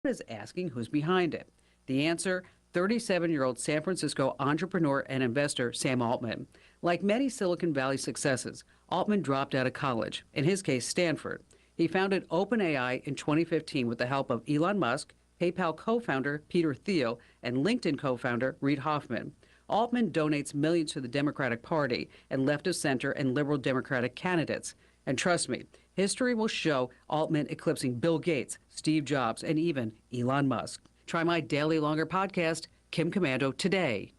is asking who's behind it. The answer, 37-year-old San Francisco entrepreneur and investor Sam Altman. Like many Silicon Valley successes, Altman dropped out of college, in his case, Stanford. He founded OpenAI in 2015 with the help of Elon Musk, PayPal co-founder Peter Thiel, and LinkedIn co-founder Reid Hoffman. Altman donates millions to the Democratic Party and left-of-center and liberal Democratic candidates. And trust me, history will show Altman eclipsing Bill Gates, Steve Jobs, and even Elon Musk. Try my daily longer podcast, Kim Commando, today.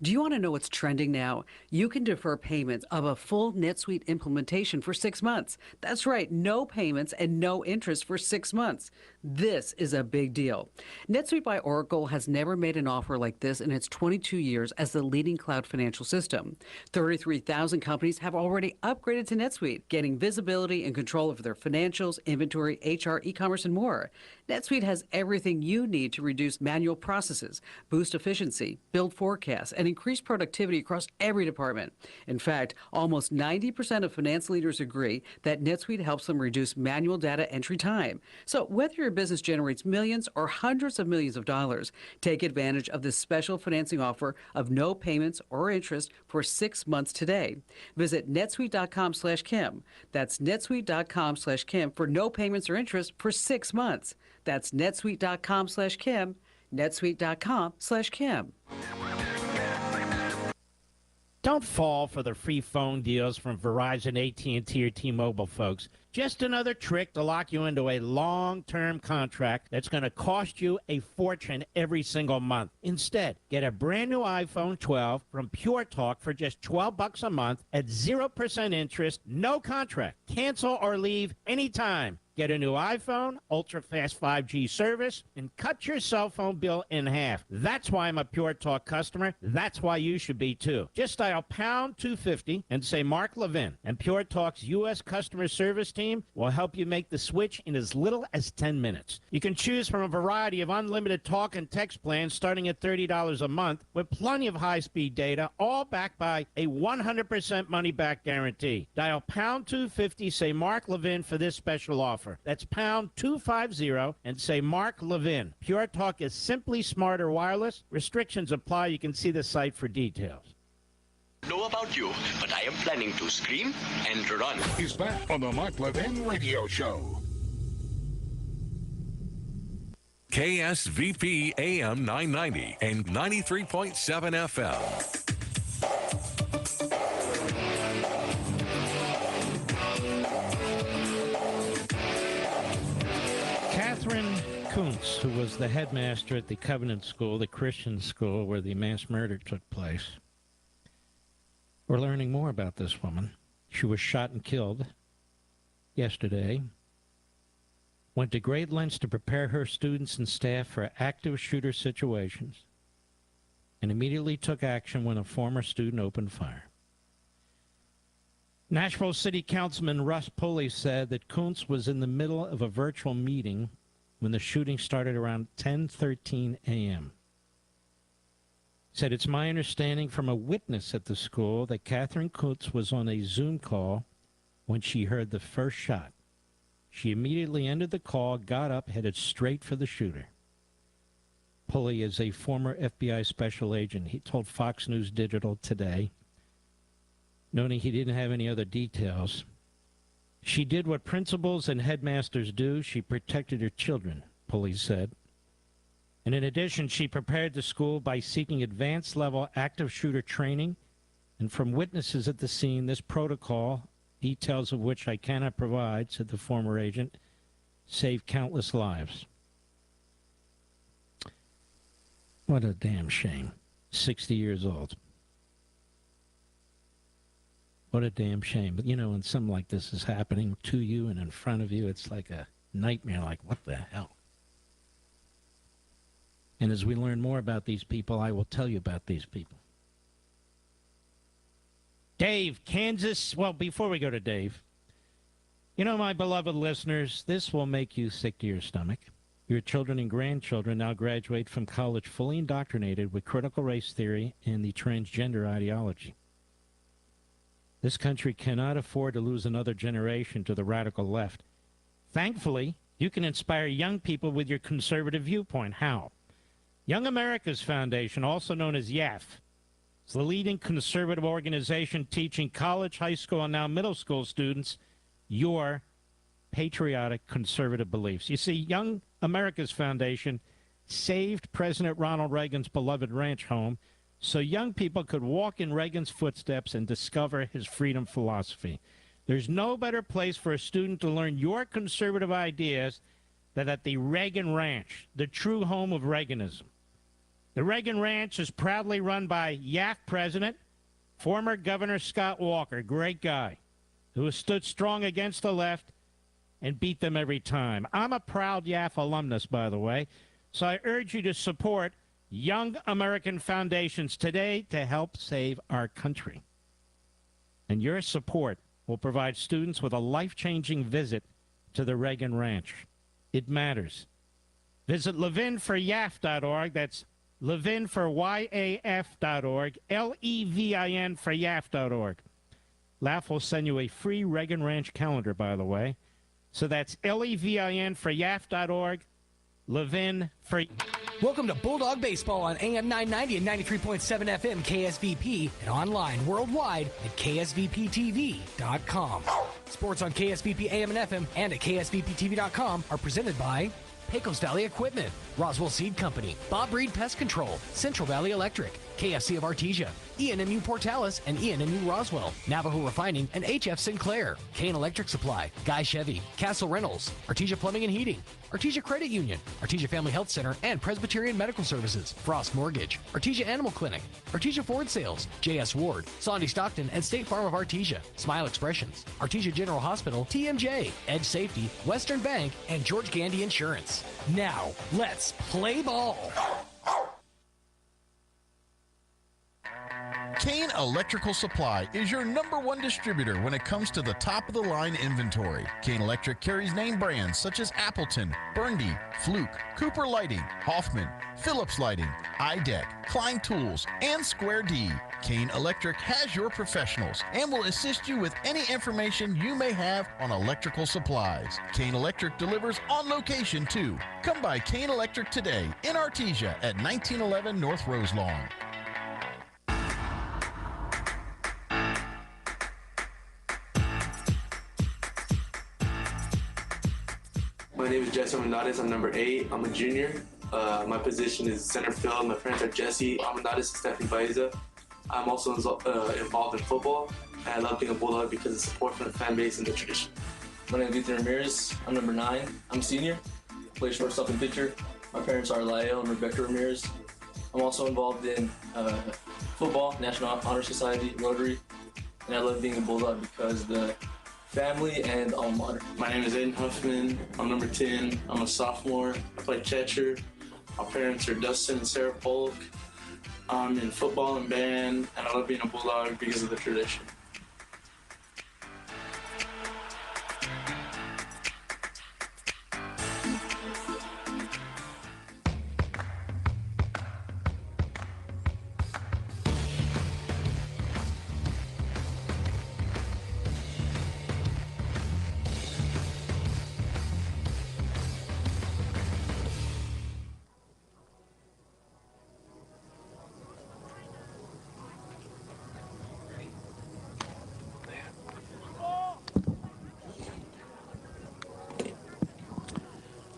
Do you want to know what's trending now? You can defer payments of a full NetSuite implementation for 6 months. That's right, no payments and no interest for 6 months. This is a big deal. NetSuite by Oracle has never made an offer like this in its 22 years as the leading cloud financial system. 33,000 companies have already upgraded to NetSuite, getting visibility and control over their financials, inventory, HR, e-commerce, and more. NetSuite has everything you need to reduce manual processes, boost efficiency, build forecasts, and increase productivity across every department. In fact, almost 90% of finance leaders agree that NetSuite helps them reduce manual data entry time. So whether your business generates millions or hundreds of millions of dollars, take advantage of this special financing offer of no payments or interest for 6 months today. Visit netsuite.com/Kim. That's netsuite.com/Kim for no payments or interest for 6 months. That's netsuite.com/Kim, netsuite.com/Kim. Don't fall for the free phone deals from Verizon, AT&T, or T-Mobile, folks. Just another trick to lock you into a long-term contract that's going to cost you a fortune every single month. Instead, get a brand new iPhone 12 from Pure Talk for just $12 a month at 0% interest, no contract. Cancel or leave anytime. Get a new iPhone, ultra-fast 5G service, and cut your cell phone bill in half. That's why I'm a Pure Talk customer. That's why you should be, too. Just dial pound 250 and say Mark Levin, and Pure Talk's U.S. customer service team will help you make the switch in as little as 10 minutes. You can choose from a variety of unlimited talk and text plans starting at $30 a month with plenty of high-speed data, all backed by a 100% money-back guarantee. Dial pound 250, say Mark Levin for this special offer. That's pound 250 and say Mark Levin. Pure Talk is simply smarter wireless. Restrictions apply. You can see the site for details. Know about you, but I am planning to scream and run. He's back on the Mark Levin Radio Show. KSVP AM 990 and 93.7 FM. Catherine Kuntz, who was the headmaster at the Covenant School, the Christian school where the mass murder took place. We're learning more about this woman. She was shot and killed yesterday. Went to great lengths to prepare her students and staff for active shooter situations, and immediately took action when a former student opened fire. Nashville City Councilman Russ Pulley said that Kuntz was in the middle of a virtual meeting when the shooting started around 10:13 a.m. Said, it's my understanding from a witness at the school that Catherine Kuntz was on a Zoom call when she heard the first shot. She immediately ended the call, got up, headed straight for the shooter. Pulley is a former FBI special agent. He told Fox News Digital today, noting he didn't have any other details. She did what principals and headmasters do. She protected her children, Pulley said. And in addition, she prepared the school by seeking advanced-level active shooter training. And from witnesses at the scene, this protocol, details of which I cannot provide, said the former agent, saved countless lives. What a damn shame. 60 years old. What a damn shame. But, you know, when something like this is happening to you and in front of you, it's like a nightmare, like, what the hell? And as we learn more about these people, I will tell you about these people. Dave, Kansas. Well, before we go to Dave, you know, my beloved listeners, this will make you sick to your stomach. Your children and grandchildren now graduate from college fully indoctrinated with critical race theory and the transgender ideology. This country cannot afford to lose another generation to the radical left. Thankfully, You can inspire young people with your conservative viewpoint. How? Young America's Foundation, also known as YAF, is the leading conservative organization teaching college, high school, and now middle school students your patriotic conservative beliefs. You see, Young America's Foundation saved President Ronald Reagan's beloved ranch home so young people could walk in Reagan's footsteps and discover his freedom philosophy. There's no better place for a student to learn your conservative ideas than at the Reagan Ranch, the true home of Reaganism. The Reagan Ranch is proudly run by YAF president, former Governor Scott Walker, great guy, who has stood strong against the left and beat them every time. I'm a proud YAF alumnus, by the way, so I urge you to support Young American Foundations today to help save our country. And your support will provide students with a life-changing visit to the Reagan Ranch. It matters. Visit levinforyaf.org. That's Levin for YAF.org, LEVIN for YAF.org. LAF will send you a free Reagan Ranch calendar, by the way. So that's LEVIN for YAF.org, Levin for... Welcome to Bulldog Baseball on AM 990 and 93.7 FM KSVP and online worldwide at ksvptv.com. Sports on KSVP AM and FM and at ksvptv.com are presented by Pecos Valley Equipment, Roswell Seed Company, Bob Reed Pest Control, Central Valley Electric, KFC of Artesia, ENMU Portales and ENMU Roswell, Navajo Refining and HF Sinclair, Kane Electric Supply, Guy Chevy, Castle Rentals, Artesia Plumbing and Heating, Artesia Credit Union, Artesia Family Health Center and Presbyterian Medical Services, Frost Mortgage, Artesia Animal Clinic, Artesia Ford Sales, JS Ward, Sondy Stockton and State Farm of Artesia, Smile Expressions, Artesia General Hospital, TMJ, Edge Safety, Western Bank, and George Gandy Insurance. Now, let's play ball. Kane Electrical Supply is your #1 distributor when it comes to the top-of-the-line inventory. Kane Electric carries name brands such as Appleton, Burndy, Fluke, Cooper Lighting, Hoffman, Phillips Lighting, iDeck, Klein Tools, and Square D. Kane Electric has your professionals and will assist you with any information you may have on electrical supplies. Kane Electric delivers on location too. Come by Kane Electric today in Artesia at 1911 North Roselawn. My name is Jesse Armendariz. I'm number 8. I'm a junior. My position is center field. My parents are Jesse Armendariz and Stephanie Baeza. I'm also involved in football, and I love being a Bulldog because of support from the fan base and the tradition. My name is Ethan Ramirez. I'm number 9. I'm a senior. Play shortstop and pitcher. My parents are Lael and Rebecca Ramirez. I'm also involved in football, National Honor Society, Rotary, and I love being a Bulldog because the family and alma mater. My name is Aiden Huffman. I'm number 10. I'm a sophomore. I play catcher. My parents are Dustin and Sarah Polk. I'm in football and band, and I love being a Bulldog because of the tradition.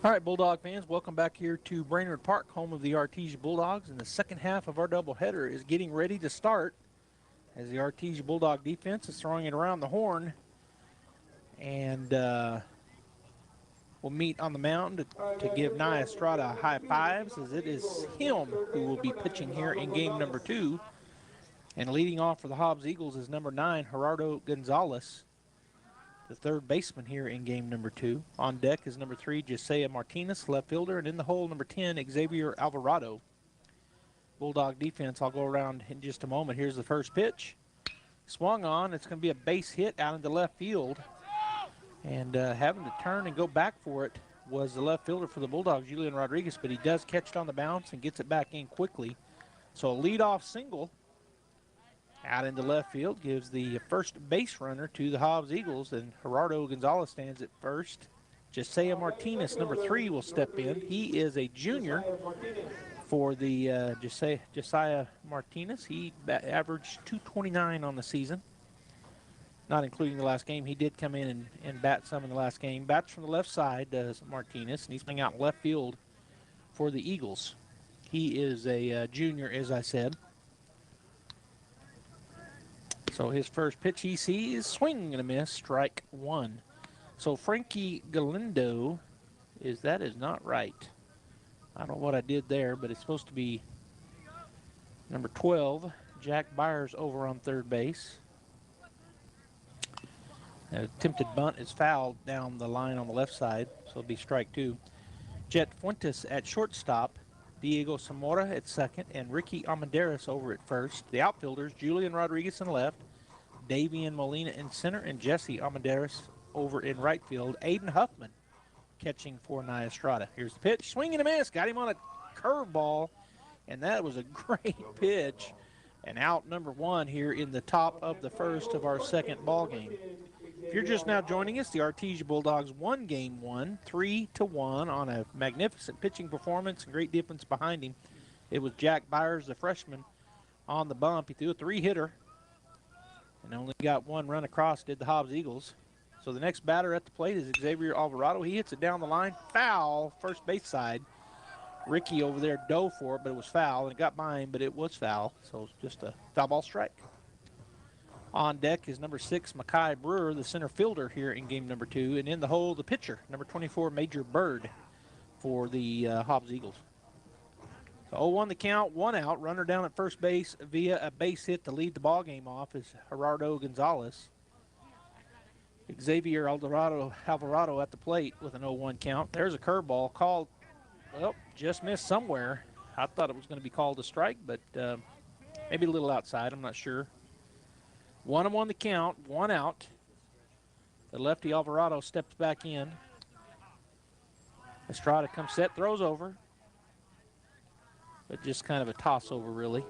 All right, Bulldog fans, welcome back here to Brainard Park, home of the Artesia Bulldogs. And the second half of our doubleheader is getting ready to start as the Artesia Bulldog defense is throwing it around the horn. And we'll meet on the mound to give Nia Estrada high fives, as it is him who will be pitching here in game number 2. And leading off for the Hobbs Eagles is number 9, Gerardo Gonzalez, the third baseman here in game number 2. On deck is number 3, Josiah Martinez, left fielder, and in the hole, number 10, Xavier Alvarado. Bulldog defense, I'll go around in just a moment. Here's the first pitch. Swung on. It's going to be a base hit out into left field. And having to turn and go back for it was the left fielder for the Bulldogs, Julian Rodriguez, but he does catch it on the bounce and gets it back in quickly. So a leadoff single out into left field gives the first base runner to the Hobbs Eagles, and Gerardo Gonzalez stands at first. Josiah Martinez, number 3, will step in. He is a junior for the Josiah Martinez. He averaged 229 on the season, not including the last game. He did come in and bat some in the last game. Bats from the left side, does Martinez, and he's playing out left field for the Eagles. He is a junior, as I said. So his first pitch he sees, swing and a miss, strike 1. So Frankie Galindo is not right. I don't know what I did there, but it's supposed to be number 12, Jack Byers, over on third base. Attempted bunt is fouled down the line on the left side, so it'll be strike 2. Jet Fuentes at shortstop, Diego Zamora at second, and Ricky Armendariz over at first. The outfielders, Julian Rodriguez in left, Davian Molina in center, and Jesse Armendariz over in right field. Aiden Huffman catching for Nia Estrada. Here's the pitch, swing and a miss, got him on a curveball, and that was a great pitch. And out number 1 here in the top of the first of our second ball game. If you're just now joining us, the Artesia Bulldogs won game 1, 3-1 on a magnificent pitching performance and great defense behind him. It was Jack Byers, the freshman, on the bump. He threw a 3-hitter and only got 1 run across, did the Hobbs Eagles. So the next batter at the plate is Xavier Alvarado. He hits it down the line, foul, first base side. Ricky over there dove for it, but it was foul, and it got by him, but it was foul. So it's just a foul ball strike. On deck is number 6, Makai Brewer, the center fielder here in game number 2. And in the hole, the pitcher, number 24, Major Bird for the Hobbs Eagles. So 0-1 the count, 1 out. Runner down at first base via a base hit to lead the ball game off is Gerardo Gonzalez. Xavier Alvarado at the plate with an 0-1 count. There's a curveball called, well, just missed somewhere. I thought it was going to be called a strike, but maybe a little outside, I'm not sure. 1-1 the count, 1 out. The lefty Alvarado steps back in. Estrada comes set, throws over. But just kind of a toss over, really.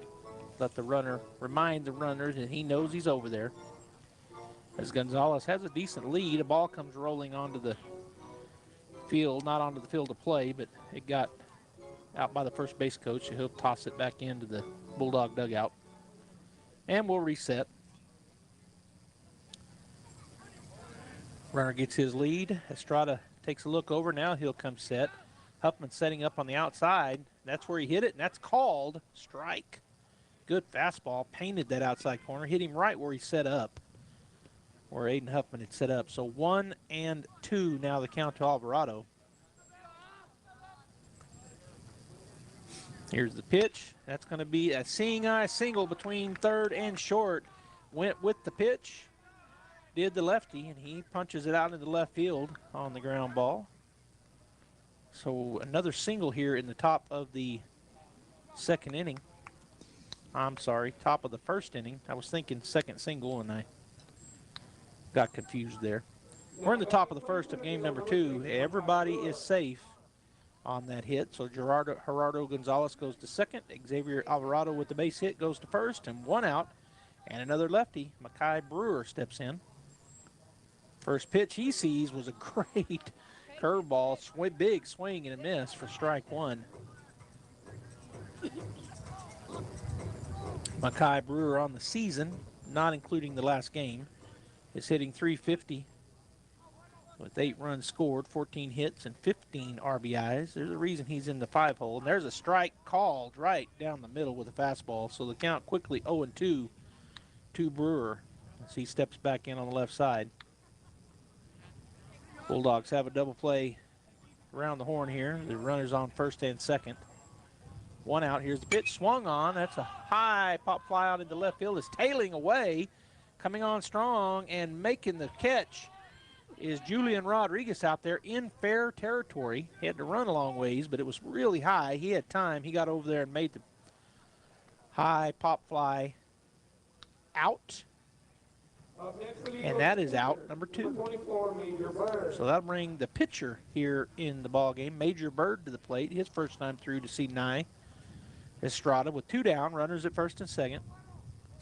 Let the runner remind the runner that he knows he's over there. As Gonzalez has a decent lead, a ball comes rolling onto the field, not onto the field of play, but it got out by the first base coach. He'll toss it back into the Bulldog dugout. And we'll reset. Runner gets his lead. Estrada takes a look over. Now he'll come set. Huffman setting up on the outside. That's where he hit it, and that's called strike. Good fastball. Painted that outside corner. Hit him right where he set up, where Aiden Huffman had set up. So 1-2 now the count to Alvarado. Here's the pitch. That's going to be a seeing eye single between third and short. Went with the pitch. Did the lefty, and he punches it out into left field on the ground ball. So another single here in the top of the second inning. I'm sorry, top of the first inning. I was thinking second single, and I got confused there. We're in the top of the first of game number 2. Everybody is safe on that hit. So Gerardo Gonzalez goes to second. Xavier Alvarado with the base hit goes to first, and 1 out. And another lefty, Makai Brewer, steps in. First pitch he sees was a great curveball, big swing and a miss for strike 1. Makai Brewer on the season, not including the last game, is hitting .350 with 8 runs scored, 14 hits, and 15 RBIs. There's a reason he's in the 5-hole. And there's a strike called right down the middle with a fastball. So the count quickly 0-2 to Brewer as he steps back in on the left side. Bulldogs have a double play around the horn here. The runner's on first and second. 1 out. Here's the pitch. Swung on. That's a high pop fly out into left field. It's tailing away. Coming on strong and making the catch is Julian Rodriguez out there in fair territory. He had to run a long ways, but it was really high. He had time. He got over there and made the high pop fly out. And that is out number 2. So that'll bring the pitcher here in the ball game, Major Bird, to the plate. His first time through to see Nye Estrada with 2 down, runners at first and second.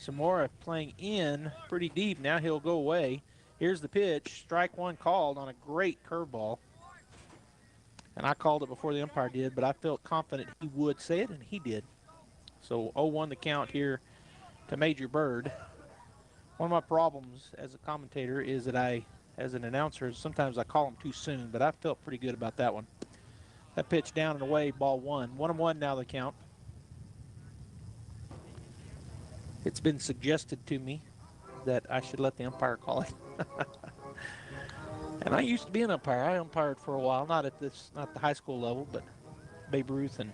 Zamora playing in pretty deep. Now he'll go away. Here's the pitch. Strike 1 called on a great curveball. And I called it before the umpire did, but I felt confident he would say it, and he did. So 0-1 the count here to Major Bird. One of my problems as a commentator is that as an announcer, sometimes I call them too soon, but I felt pretty good about that one. That pitch down and away, ball 1. 1-1 now the count. It's been suggested to me that I should let the umpire call it. And I used to be an umpire. I umpired for a while, not the high school level, but Babe Ruth and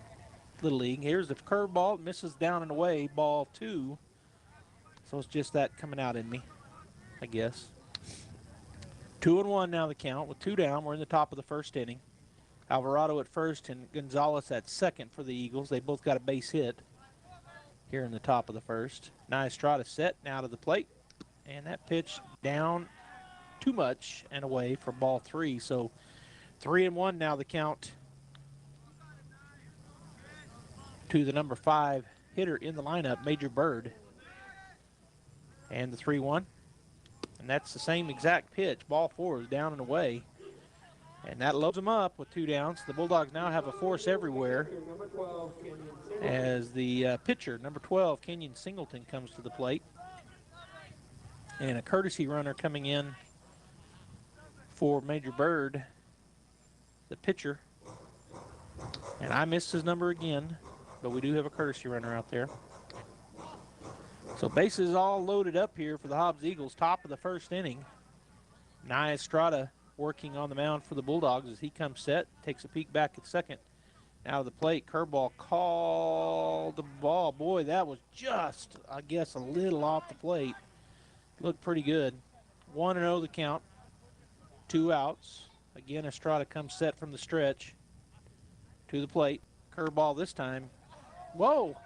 Little League. Here's the curveball, misses down and away, ball 2. So it's just that coming out in me, I guess. 2-1 now the count with 2 down. We're in the top of the first inning. Alvarado at first and Gonzalez at second for the Eagles. They both got a base hit here in the top of the first. Now Estrada set now to the plate, and that pitch down too much and away for ball 3. So 3-1 now the count to the number 5 hitter in the lineup, Major Bird. And the 3-1. And that's the same exact pitch. Ball 4 is down and away. And that loads them up with 2 downs. The Bulldogs now have a force everywhere as the pitcher, number 12, Kenyon Singleton, comes to the plate. And a courtesy runner coming in for Major Bird, the pitcher. And I missed his number again, but we do have a courtesy runner out there. So bases all loaded up here for the Hobbs Eagles, top of the first inning. Nia Estrada working on the mound for the Bulldogs as he comes set, takes a peek back at second. Out of the plate, curveball called the ball. Boy, that was just, I guess, a little off the plate. Looked pretty good. 1-0 the count, 2 outs. Again, Estrada comes set from the stretch to the plate. Curveball this time. Whoa!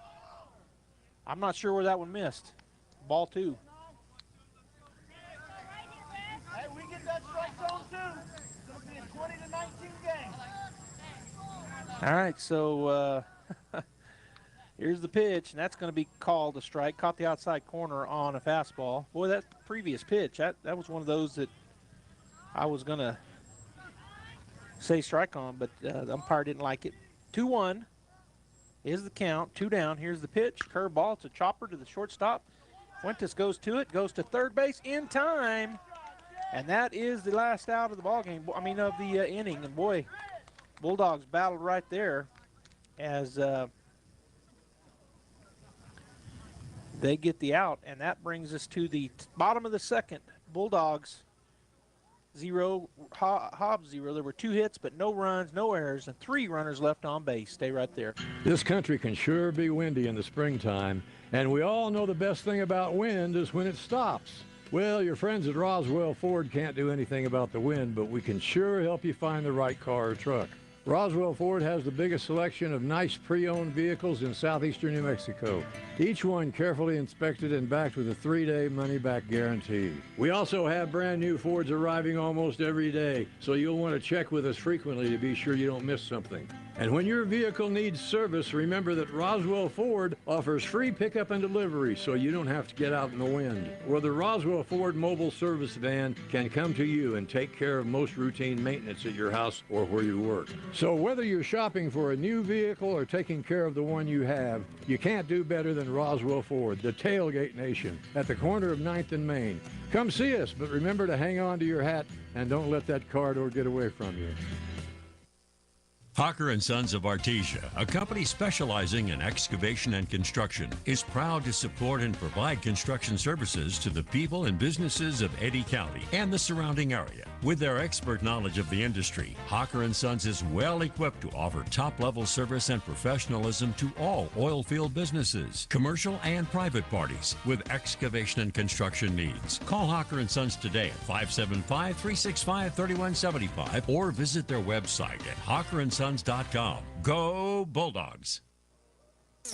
I'm not sure where that one missed. Ball 2. Hey, we get that strike zone too. It's going to be a 20-19 game. All right, so here's the pitch, and that's going to be called a strike. Caught the outside corner on a fastball. Boy, that previous pitch, that was one of those that I was going to say strike on, but the umpire didn't like it. 2-1 is the count. 2 down. Here's the pitch. Curveball. It's a chopper to the shortstop. Fuentes goes to it, goes to third base in time. And that is the last out of the ball game. I mean, of the inning. And boy, Bulldogs battled right there as they get the out. And that brings us to the bottom of the second. Bulldogs 0, Hobbs 0. There were 2 hits, but no runs, no errors, and 3 runners left on base. Stay right there. This country can sure be windy in the springtime, and we all know the best thing about wind is when it stops. Well, your friends at Roswell Ford can't do anything about the wind, but we can sure help you find the right car or truck. Roswell Ford has the biggest selection of nice pre-owned vehicles in southeastern New Mexico. Each one carefully inspected and backed with a 3-day money-back guarantee. We also have brand new Fords arriving almost every day, so you'll want to check with us frequently to be sure you don't miss something. And when your vehicle needs service, remember that Roswell Ford offers free pickup and delivery, so you don't have to get out in the wind. Or the Roswell Ford mobile service van can come to you and take care of most routine maintenance at your house or where you work. So whether you're shopping for a new vehicle or taking care of the one you have, you can't do better than Roswell Ford, the tailgate nation, at the corner of 9th and Main. Come see us, but remember to hang on to your hat and don't let that car door get away from you. Hawker & Sons of Artesia, a company specializing in excavation and construction, is proud to support and provide construction services to the people and businesses of Eddy County and the surrounding area. With their expert knowledge of the industry, Hawker & Sons is well equipped to offer top-level service and professionalism to all oil field businesses, commercial and private parties with excavation and construction needs. Call Hawker & Sons today at 575-365-3175 or visit their website at hawkerandsons.com. Go Bulldogs!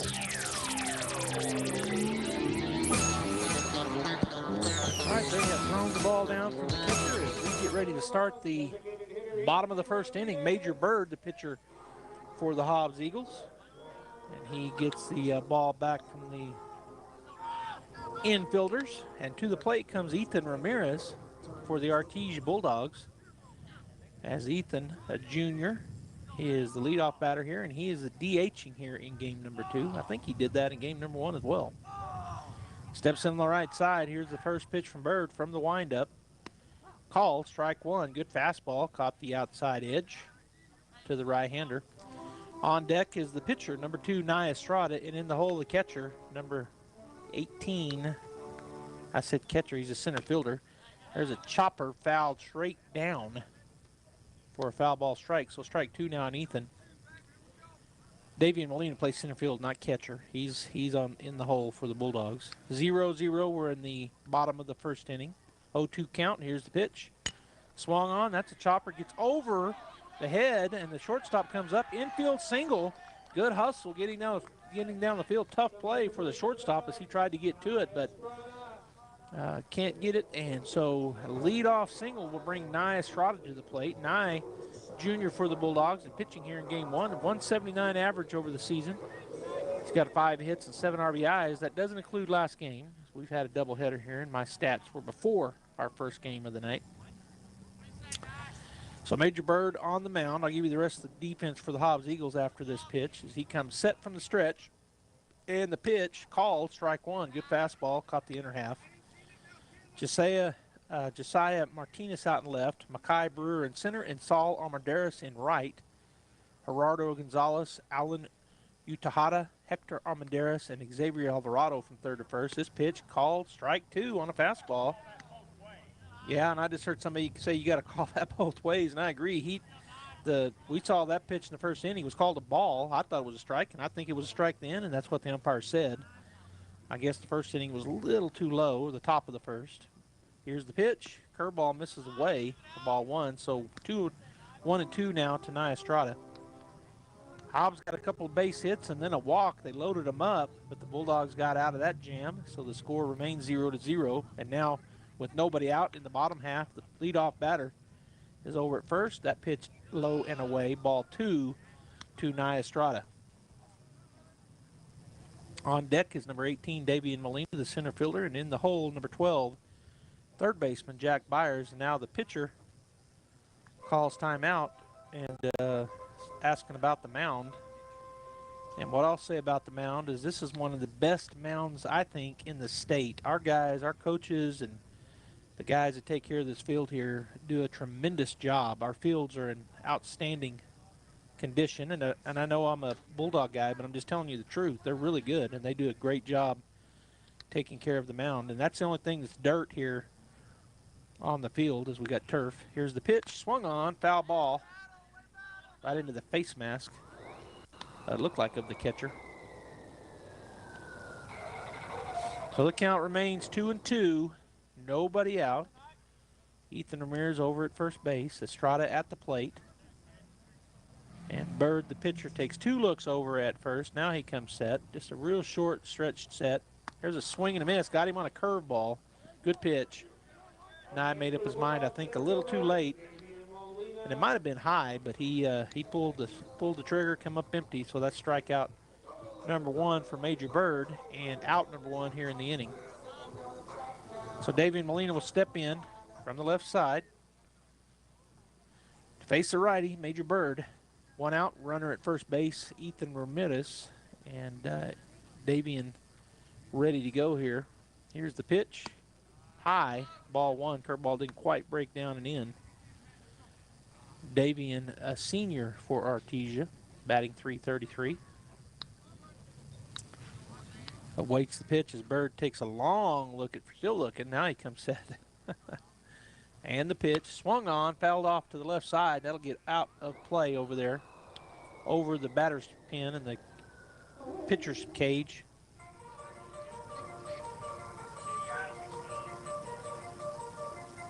All right, they have thrown the ball down from the pitcher as we get ready to start the bottom of the first inning. Major Bird, the pitcher for the Hobbs Eagles. And he gets the ball back from the infielders. And to the plate comes Ethan Ramirez for the Artesia Bulldogs. As Ethan, a junior, He is the leadoff batter here, and he is the DHing here in game number 2. I think he did that in game number 1 as well. Steps in on the right side. Here's the first pitch from Bird from the windup. Called, strike 1. Good fastball. Caught the outside edge to the right-hander. On deck is the pitcher, number 2, Nye Estrada, and in the hole, the catcher, number 18. I said catcher, he's a center fielder. There's a chopper fouled straight down for a foul ball strike. So strike 2 now on Ethan. Davian Molina plays center field, not catcher. He's in the hole for the Bulldogs. 0-0, we're in the bottom of the first inning. 0-2 count, here's the pitch. Swung on, that's a chopper, gets over the head, and the shortstop comes up. Infield single, good hustle, getting down the field. Tough play for the shortstop as he tried to get to it, but can't get it. And so a leadoff single will bring Nye Estrada to the plate. Nye, junior for the Bulldogs, and pitching here in game 1. 179 average over the season. He's got 5 hits and 7 RBIs. That doesn't include last game. We've had a doubleheader here, and my stats were before our first game of the night. So Major Bird on the mound. I'll give you the rest of the defense for the Hobbs Eagles after this pitch as he comes set from the stretch. And the pitch called, strike 1. Good fastball, caught the inner half. Josiah Martinez out in left, Makai Brewer in center, and Saul Armendariz in right. Gerardo Gonzalez, Alan Utahada, Hector Armendariz, and Xavier Alvarado from third to first. This pitch called, strike 2 on a fastball. Yeah, and I just heard somebody say you got to call that both ways, and I agree. We saw that pitch in the first inning was called a ball. I thought it was a strike, and I think it was a strike then, and that's what the umpire said. I guess the first inning was a little too low, the top of the first. Here's the pitch. Curveball misses away for ball 1, so 1-2 now to Nye Estrada. Hobbs got a couple of base hits and then a walk. They loaded him up, but the Bulldogs got out of that jam, so the score remains 0-0. And now, with nobody out in the bottom half, the leadoff batter is over at first. That pitch low and away, ball 2 to Nye Estrada. On deck is number 18, Davian Molina, the center fielder, and in the hole, number 12, third baseman Jack Byers. And now the pitcher calls timeout and asking about the mound. And what I'll say about the mound is this is one of the best mounds, I think, in the state. Our guys, our coaches, and the guys that take care of this field here do a tremendous job. Our fields are in outstanding condition, and I know I'm a Bulldog guy, but I'm just telling you the truth. They're really good, and they do a great job taking care of the mound. And that's the only thing that's dirt here on the field is we got turf. Here's the pitch, swung on, foul ball, right into the face mask. It looked like of the catcher. So the count remains 2-2. Nobody out. Ethan Ramirez over at first base. Estrada at the plate. And Bird, the pitcher, takes 2 looks over at first. Now he comes set. Just a real short stretched set. There's a swing and a miss. Got him on a curveball. Good pitch. Nye made up his mind, I think, a little too late. And it might have been high, but he pulled the trigger, come up empty. So that's strikeout number 1 for Major Bird and out number 1 here in the inning. So Davian Molina will step in from the left side to face the righty, Major Bird. 1 out, runner at first base, Ethan Ramirez, and Davian ready to go here. Here's the pitch. High, ball 1. Curveball didn't quite break down and in. Davian, a senior for Artesia, batting .333. Awaits the pitch as Bird takes a long look at, still looking. Now he comes set. And the pitch swung on, fouled off to the left side. That'll get out of play over there, over the batter's pin and the pitcher's cage.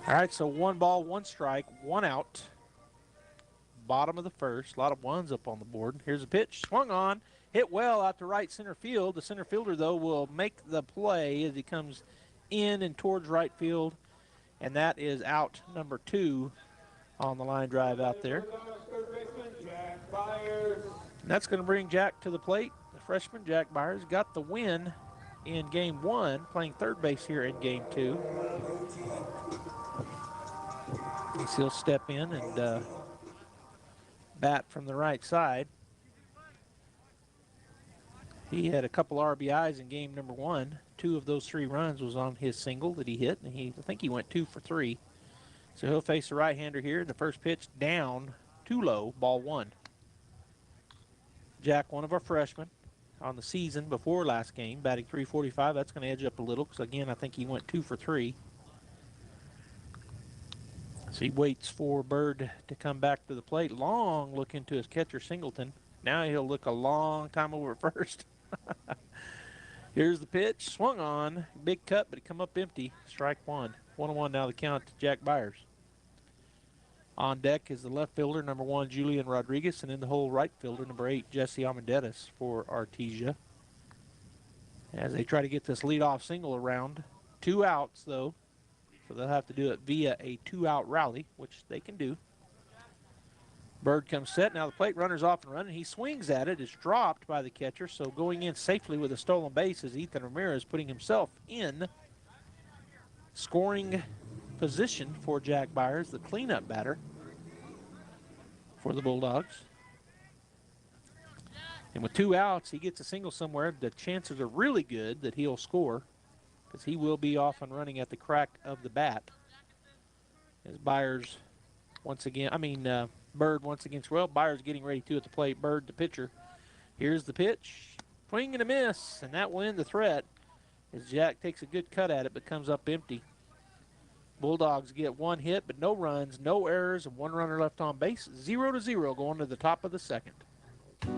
All right, so 1 ball, 1 strike, 1 out. Bottom of the first. A lot of ones up on the board. Here's a pitch. Swung on. Hit well out to right center field. The center fielder, though, will make the play as he comes in and towards right field. And that is out number 2 on the line drive out there. And that's going to bring Jack to the plate. The freshman, Jack Byers, got the win in game 1, playing third base here in game 2. He'll step in and bat from the right side. He had a couple RBIs in game number 1. 2 of those 3 runs was on his single that he hit, and I think he went 2 for 3. So he'll face a right-hander here. The first pitch down, too low, ball 1. Jack, one of our freshmen on the season before last game, batting .345. That's going to edge up a little because, again, I think he went 2 for 3. So he waits for Bird to come back to the plate. Long look into his catcher, Singleton. Now he'll look a long time over at first. Here's the pitch. Swung on. Big cut, but it come up empty. Strike 1. 1-1 now the count to Jack Byers. On deck is the left fielder, number 1, Julian Rodriguez, and in the hole, right fielder, number 8, Jesse Almendares for Artesia. As they try to get this leadoff single around. 2 outs, though, so they'll have to do it via a 2-out rally, which they can do. Bird comes set. Now the plate runner's off and running. He swings at it. It's dropped by the catcher, so going in safely with a stolen base is Ethan Ramirez, putting himself in scoring position for Jack Byers, the cleanup batter for the Bulldogs. And with 2 outs, he gets a single somewhere. The chances are really good that he'll score because he will be off and running at the crack of the bat. As Byers once again, Bird once again, well, Byers getting ready to at the plate. Bird, the pitcher. Here's the pitch. Swing and a miss, and that will end the threat as Jack takes a good cut at it but comes up empty. Bulldogs get 1 hit, but no runs, no errors, and 1 runner left on base. 0-0 going to the top of the 2nd.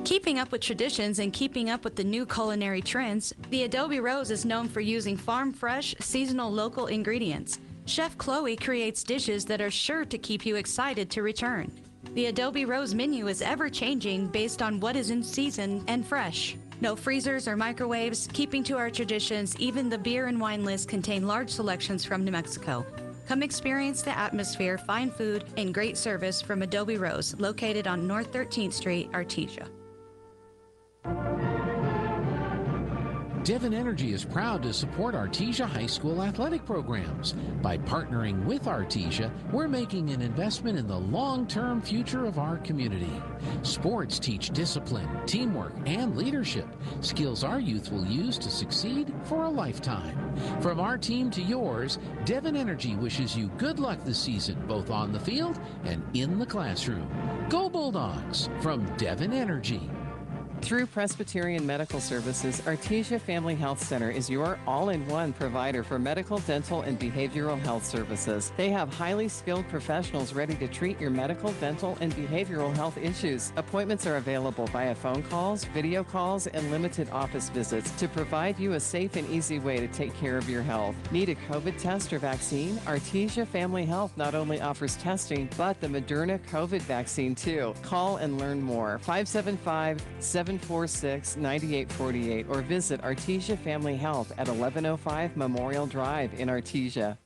Keeping up with traditions and keeping up with the new culinary trends, the Adobe Rose is known for using farm-fresh, seasonal local ingredients. Chef Chloe creates dishes that are sure to keep you excited to return. The Adobe Rose menu is ever-changing based on what is in season and fresh. No freezers or microwaves, keeping to our traditions. Even the beer and wine list contain large selections from New Mexico. Come experience the atmosphere, fine food, and great service from Adobe Rose, located on North 13th Street, Artesia. Devon Energy is proud to support Artesia High School athletic programs. By partnering with Artesia, we're making an investment in the long-term future of our community. Sports teach discipline, teamwork, and leadership, skills our youth will use to succeed for a lifetime. From our team to yours, Devon Energy wishes you good luck this season, both on the field and in the classroom. Go Bulldogs from Devon Energy. Through Presbyterian Medical Services, Artesia Family Health Center is your all-in-one provider for medical, dental, and behavioral health services. They have highly skilled professionals ready to treat your medical, dental, and behavioral health issues. Appointments are available via phone calls, video calls, and limited office visits to provide you a safe and easy way to take care of your health. Need a COVID test or vaccine? Artesia Family Health not only offers testing, but the Moderna COVID vaccine too. Call and learn more. 575-746-9848 or visit Artesia Family Health at 1105 Memorial Drive in Artesia.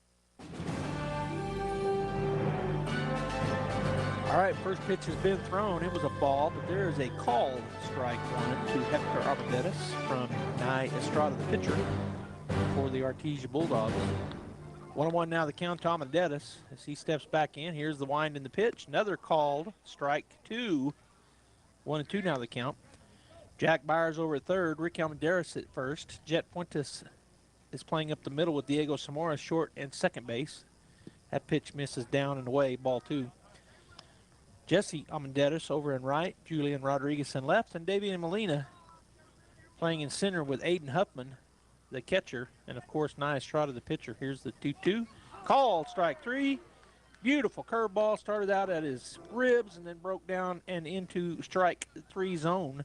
All right, first pitch has been thrown. It was a ball, but there is a called strike 1 to Hector Armendares from Nye Estrada, the pitcher for the Artesia Bulldogs. 1-1 now the count to Armendares as he steps back in. Here's the wind in the pitch. Another called strike 2. 1-2 now the count. Jack Byers over at third, Rick Almendares at first. Jet Fuentes is playing up the middle with Diego Zamora short and second base. That pitch misses down and away, ball 2. Jesse Almendares over in right, Julian Rodriguez in left, and Davian Molina playing in center with Aiden Huffman, the catcher, and of course Nye Estrada, the pitcher. Here's the 2-2. Called strike 3. Beautiful curveball, started out at his ribs and then broke down and into strike 3 zone.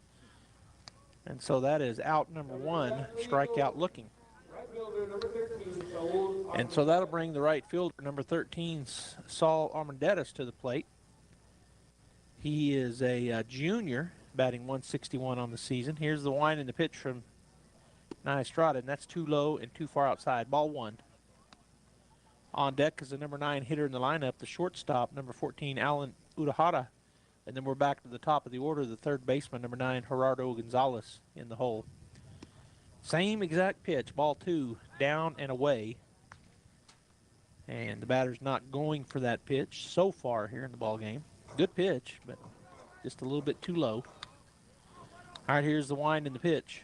And so that is out number 1, strikeout looking. And so that'll bring the right fielder, number 13, Saul Armendares, to the plate. He is a junior, batting .161 on the season. Here's the wind and the pitch from Nye Estrada, and that's too low and too far outside. Ball 1. On deck is the number 9 hitter in the lineup, the shortstop, number 14, Alan Udahara. And then we're back to the top of the order, the third baseman, number 9, Gerardo Gonzalez in the hole. Same exact pitch, ball 2, down and away. And the batter's not going for that pitch so far here in the ball game. Good pitch, but just a little bit too low. All right, here's the wind and the pitch.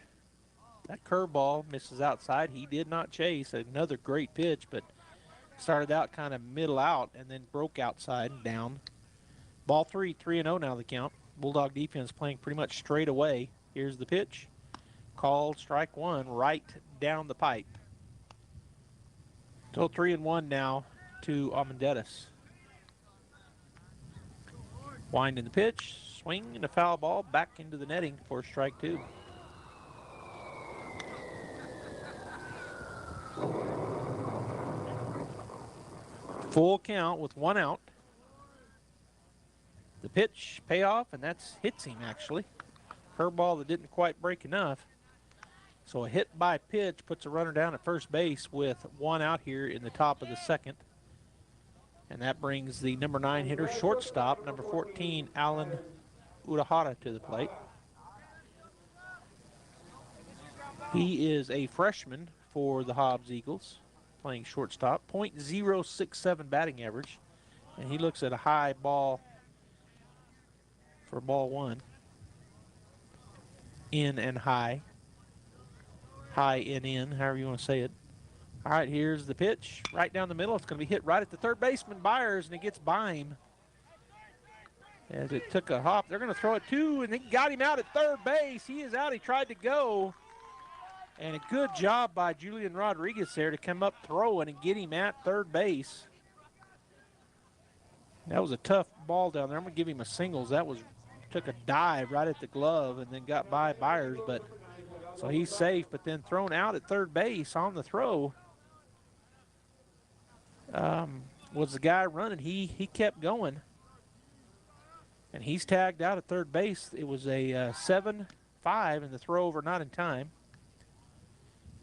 That curveball misses outside. He did not chase. Another great pitch, but started out kind of middle out and then broke outside and down. Ball 3, 3-0 now the count. Bulldog defense playing pretty much straight away. Here's the pitch. Called strike one right down the pipe. So 3-1 now to Almendares. Wind in the pitch, swing and a foul ball back into the netting for strike two. Full count with one out. The pitch, payoff, and that's hits him actually. Curveball that didn't quite break enough. So a hit by pitch puts a runner down at first base with one out here in the top of the second. And that brings the number 9 hitter, shortstop, number 14, Alan Udahara, to the plate. He is a freshman for the Hobbs Eagles, playing shortstop, .067 batting average. And he looks at a high ball for ball one. In and high. High and in, however you want to say it. All right, here's the pitch. Right down the middle. It's going to be hit right at the third baseman, Byers, and it gets by him. As it took a hop. They're going to throw it too, and they got him out at third base. He is out. He tried to go. And a good job by Julian Rodriguez there to come up throwing and get him at third base. That was a tough ball down there. I'm going to give him a singles. That was took a dive right at the glove and then got by Byers, but so he's safe, but then thrown out at third base on the throw. Was the guy running. He kept going. And he's tagged out at third base. It was a 7-5 and the throw over not in time.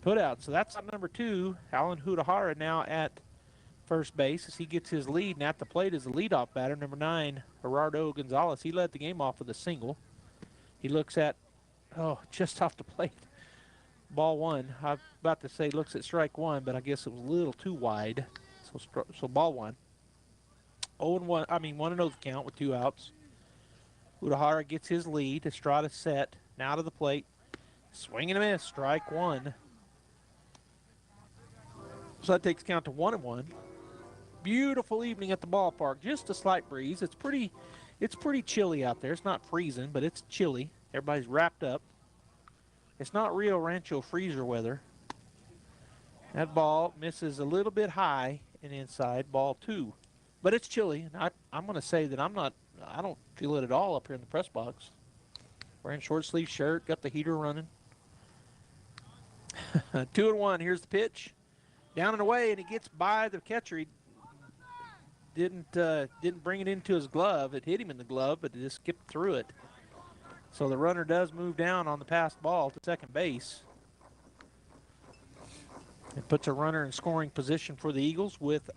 Put out. So that's number 2, Alan Udahara, now at first base as he gets his lead. And at the plate is the leadoff batter, number 9, Gerardo Gonzalez. He led the game off with a single. He looks at, just off the plate. Ball one. I'm about to say looks at strike one, but I guess it was a little too wide. So ball one. 1-0 the count with 2 outs. Udahara gets his lead. Estrada set. Now to the plate. Swing and a miss. Strike one. So that takes count to 1-1. Beautiful evening at the ballpark. Just a slight breeze. It's pretty chilly out there. It's not freezing, but it's chilly. Everybody's wrapped up. It's not Rio Rancho freezer weather. That ball misses a little bit high and inside, ball 2. But it's chilly. And I'm going to say that I don't feel it at all up here in the press box. Wearing short sleeve shirt, got the heater running. 2-1. Here's the pitch. Down and away, and he gets by the catcher. He didn't bring it into his glove. It hit him in the glove, but it just skipped through it. So the runner does move down on the passed ball to second base. It puts a runner in scoring position for the Eagles with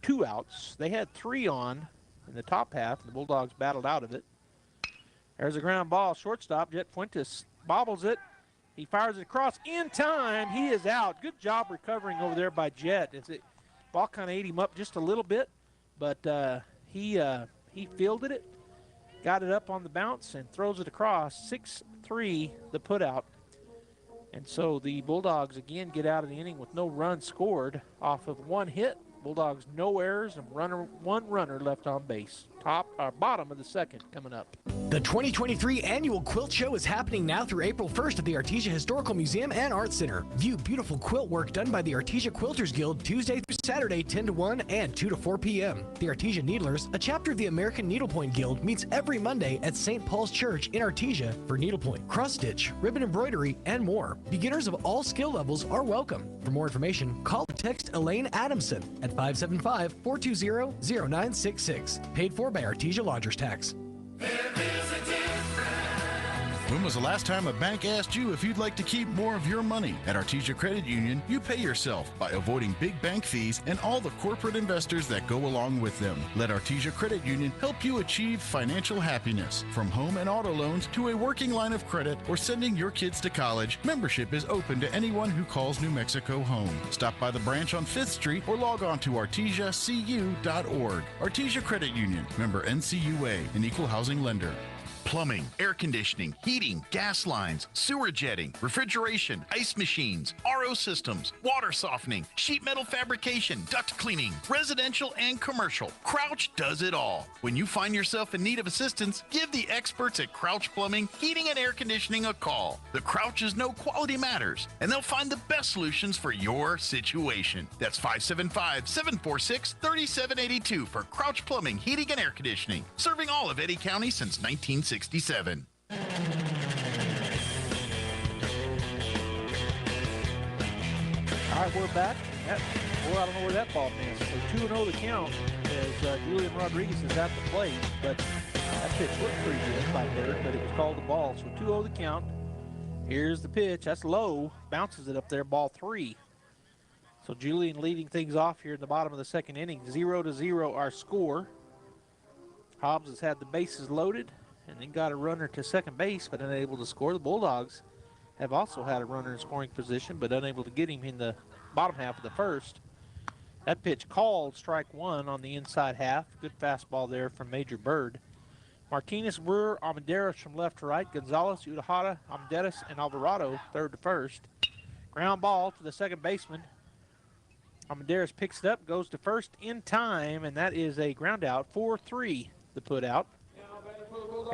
2 outs. They had 3 on in the top half. The Bulldogs battled out of it. There's a ground ball. Shortstop, Jet Fuentes bobbles it. He fires it across in time. He is out. Good job recovering over there by Jet. Ball kind of ate him up just a little bit, but he fielded it, got it up on the bounce, and throws it across. 6-3, the putout. And so the Bulldogs again get out of the inning with no runs scored off of 1 hit. Bulldogs no errors and 1 runner left on base. Bottom of the second coming up. The 2023 annual Quilt Show is happening now through April 1st at the Artesia Historical Museum and Art Center. View beautiful quilt work done by the Artesia Quilters Guild Tuesday through Saturday 10 to 1 and 2 to 4 p.m. The Artesia Needlers, a chapter of the American Needlepoint Guild, meets every Monday at St. Paul's Church in Artesia for needlepoint, cross stitch, ribbon embroidery, and more. Beginners of all skill levels are welcome. For more information, call or text Elaine Adamson at 575-420-0966. Paid for by Artesia Lodgers Tax. When was the last time a bank asked you if you'd like to keep more of your money? At Artesia Credit Union, you pay yourself by avoiding big bank fees and all the corporate investors that go along with them. Let Artesia Credit Union help you achieve financial happiness. From home and auto loans to a working line of credit or sending your kids to college, membership is open to anyone who calls New Mexico home. Stop by the branch on 5th Street or log on to artesiacu.org. Artesia Credit Union, member NCUA, an equal housing lender. Plumbing, air conditioning, heating, gas lines, sewer jetting, refrigeration, ice machines, RO systems, water softening, sheet metal fabrication, duct cleaning, residential and commercial. Crouch does it all. When you find yourself in need of assistance, give the experts at Crouch Plumbing, Heating and Air Conditioning a call. The Crouches know quality matters, and they'll find the best solutions for your situation. That's 575-746-3782 for Crouch Plumbing, Heating and Air Conditioning, serving all of Eddy County since 1967. All right, we're back. I don't know where that ball missed. So 2-0 the count as Julian Rodriguez is at the plate, but that pitch looked pretty good by Bird, but it was called a ball. So 2-0 the count. Here's the pitch. That's low. Bounces it up there, ball 3. So Julian leading things off here in the bottom of the second inning. 0-0 our score. Hobbs has had the bases loaded and then got a runner to second base, but unable to score. The Bulldogs have also had a runner in scoring position, but unable to get him in the bottom half of the first. That pitch called strike 1 on the inside half. Good fastball there from Major Bird. Martinez, Brewer, Armendariz from left to right. Gonzalez, Udahara, Armendariz, and Alvarado third to first. Ground ball to the second baseman. Armendariz picks it up, goes to first in time, and that is a ground out. 4-3 the put out.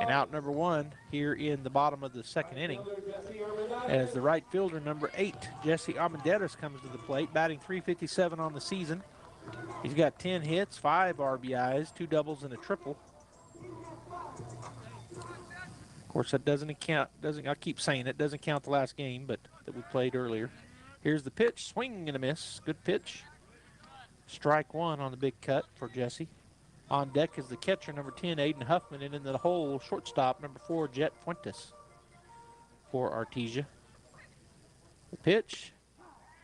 And out number 1 here in the bottom of the second inning as the right fielder, number 8, Jesse Armendariz, comes to the plate, batting .357 on the season. He's got 10 hits, 5 RBIs, 2 doubles, and a triple. Of course, that doesn't count. I keep saying it doesn't count the last game, but that we played earlier. Here's the pitch, swing and a miss. Good pitch. Strike 1 on the big cut for Jesse. On deck is the catcher, number 10, Aiden Huffman, and in the hole, shortstop, number 4, Jet Fuentes for Artesia. The pitch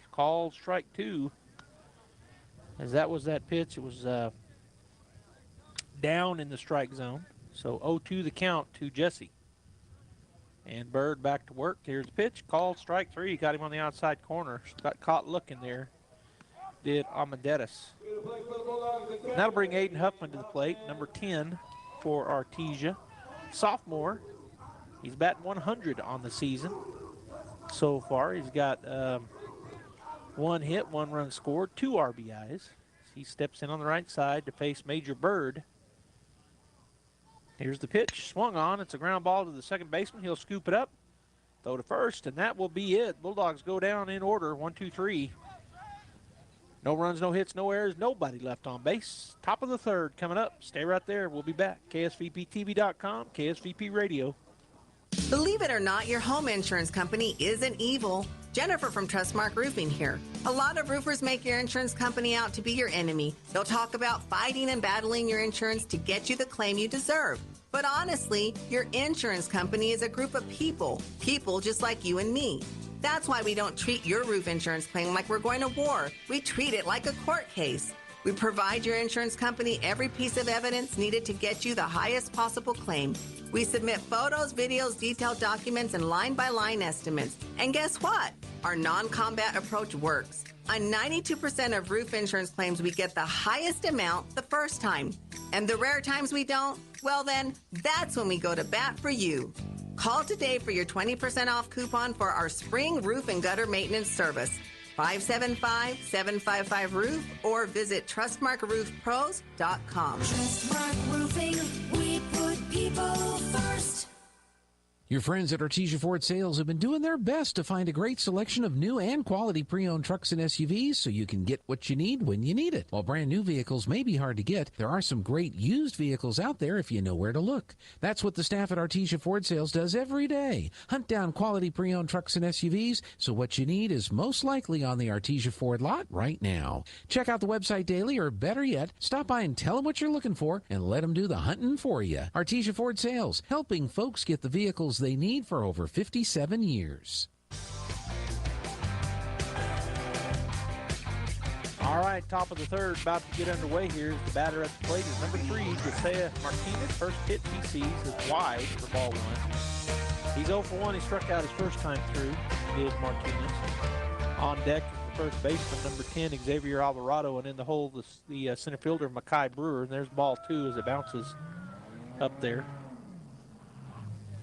is called strike 2. As that was that pitch, it was down in the strike zone. So 0-2 the count to Jesse. And Bird back to work. Here's the pitch, called strike 3. Got him on the outside corner. Got caught looking there. Did Armendariz. That'll bring Aiden Huffman to the plate, number 10 for Artesia. Sophomore. He's batting 100 on the season so far. He's got 1 hit, 1 run scored, 2 RBIs. He steps in on the right side to face Major Bird. Here's the pitch, swung on. It's a ground ball to the second baseman. He'll scoop it up, throw to first, and that will be it. Bulldogs go down in order, 1, 2, 3. No runs, no hits, no errors, nobody left on base. Top of the third coming up. Stay right there. We'll be back. KSVPTV.com, KSVP Radio. Believe it or not, your home insurance company isn't evil. Jennifer from Trustmark Roofing here. A lot of roofers make your insurance company out to be your enemy. They'll talk about fighting and battling your insurance to get you the claim you deserve. But honestly, your insurance company is a group of people just like you and me. That's why we don't treat your roof insurance claim like we're going to war. We treat it like a court case. We provide your insurance company every piece of evidence needed to get you the highest possible claim. We submit photos, videos, detailed documents, and line-by-line estimates. And guess what? Our non-combat approach works. On 92% of roof insurance claims, we get the highest amount the first time. And the rare times we don't, well then, that's when we go to bat for you. Call today for your 20% off coupon for our spring roof and gutter maintenance service. 575-755-ROOF or visit TrustmarkRoofPros.com. Trustmark Roofing, we put people first. Your friends at Artesia Ford Sales have been doing their best to find a great selection of new and quality pre-owned trucks and SUVs so you can get what you need when you need it. While brand new vehicles may be hard to get, there are some great used vehicles out there if you know where to look. That's what the staff at Artesia Ford Sales does every day. Hunt down quality pre-owned trucks and SUVs so what you need is most likely on the Artesia Ford lot right now. Check out the website daily, or better yet, stop by and tell them what you're looking for and let them do the hunting for you. Artesia Ford Sales, helping folks get the vehicles they need for over 57 years. All right, top of the third, about to get underway here. The batter at the plate is number 3, Josiah Martinez. First hit he sees is wide for ball 1. He's 0 for 1. He struck out his first time through, did Martinez. On deck is the first baseman, number 10, Xavier Alvarado, and in the hole, the center fielder, Makai Brewer. And there's ball 2 as it bounces up there.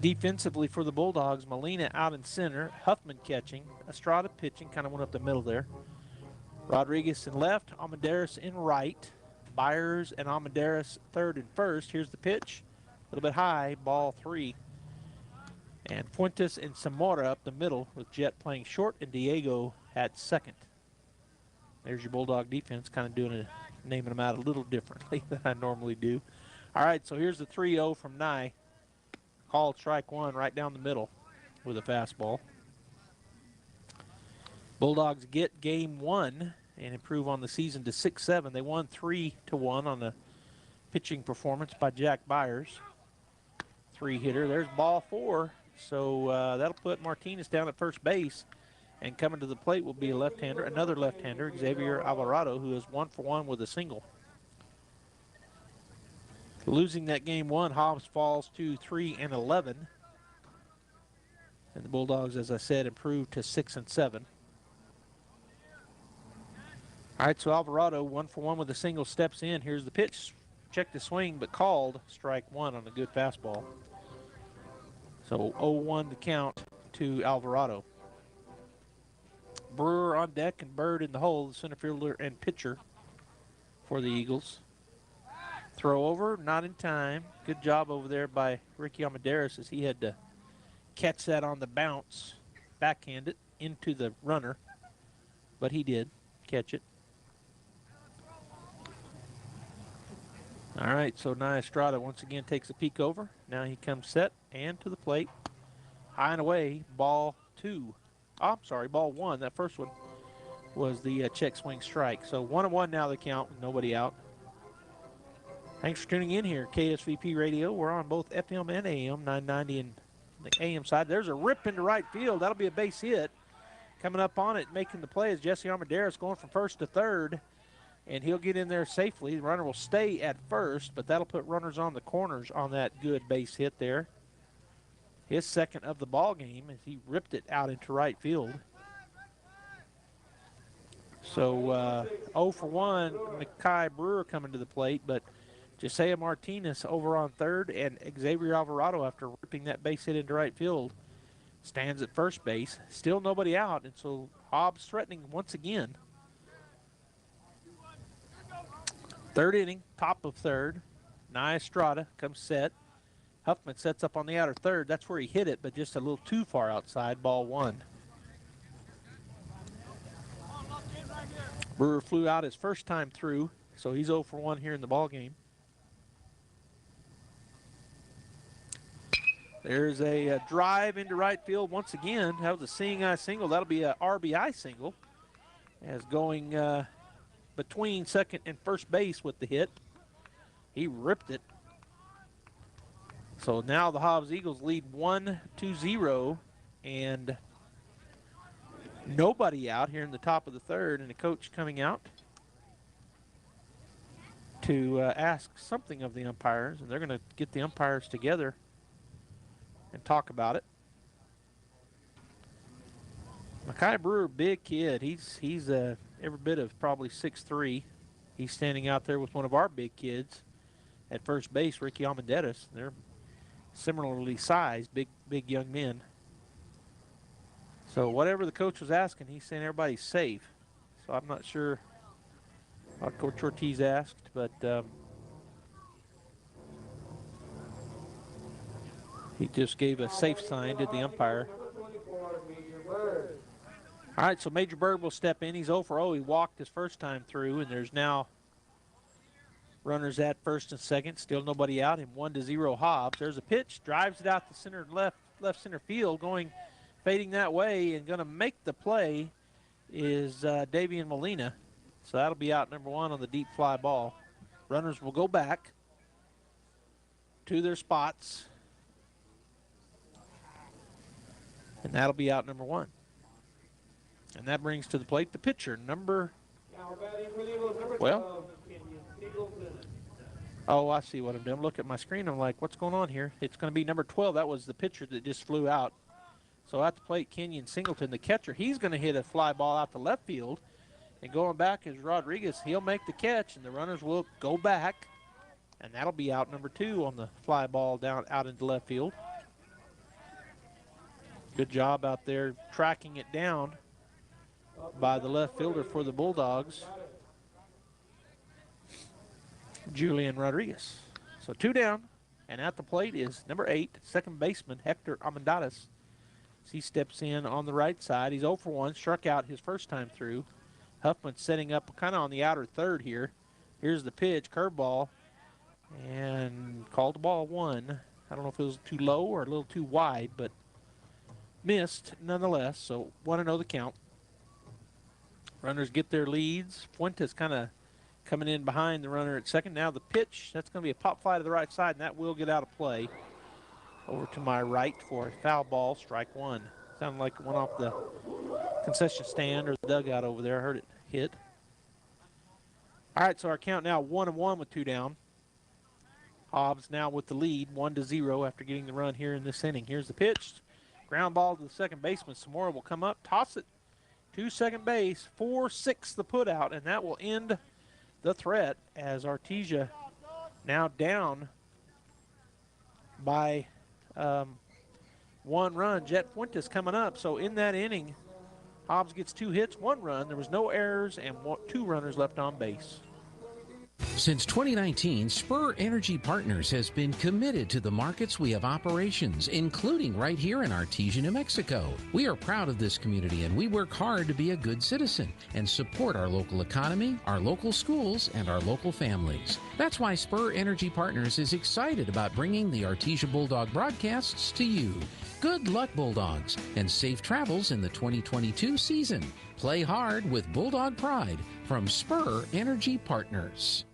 Defensively for the Bulldogs, Molina out in center, Huffman catching, Estrada pitching, kind of went up the middle there. Rodriguez in left, Almendares in right, Byers and Almendares third and first. Here's the pitch, a little bit high, ball 3. And Fuentes and Zamora up the middle with Jet playing short and Diego at second. There's your Bulldog defense, kind of naming them out a little differently than I normally do. All right, so here's the 3-0 from Nye. Called strike 1 right down the middle with a fastball. Bulldogs get game 1 and improve on the season to 6-7. They won 3-1 on the pitching performance by Jack Byers. 3-hitter. There's ball 4. So that'll put Martinez down at first base. And coming to the plate will be a left-hander, another left-hander, Xavier Alvarado, who is 1-for-1 with a single. Losing that game 1, Hobbs falls to 3-11. And the Bulldogs, as I said, improved to 6-7. All right, so Alvarado, 1-for-1 with a single, steps in. Here's the pitch. Checked the swing, but called strike 1 on a good fastball. So 0-1 to count to Alvarado. Brewer on deck and Bird in the hole, the center fielder and pitcher for the Eagles. Throw over, not in time. Good job over there by Ricky Almendares as he had to catch that on the bounce, backhand it into the runner, but he did catch it. All right, so now Estrada once again takes a peek over. Now he comes set and to the plate. High and away, ball 2. Oh, I'm sorry, ball 1. That first one was the check swing strike. So 1-1 now the count, nobody out. Thanks for tuning in here, KSVP Radio. We're on both FM and AM, 990 and the AM side. There's a rip into right field. That'll be a base hit. Coming up on it, making the play is Jesse Almendares going from first to third. And he'll get in there safely. The runner will stay at first, but that'll put runners on the corners on that good base hit there. His second of the ball game as he ripped it out into right field. So 0-for-1, Mekhi Brewer coming to the plate, but Josiah Martinez over on third, and Xavier Alvarado, after ripping that base hit into right field, stands at first base. Still nobody out, and so Hobbs threatening once again. Third inning, top of third. Nye Estrada comes set. Huffman sets up on the outer third. That's where he hit it, but just a little too far outside, ball 1. Brewer flew out his first time through, so he's 0-for-1 here in the ball game. There's a drive into right field once again. That was a seeing eye single. That'll be a RBI single. As going between second and first base with the hit. He ripped it. So now the Hobbs Eagles lead 1-0, and nobody out here in the top of the third, and the coach coming out to ask something of the umpires, and they're going to get the umpires together and talk about it. Mekhi Brewer, big kid. He's every bit of probably 6'3". He's standing out there with one of our big kids at first base, Ricky Almendares. They're similarly sized, big young men. So whatever the coach was asking, he's saying everybody's safe. So I'm not sure what Coach Ortiz asked, but he just gave a safe sign to the umpire. All right, so Major Bird will step in. He's 0-for-0. He walked his first time through, and there's now runners at first and second. Still nobody out. Him 1-0 Hobbs. There's a pitch. Drives it out to center, left center field, fading that way, and going to make the play is Davian Molina. So that'll be out number 1 on the deep fly ball. Runners will go back to their spots, and that'll be out number 1. And that brings to the plate the pitcher, oh, I see what I'm doing. Look at my screen. I'm like, what's going on here? It's going to be number 12. That was the pitcher that just flew out. So at the plate, Kenyon Singleton, the catcher, he's going to hit a fly ball out to left field. And going back is Rodriguez. He'll make the catch, and the runners will go back. And that'll be out number 2 on the fly ball down out into left field. Good job out there tracking it down by the left fielder for the Bulldogs, Julian Rodriguez. So 2 down, and at the plate is number 8, second baseman Hector Amendadas. He steps in on the right side. He's 0 for 1, struck out his first time through. Huffman setting up kind of on the outer third here. Here's the pitch, curveball, and called the ball 1. I don't know if it was too low or a little too wide, but missed nonetheless. So 1-0 the count. Runners get their leads. Fuentes kind of coming in behind the runner at second. Now the pitch, that's going to be a pop fly to the right side, and that will get out of play. Over to my right for a foul ball, strike 1. Sounded like it went off the concession stand or the dugout over there. I heard it hit. All right, so our count now 1-1 with 2 down. Hobbs now with the lead, 1-0 after getting the run here in this inning. Here's the pitch. Ground ball to the second baseman. Samora will come up, toss it to second base. 4-6 the put out, and that will end the threat as Artesia now down by 1 run. Jet Fuentes coming up. So in that inning, Hobbs gets 2 hits, 1 run. There was no errors and 2 runners left on base. Since 2019, Spur Energy Partners has been committed to the markets we have operations, including right here in Artesia, New Mexico. We are proud of this community, and we work hard to be a good citizen and support our local economy, our local schools, and our local families. That's why Spur Energy Partners is excited about bringing the Artesia Bulldog broadcasts to you. Good luck, Bulldogs, and safe travels in the 2022 season. Play hard with Bulldog Pride from Spur Energy Partners.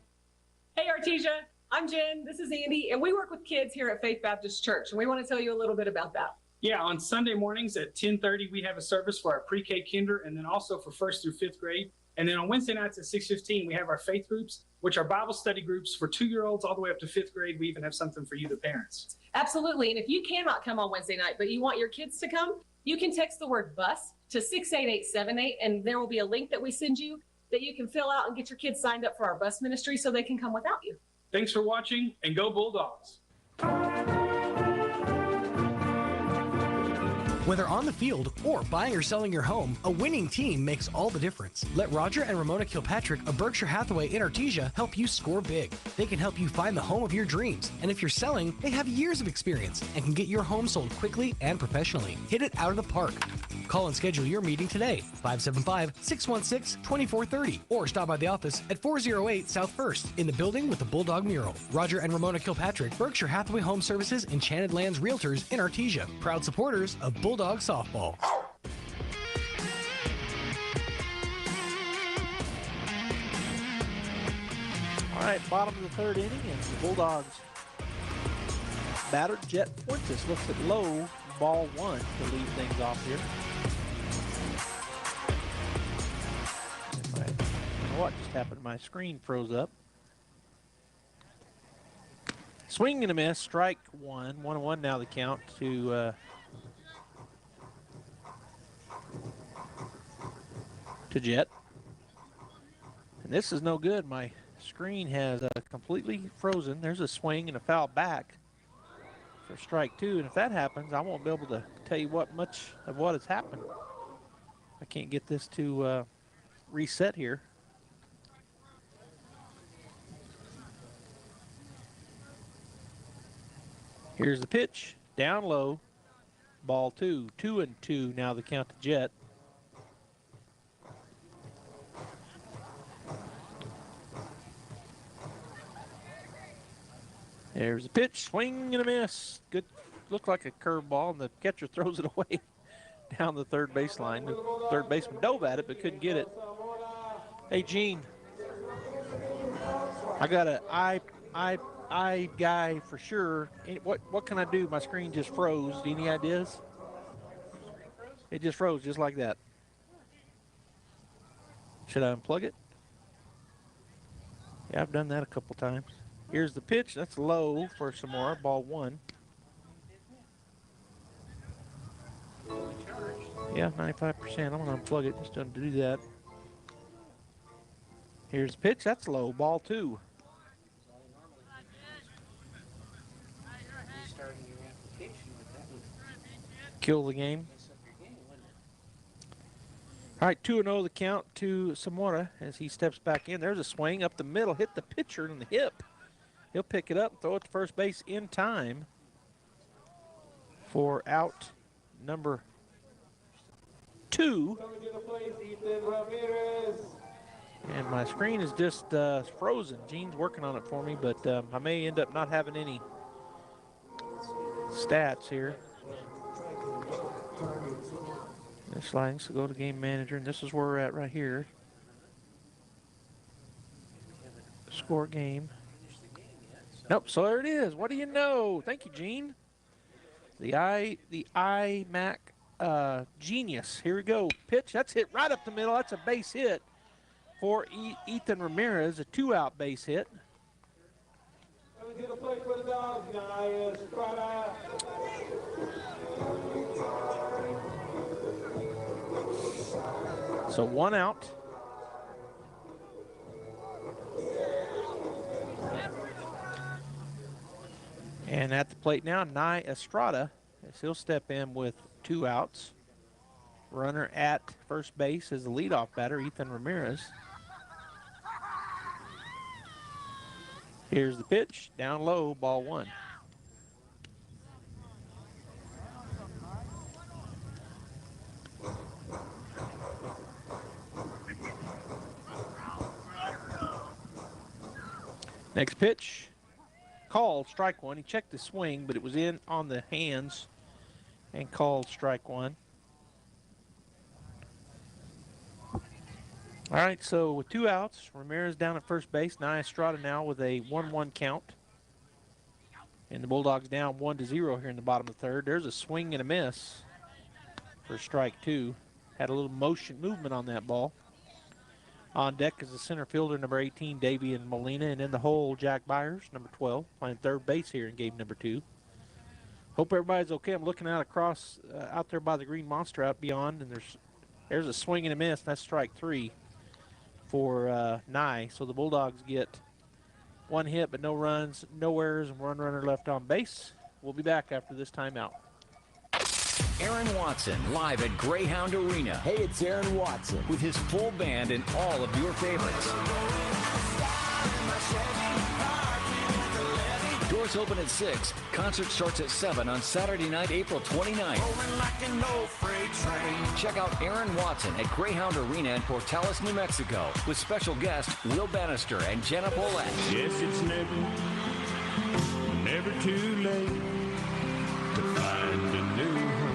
Hey Artesia, I'm Jen, this is Andy, and we work with kids here at Faith Baptist Church, and we want to tell you a little bit about that. Yeah, on Sunday mornings at 10:30, we have a service for our pre-K kinder, and then also for 1st through 5th grade. And then on Wednesday nights at 6:15, we have our faith groups, which are Bible study groups for 2-year-olds all the way up to 5th grade. We even have something for you, the parents. Absolutely, and if you cannot come on Wednesday night, but you want your kids to come, you can text the word BUS to 68878, and there will be a link that we send you that you can fill out and get your kids signed up for our bus ministry so they can come without you. Thanks for watching, and go Bulldogs. Whether on the field or buying or selling your home, a winning team makes all the difference. Let Roger and Ramona Kilpatrick of Berkshire Hathaway in Artesia help you score big. They can help you find the home of your dreams, and if you're selling, they have years of experience and can get your home sold quickly and professionally. Hit it out of the park. Call and schedule your meeting today, 575-616-2430, or stop by the office at 408 South 1st in the building with the Bulldog mural. Roger and Ramona Kilpatrick, Berkshire Hathaway Home Services, Enchanted Lands Realtors in Artesia, proud supporters of Bulldog softball. All right, bottom of the 3rd inning, and the Bulldogs battered. Jet Fuentes looks at low, ball 1 to lead things off here. I don't know what just happened. My screen froze up. Swing and a miss, strike 1. 1-1 now the count to Jet. And this is no good. My screen has completely frozen. There's a swing and a foul back for strike 2. And if that happens, I won't be able to tell you much of what has happened. I can't get this to reset here. Here's the pitch, down low, ball 2. 2-2 now the count to Jet. There's a pitch, swing and a miss. Good, looked like a curveball, and the catcher throws it away down the 3rd baseline. The 3rd baseman dove at it, but couldn't get it. Hey, Gene, I got an eye guy for sure. What can I do? My screen just froze. Any ideas? It just froze just like that. Should I unplug it? Yeah, I've done that a couple times. Here's the pitch. That's low for some more. Ball 1. Yeah, 95%. I'm going to unplug it just to do that. Here's the pitch. That's low. Ball 2. kill the game. All right, 2-0 the count to Zamora as he steps back in. There's a swing up the middle, hit the pitcher in the hip. He'll pick it up, throw it to first base in time for out number 2. And my screen is just frozen. Gene's working on it for me, but I may end up not having any stats here. This sliding, so go to game manager, and this is where we're at right here. Score game. Nope, so there it is. What do you know? Thank you, Gene. The iMac Genius. Here we go. Pitch. That's hit right up the middle. That's a base hit for Ethan Ramirez, a 2-out base hit. So 1 out. And at the plate now, Nye Estrada, as he'll step in with 2 outs. Runner at first base is the leadoff batter, Ethan Ramirez. Here's the pitch, down low, ball 1. Next pitch, called strike 1. He checked the swing, but it was in on the hands and called strike 1. All right, so with 2 outs, Ramirez down at first base. Nye Estrada now with a 1-1 count. And the Bulldogs down 1-0 here in the bottom of the 3rd. There's a swing and a miss for strike 2. Had a little movement on that ball. On deck is the center fielder, number 18, Davey and Molina. And in the hole, Jack Byers, number 12, playing third base here in game number 2. Hope everybody's okay. I'm looking out across, out there by the Green Monster out beyond, and there's a swing and a miss. That's strike 3 for Nye. So the Bulldogs get 1 hit, but no runs, no errors, and 1 runner left on base. We'll be back after this timeout. Aaron Watson, live at Greyhound Arena. Hey, it's Aaron Watson. With his full band and all of your favorites. Doors open at 6. Concert starts at 7 on Saturday night, April 29th. Check out Aaron Watson at Greyhound Arena in Portales, New Mexico, with special guests Will Bannister and Jenna Paulette. Yes, it's never too late to find a new home.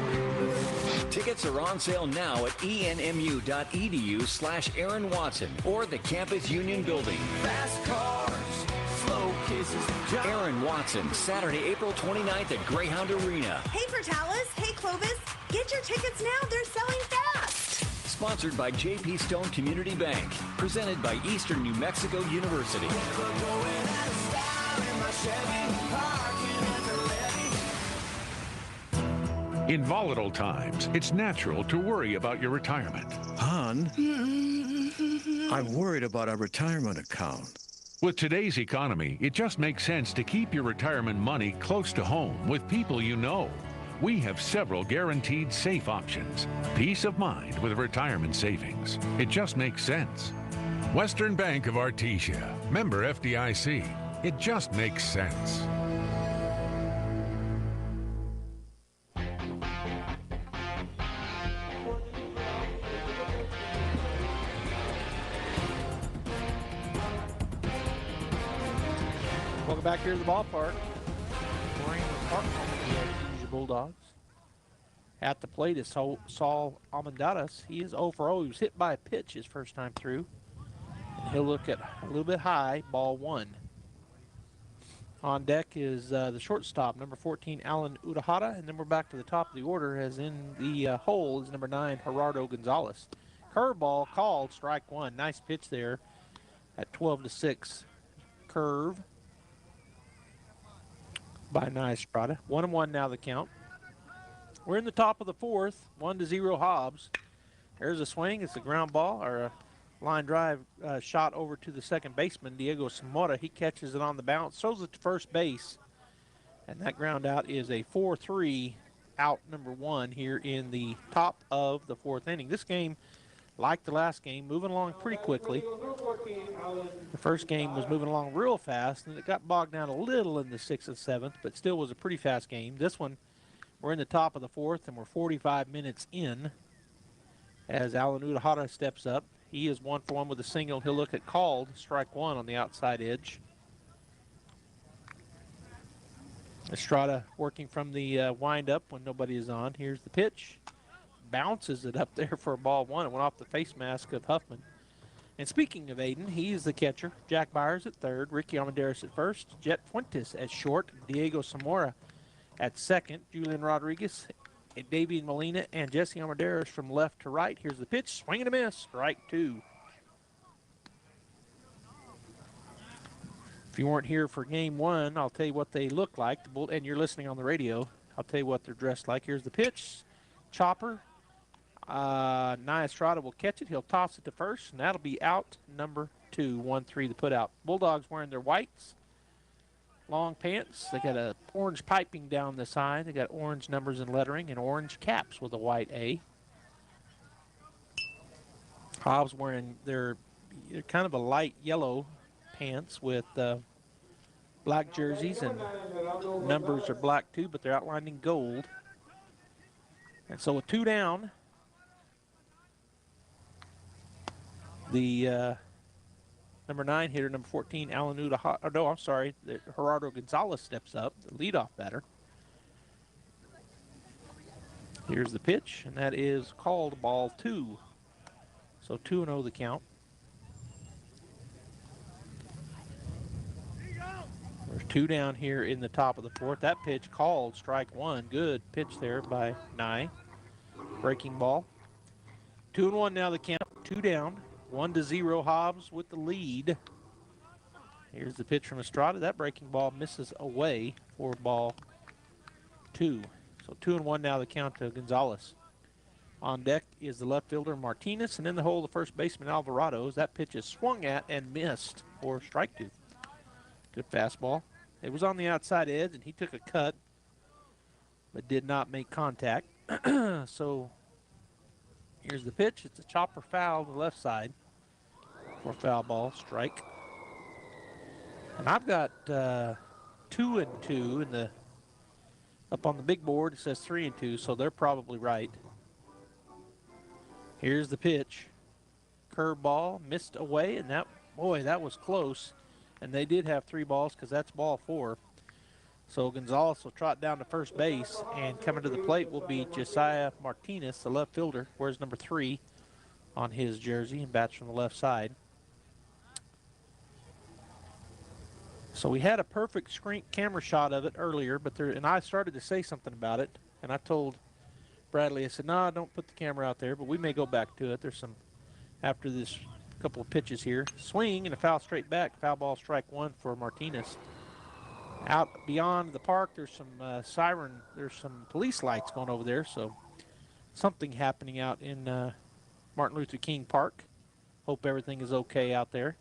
Tickets are on sale now at enmu.edu/Aaron Watson or the Campus Union Building. Fast cars, slow kisses. Aaron Watson, Saturday, April 29th at Greyhound Arena. Hey, Portales. Hey, Clovis. Get your tickets now. They're selling fast. Sponsored by J.P. Stone Community Bank. Presented by Eastern New Mexico University. In volatile times, it's natural to worry about your retirement. Hon, I'm worried about our retirement account. With today's economy, it just makes sense to keep your retirement money close to home with people you know. We have several guaranteed safe options. Peace of mind with retirement savings. It just makes sense. Western Bank of Artesia. Member FDIC. It just makes sense. Welcome back here to the ballpark. Brainard Park, home of the Artesia Bulldogs. At the plate is Saul Almendares. He is 0 for 0. He was hit by a pitch his first time through. And he'll look at a little bit high, ball 1. On deck is the shortstop, number 14, Alan Udahara. And then we're back to the top of the order, as in the hole is number 9, Gerardo Gonzalez. Curveball called, strike 1. Nice pitch there at 12-6. Curve by Nye Estrada. 1-1 now the count. We're in the top of the 4th, 1-0 Hobbs. There's a swing. It's a ground ball or a line drive shot over to the second baseman, Diego Zamora. He catches it on the bounce, throws it to first base, and that ground out is a 4-3 out number 1 here in the top of the 4th inning. This game, like the last game, moving along pretty quickly. The first game was moving along real fast, and it got bogged down a little in the 6th and 7th, but still was a pretty fast game. This one, we're in the top of the 4th, and we're 45 minutes in as Alan Udahara steps up. He is 1 for 1 with a single. He'll look at called, strike 1 on the outside edge. Estrada working from the windup when nobody is on. Here's the pitch. Bounces it up there for a ball 1. It went off the face mask of Huffman. And speaking of Aiden, he's the catcher. Jack Byers at third, Ricky Armendariz at first, Jet Fuentes at short, Diego Zamora at second, Julian Rodriguez, Davian Molina, and Jesse Armendariz from left to right. Here's the pitch, swing and a miss, strike 2. If you weren't here for game 1, I'll tell you what they look like, and you're listening on the radio, I'll tell you what they're dressed like. Here's the pitch, chopper. Nye Estrada will catch it. He'll toss it to first, and that'll be out number 2, 1-3 to put out. Bulldogs wearing their whites, long pants. They got a orange piping down the side. They got orange numbers and lettering and orange caps with a white A. Hobbs wearing their kind of a light yellow pants with black jerseys, and numbers are black too, but they're outlined in gold. And so with 2 down, the number 9 hitter, number 14, Alan Udahara, oh, no, I'm sorry, Gerardo Gonzalez steps up, the leadoff batter. Here's the pitch, and that is called ball 2. So 2-0 the count. There's 2 down here in the top of the 4th. That pitch called strike 1. Good pitch there by Nye. Breaking ball. 2-1 now the count. 2 down. 1-0 Hobbs with the lead. Here's the pitch from Estrada. That breaking ball misses away for ball 2. So 2-1 now the count to Gonzalez. On deck is the left fielder Martinez, and in the hole the first baseman Alvarado's. That pitch is swung at and missed for strike 2. Good fastball. It was on the outside edge, and he took a cut, but did not make contact. So here's the pitch. It's a chopper foul to the left side for foul ball, strike. And I've got 2 and 2 in the up on the big board. It says 3 and 2, so they're probably right. Here's the pitch. Curveball missed away, and that was close. And they did have 3 balls because that's ball 4. So Gonzalez will trot down to first base, and coming to the plate will be Josiah Martinez, the left fielder. Wears number 3 on his jersey and bats from the left side. So we had a perfect screen camera shot of it earlier, but and I started to say something about it, and I told Bradley, I said, no, don't put the camera out there, but we may go back to it. There's some, after this couple of pitches here. Swing and a foul straight back. Foul ball, strike 1 for Martinez. Out beyond the park, there's some siren, there's some police lights going over there, so something happening out in Martin Luther King Park. Hope everything is okay out there.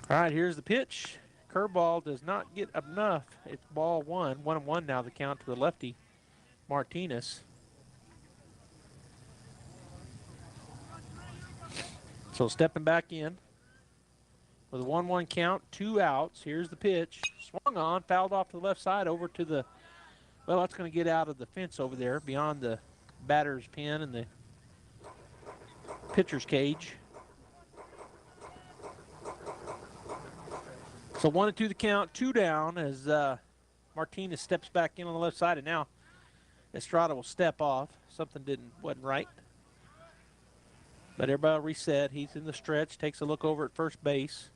All right, here's the pitch. Curveball does not get enough. It's ball 1. 1-1 now the count to the lefty, Martinez. So stepping back in with a 1-1 count, 2 outs. Here's the pitch. Swung on, fouled off to the left side over to the, well, that's going to get out of the fence over there beyond the batter's pin and the pitcher's cage. So 1-2 the count, 2 down as Martinez steps back in on the left side, and now Estrada will step off. Something wasn't right. But everybody will reset. He's in the stretch, takes a look over at first base.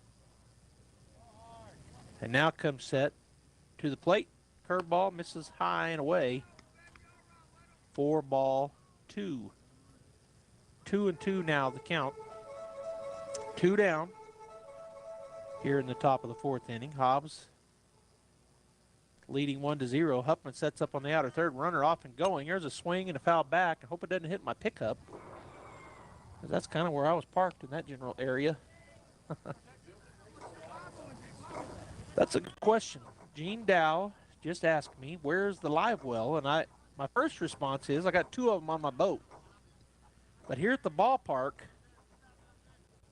And now comes set to the plate. Curveball misses high and away for ball 2. 2-2 now the count. 2 down here in the top of the 4th inning. Hobbs leading 1-0. Huffman sets up on the outer third. Runner off and going. Here's a swing and a foul back. I hope it doesn't hit my pickup. That's kind of where I was parked in that general area. That's a good question. Gene Dow just asked me, where's the live well? And my first response is, I got 2 of them on my boat. But here at the ballpark,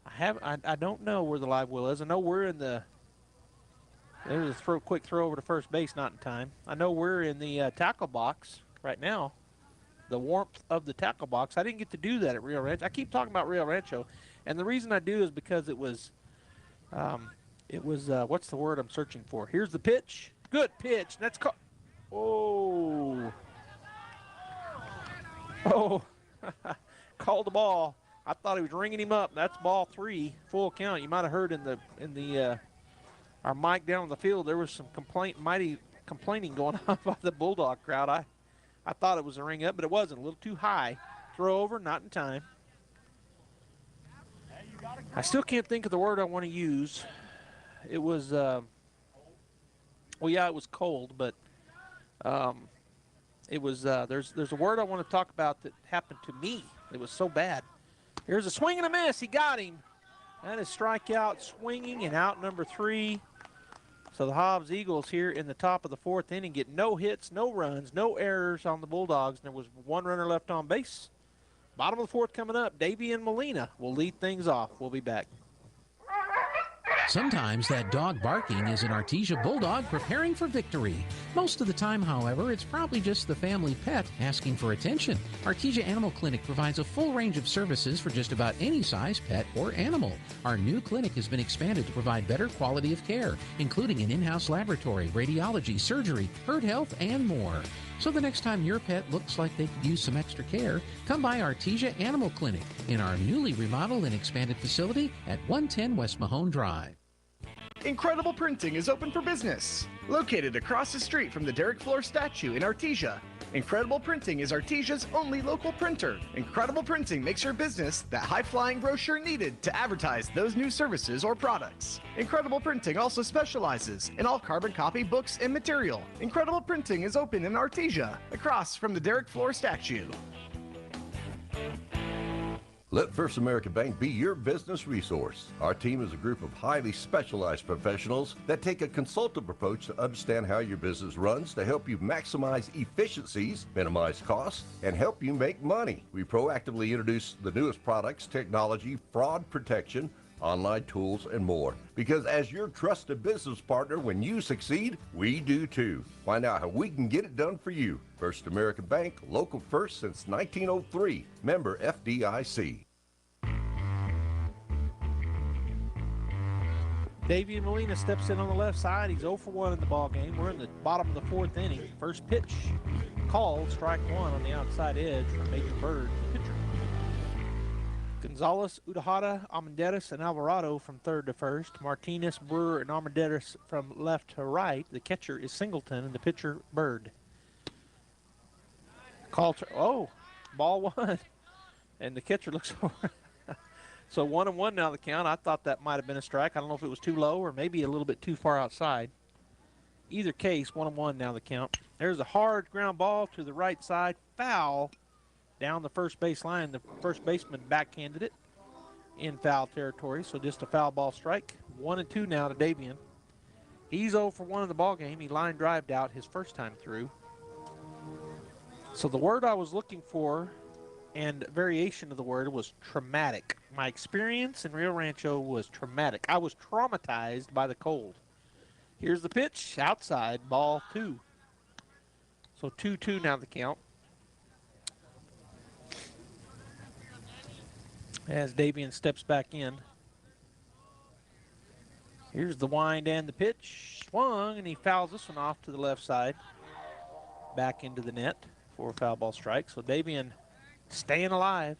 I don't know where the live well is. I know we're in the, there's a quick throw over to first base, not in time. I know we're in the tackle box right now. The warmth of the tackle box. I didn't get to do that at Rio Rancho. I keep talking about Rio Rancho, and the reason I do is because it was what's the word I'm searching for? Here's the pitch. Good pitch. That's called. Oh. Oh. Called the ball. I thought he was ringing him up. That's ball 3, full count. You might have heard in the our mic down on the field, there was some mighty complaining going on by the Bulldog crowd. I thought it was a ring up, but it wasn't. A little too high. Throw over, not in time. I still can't think of the word I want to use. It was, well, yeah, it was cold, but it was, there's a word I want to talk about that happened to me. It was so bad. Here's a swing and a miss. He got him. That is strikeout, swinging, and out number 3. So the Hobbs Eagles here in the top of the 4th inning get no hits, no runs, no errors on the Bulldogs. And there was 1 runner left on base. Bottom of the 4th coming up. Davian Molina will lead things off. We'll be back. Sometimes that dog barking is an Artesia Bulldog preparing for victory. Most of the time, however, it's probably just the family pet asking for attention. Artesia Animal Clinic provides a full range of services for just about any size pet or animal. Our new clinic has been expanded to provide better quality of care, including an in-house laboratory, radiology, surgery, herd health, and more. So the next time your pet looks like they could use some extra care, come by Artesia Animal Clinic in our newly remodeled and expanded facility at 110 West Mahone Drive. Incredible Printing is open for business. Located across the street from the Derek Floor statue in Artesia, Incredible Printing is Artesia's only local printer. Incredible Printing makes your business that high-flying brochure needed to advertise those new services or products. Incredible Printing also specializes in all carbon copy books and material. Incredible Printing is open in Artesia, across from the Derek Floor statue. Let First American Bank be your business resource. Our team is a group of highly specialized professionals that take a consultative approach to understand how your business runs to help you maximize efficiencies, minimize costs, and help you make money. We proactively introduce the newest products, technology, fraud protection, online tools, and more. Because as your trusted business partner, when you succeed, we do too. Find out how we can get it done for you. First American Bank, local first since 1903. Member FDIC. Davian Molina steps in on the left side. He's 0 for 1 in the ball game. We're in the bottom of the 4th inning. First pitch called, strike 1 on the outside edge from Major Bird, the pitcher. Gonzalez, Udahada, Almendares, and Alvarado from 3rd to 1st. Martinez, Brewer, and Almendares from left to right. The catcher is Singleton, and the pitcher, Bird. Oh, ball 1. And the catcher looks over. So 1-1 now the count. I thought that might have been a strike. I don't know if it was too low or maybe a little bit too far outside. Either case, 1-1 now the count. There's a hard ground ball to the right side. Foul down the first base line. The first baseman backhanded it in foul territory. So just a foul ball strike. 1-2 now to Davian. He's 0 for 1 in the ball game. He line drived out his first time through. So the word I was looking for and variation of the word was traumatic. My experience in Rio Rancho was traumatic. I was traumatized by the cold. Here's the pitch, outside, ball 2. So 2-2 now the count. As Davian steps back in. Here's the wind and the pitch. Swung, and he fouls this one off to the left side. Back into the net for a foul ball strike. So Davian staying alive.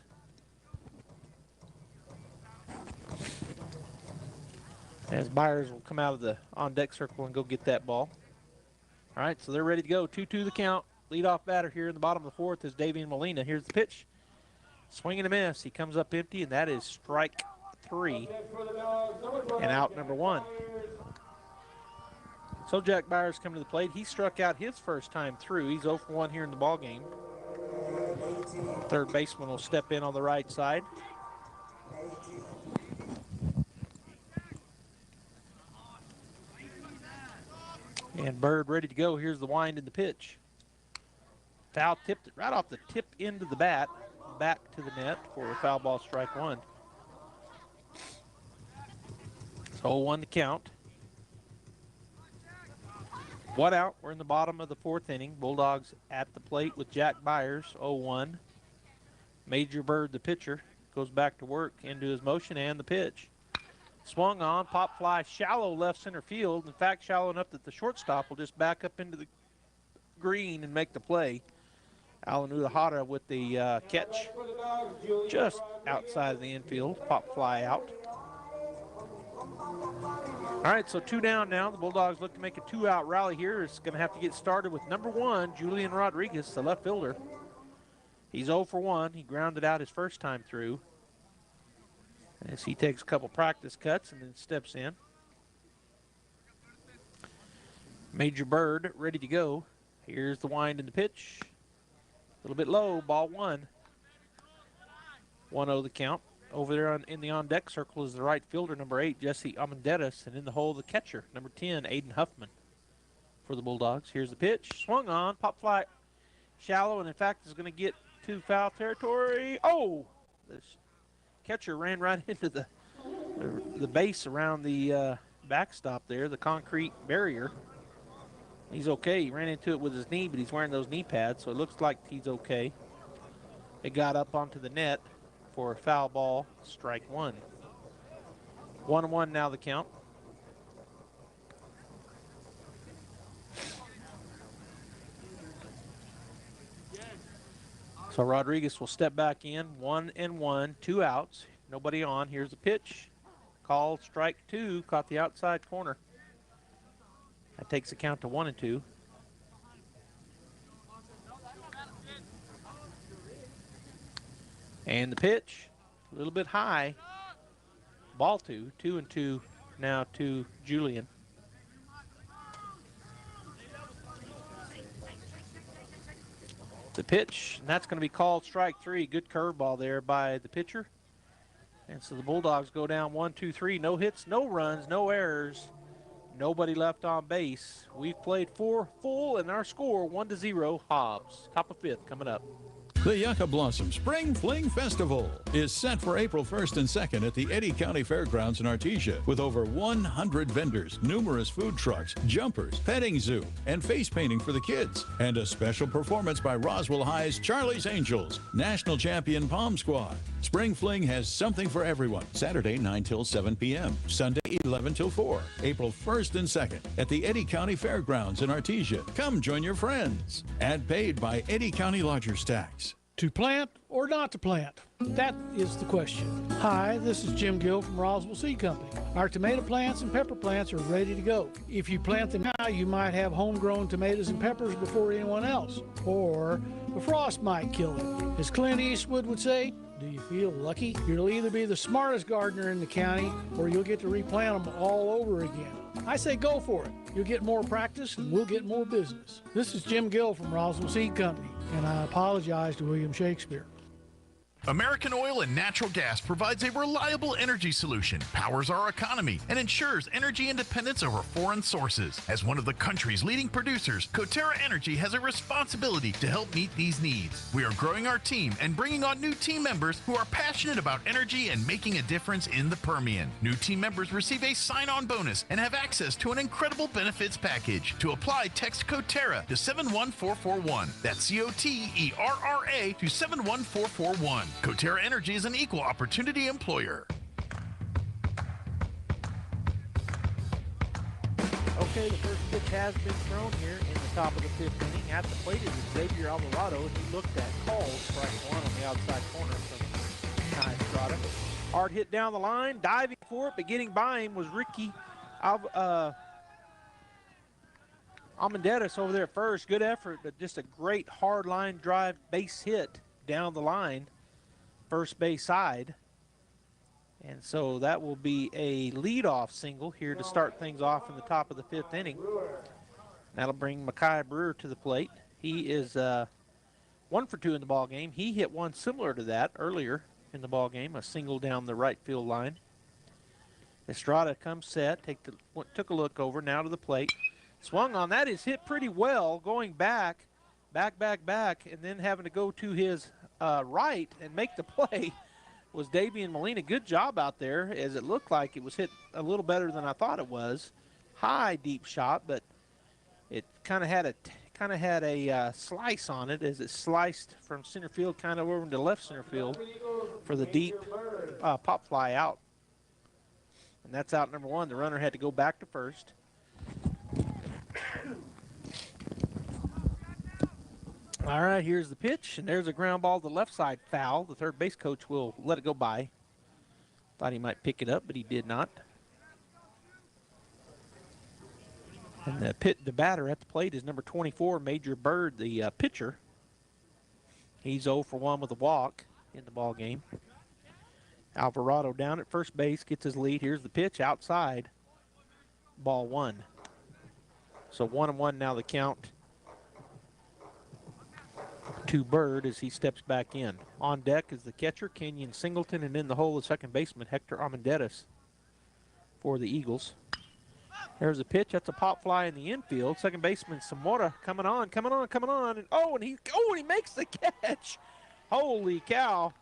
As Byers will come out of the on-deck circle and go get that ball. All right, so they're ready to go. 2-2 the count. Leadoff batter here in the bottom of the 4th is Davian Molina. Here's the pitch. Swing and a miss. He comes up empty, and that is strike 3. And out number 1. So Jack Byers coming to the plate. He struck out his first time through. He's 0 for 1 here in the ball game. Third baseman will step in on the right side. And Bird ready to go. Here's the wind in the pitch. Foul tipped it right off the tip end of the bat, back to the net for a foul ball, strike one. So 0-1 to count. One out. We're in the bottom of the fourth inning. Bulldogs at the plate with Jack Byers, 0-1. Major Bird, the pitcher, goes back to work into his motion, and the pitch. Swung on, pop fly, shallow left center field. In fact, shallow enough that the shortstop will just back up into the green and make the play. Alan Udahara with the catch just outside of the infield. Pop fly out. All right, so 2 down now. The Bulldogs look to make a 2-out rally here. It's going to have to get started with number 1, Julian Rodriguez, the left fielder. He's 0 for 1. He grounded out his first time through, as he takes a couple practice cuts and then steps in. Major Bird ready to go. Here's the wind in the pitch. A little bit low, ball 1. 1-0 the count. Over there in the on-deck circle is the right fielder, number 8, Jesse Amendetis, and in the hole, the catcher, number 10, Aiden Huffman for the Bulldogs. Here's the pitch. Swung on, pop fly shallow, and in fact is going to get to foul territory. Oh! This catcher ran right into the base around the backstop there, the concrete barrier. He's okay. He ran into it with his knee, but he's wearing those knee pads, so it looks like he's okay. It got up onto the net for a foul ball, strike 1. 1-1 now the count. So Rodriguez will step back in, 1-1, 2 outs, nobody on. Here's the pitch. Called strike 2, caught the outside corner. That takes the count to 1-2. And the pitch, a little bit high. Ball 2, 2-2 now to Julian. The pitch, and that's going to be called strike 3. Good curveball there by the pitcher. And so the Bulldogs go down 1-2-3. No hits, no runs, no errors. Nobody left on base. We've played 4 full, and our score 1-0 Hobbs. Top of 5th coming up. The Yucca Blossom Spring Fling Festival is set for April 1st and 2nd at the Eddy County Fairgrounds in Artesia with over 100 vendors, numerous food trucks, jumpers, petting zoo, and face painting for the kids. And a special performance by Roswell High's Charlie's Angels, national champion Palm Squad. Spring Fling has something for everyone. Saturday 9 till 7 p.m. Sunday 11 till 4. April 1st and 2nd at the Eddy County Fairgrounds in Artesia. Come join your friends. Ad paid by Eddy County Lodgers Tax. To plant or not to plant? That is the question. Hi, this is Jim Gill from Roswell Seed Company. Our tomato plants and pepper plants are ready to go. If you plant them now, you might have homegrown tomatoes and peppers before anyone else, or the frost might kill them. As Clint Eastwood would say, do you feel lucky? You'll either be the smartest gardener in the county, or you'll get to replant them all over again. I say go for it. You'll get more practice and we'll get more business. This is Jim Gill from Roswell Seed Company, and I apologize to William Shakespeare. American Oil and Natural Gas provides a reliable energy solution, powers our economy, and ensures energy independence over foreign sources. As one of the country's leading producers, Coterra Energy has a responsibility to help meet these needs. We are growing our team and bringing on new team members who are passionate about energy and making a difference in the Permian. New team members receive a sign-on bonus and have access to an incredible benefits package. To apply, text Coterra to 71441. That's COTERRA to 71441. Coterra Energy is an equal opportunity employer. Okay, the first pitch has been thrown here in the top of the 5th inning. At the plate is Xavier Alvarado, and he looked at called strike 1 on the outside corner from Kai Estrada. Hard hit down the line, diving for it, but getting by him was Ricky Amendetis over there at first. Good effort, but just a great hard line drive base hit down the line. First base side. And so that will be a leadoff single here to start things off in the top of the 5th inning. That'll bring Mekhi Brewer to the plate. He is 1 for 2 in the ball game. He hit one similar to that earlier in the ball game, a single down the right field line. Estrada comes set, took a look over, now to the plate. Swung on that, is hit pretty well, going back, and then having to go to his right and make the play was Davian Molina. Good job out there, as it looked like it was hit a little better than I thought it was. High, deep shot, but it kind of had a slice on it as it sliced from center field kind of over into left center field for the deep pop fly out. And that's out number one. The runner had to go back to first. All right, here's the pitch, and there's a ground ball to the left side foul. The third base coach will let it go by. Thought he might pick it up, but he did not. And the batter at the plate is number 24, Major Bird, the pitcher. He's 0 for 1 with a walk in the ball game. Alvarado down at first base, gets his lead. Here's the pitch outside. Ball 1. So 1-1 now the count to Bird as he steps back in. On deck is the catcher, Kenyon Singleton, and in the hole, the second baseman, Hector Armendariz for the Eagles. There's a pitch. That's a pop fly in the infield. Second baseman Zamora coming on. And he makes the catch. Holy cow.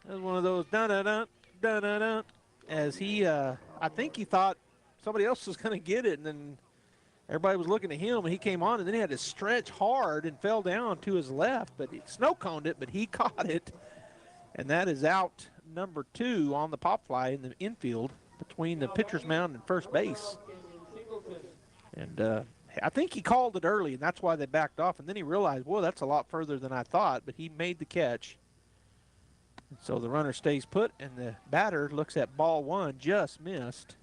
That was one of those dun-dun-dun, as he, I think he thought somebody else was going to get it, and then everybody was looking at him, and he came on, and then he had to stretch hard and fell down to his left, but he snow-coned it, but he caught it. And that is out number 2 on the pop fly in the infield between the pitcher's mound and first base. And I think he called it early, and that's why they backed off. And then he realized, well, that's a lot further than I thought, but he made the catch. And so the runner stays put, and the batter looks at ball 1, just missed.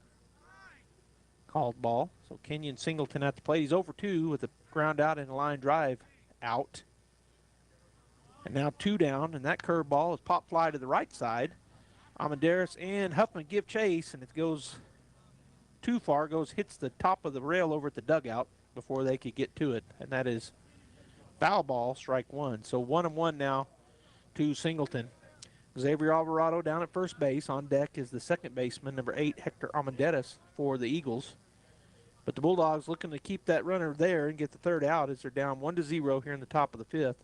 Called ball. So Kenyon Singleton at the plate. He's over 2 with a ground out and a line drive out. And now 2 down, and that curveball is pop fly to the right side. Armendariz and Huffman give chase, and it goes too far, hits the top of the rail over at the dugout before they could get to it, and that is foul ball, strike 1. So 1-1 now to Singleton. Xavier Alvarado down at first base. On deck is the second baseman, number 8, Hector Armendariz for the Eagles. But the Bulldogs looking to keep that runner there and get the third out as they're down 1-0 here in the top of the 5th.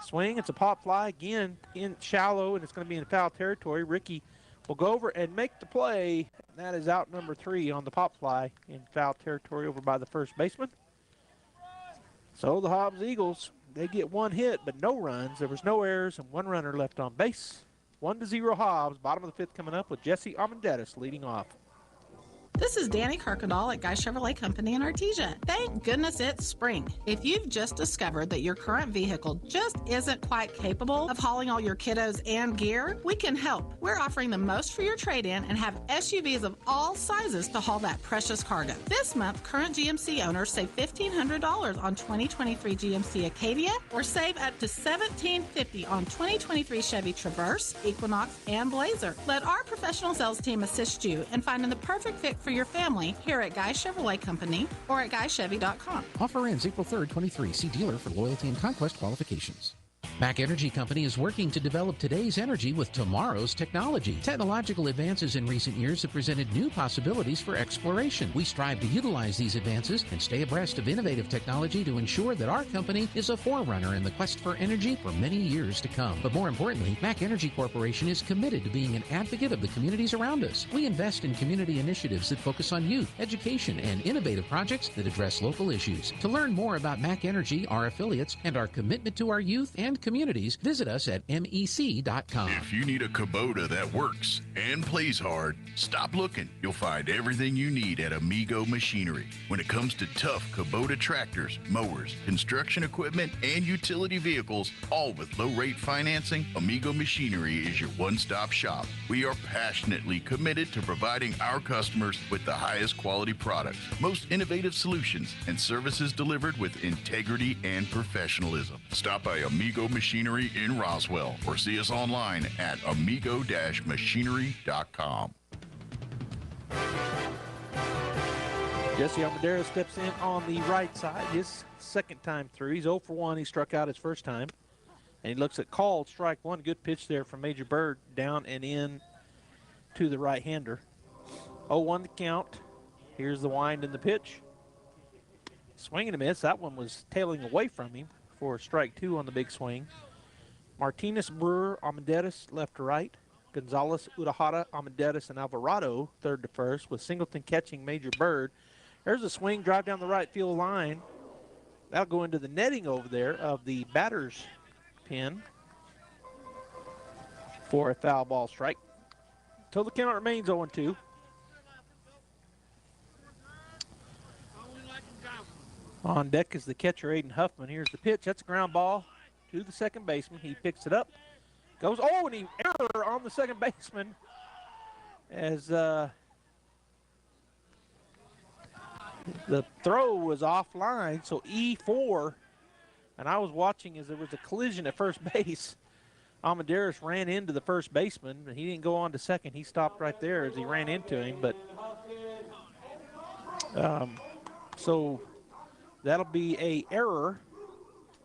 Swing, it's a pop fly again in shallow, and it's going to be in foul territory. Ricky will go over and make the play. That is out number 3 on the pop fly in foul territory over by the first baseman. So the Hobbs Eagles, they get 1 hit, but no runs. There was no errors and 1 runner left on base. 1-0 Hobbs, bottom of the 5th coming up with Jesse Armendariz leading off. This is Danny Kirkendall at Guy Chevrolet Company in Artesia. Thank goodness it's spring. If you've just discovered that your current vehicle just isn't quite capable of hauling all your kiddos and gear, we can help. We're offering the most for your trade-in and have SUVs of all sizes to haul that precious cargo. This month, current GMC owners save $1,500 on 2023 GMC Acadia or save up to $1,750 on 2023 Chevy Traverse, Equinox, and Blazer. Let our professional sales team assist you in finding the perfect fit for your family here at Guy Chevrolet Company or at GuyChevy.com. Offer ends April 3rd, 23. See dealer for loyalty and conquest qualifications. Mac Energy Company is working to develop today's energy with tomorrow's technology. Technological advances in recent years have presented new possibilities for exploration. We strive to utilize these advances and stay abreast of innovative technology to ensure that our company is a forerunner in the quest for energy for many years to come. But more importantly, Mac Energy Corporation is committed to being an advocate of the communities around us. We invest in community initiatives that focus on youth, education, and innovative projects that address local issues. To learn more about Mac Energy, our affiliates, and our commitment to our youth and communities, visit us at mec.com. If you need a Kubota that works and plays hard, stop looking. You'll find everything you need at Amigo Machinery. When it comes to tough Kubota tractors, mowers, construction equipment, and utility vehicles, all with low-rate financing, Amigo Machinery is your one-stop shop. We are passionately committed to providing our customers with the highest quality products, most innovative solutions, and services delivered with integrity and professionalism. Stop by Amigo Machinery in Roswell or see us online at amigo-machinery.com. Jesse Armendariz steps in on the right side, his second time through. He's 0 for 1. He struck out his first time. And he looks at called strike 1. Good pitch there from Major Bird down and in to the right-hander. 0-1 the count. Here's the wind and the pitch. Swing and a miss. That one was tailing away from him for strike 2 on the big swing. Martinez, Brewer, Amadeus left to right. Gonzalez, Urahara, Amadeus, and Alvarado third to first, with Singleton catching Major Bird. There's a swing, drive down the right field line. That'll go into the netting over there of the batter's pin for a foul ball strike. Total count remains 0-2. On deck is the catcher, Aiden Huffman. Here's the pitch. That's a ground ball to the second baseman. He picks it up. Goes, oh, and he error on the second baseman as the throw was offline, so E4. And I was watching as there was a collision at first base. Amadeus ran into the first baseman, but he didn't go on to second. He stopped right there as he ran into him. But so that'll be a error,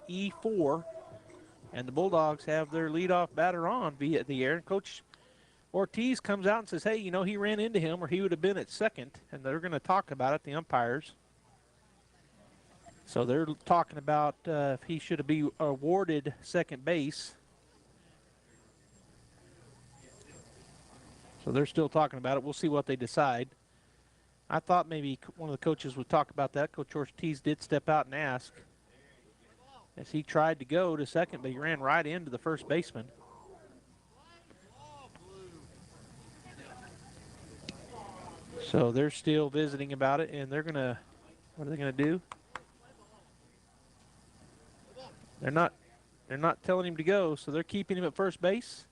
E4. And the Bulldogs have their leadoff batter on via the air. And Coach Ortiz comes out and says, hey, you know, he ran into him or he would have been at second. And they're going to talk about it, the umpires. So they're talking about if he should be awarded second base. So they're still talking about it. We'll see what they decide. I thought maybe one of the coaches would talk about that. Coach Ortiz did step out and ask, as he tried to go to second, but he ran right into the first baseman. So they're still visiting about it, and they're going to, what are they going to do? They're not telling him to go, so they're keeping him at first base.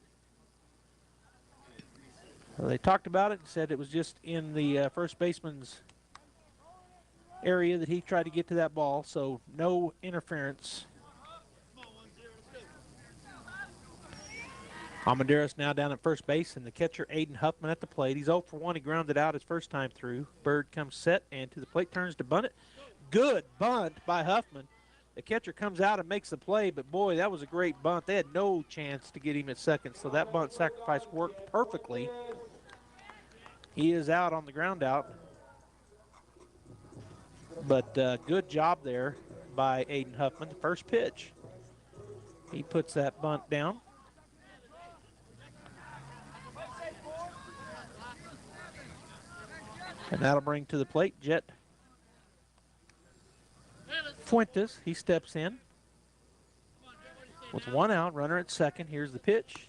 Well, they talked about it and said it was just in the first baseman's area that he tried to get to that ball, so no interference. Amadeus now down at first base, and the catcher Aiden Huffman at the plate. He's 0 for 1. He grounded out his first time through. Bird comes set and to the plate, turns to bunt it. Good bunt by Huffman. The catcher comes out and makes the play, but boy, that was a great bunt. They had no chance to get him at second, so that bunt sacrifice worked perfectly. He is out on the ground out. But good job there by Aiden Huffman. The first pitch, he puts that bunt down. And that'll bring to the plate Jet Fuentes. He steps in with 1 out, runner at second. Here's the pitch.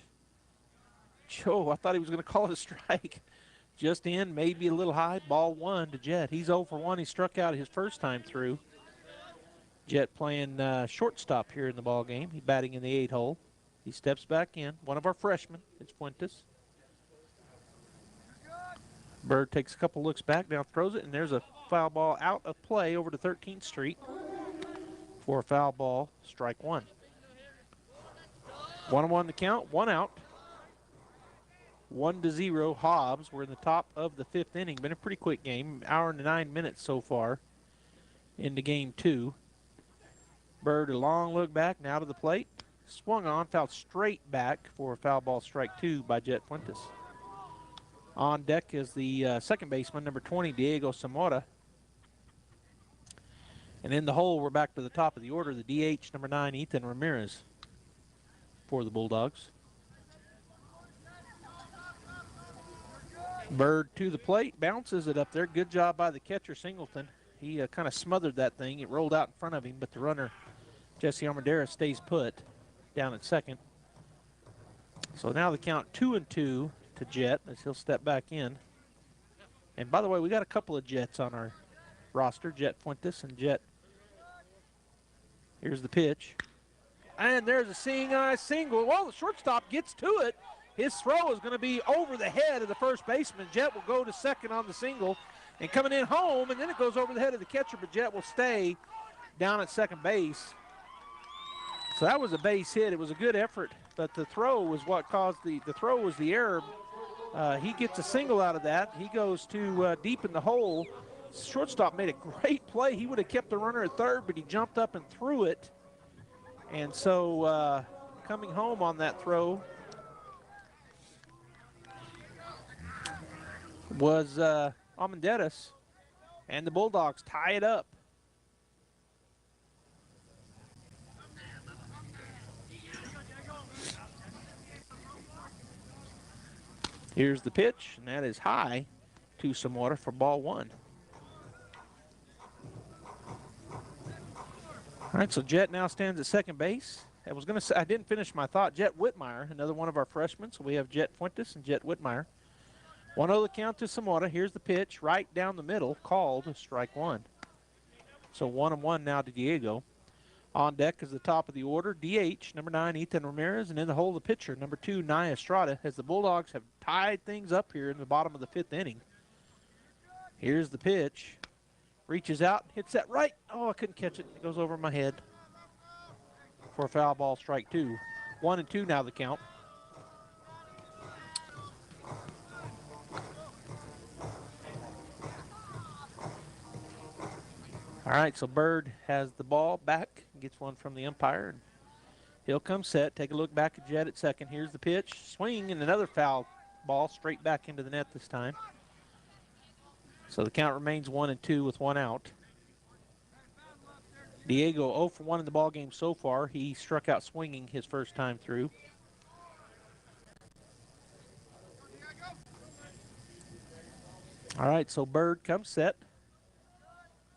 Oh, I thought he was going to call it a strike. Just in, maybe a little high. Ball 1 to Jet. He's 0 for 1. He struck out his first time through. Jet playing shortstop here in the ball game. He's batting in the 8 hole. He steps back in. One of our freshmen. It's Fuentes. Bird takes a couple looks back, now throws it, and there's a foul ball out of play over to 13th Street for a foul ball, strike 1. 1-1 the count, 1 out. 1-0 Hobbs. We're in the top of the 5th inning. Been a pretty quick game, hour and 9 minutes so far into game 2. Bird a long look back, now to the plate. Swung on, fouled straight back for a foul ball, strike 2 by Jet Fuentes. On deck is the second baseman, number 20, Diego Zamora. And in the hole, we're back to the top of the order, the DH, number 9, Ethan Ramirez for the Bulldogs. Bird to the plate, bounces it up there. Good job by the catcher, Singleton. He kind of smothered that thing. It rolled out in front of him, but the runner, Jesse Armadera, stays put down at second. So now the count 2-2 to Jet as he'll step back in. And by the way, we got a couple of Jets on our roster, Jet Fuentes and Jet. Here's the pitch. And there's a seeing eye single. Well, the shortstop gets to it. His throw is going to be over the head of the first baseman. Jet will go to second on the single and coming in home, and then it goes over the head of the catcher, but Jet will stay down at second base. So that was a base hit. It was a good effort, but the throw was what caused the throw was the error. He gets a single out of that. He goes to deep in the hole. Shortstop made a great play. He would have kept the runner at third, but he jumped up and threw it. And so coming home on that throw was Almendares, and the Bulldogs tie it up Here's the pitch, and that is high to Samora for ball one. All right, so Jet now stands at second base. I was going to say, I didn't finish my thought. Jet Whitmire, another one of our freshmen. So we have Jet Fuentes and Jet Whitmire. 1-0 the count to Samora. Here's the pitch right down the middle, called strike one. So 1-1 now to Diego. On deck is the top of the order, DH, number 9, Ethan Ramirez, and in the hole, the pitcher, number 2, Nia Estrada, as the Bulldogs have tied things up here in the bottom of the 5th inning. Here's the pitch. Reaches out, hits that right. Oh, I couldn't catch it. It goes over my head for a foul ball, strike two. 1-2 now the count. All right, so Bird has the ball back, gets one from the umpire. And he'll come set, take a look back at Jet at second. Here's the pitch, swing, and another foul ball straight back into the net this time. So the count remains 1-2 with one out. Diego 0 for 1 in the ballgame so far. He struck out swinging his first time through. All right, so Bird comes set.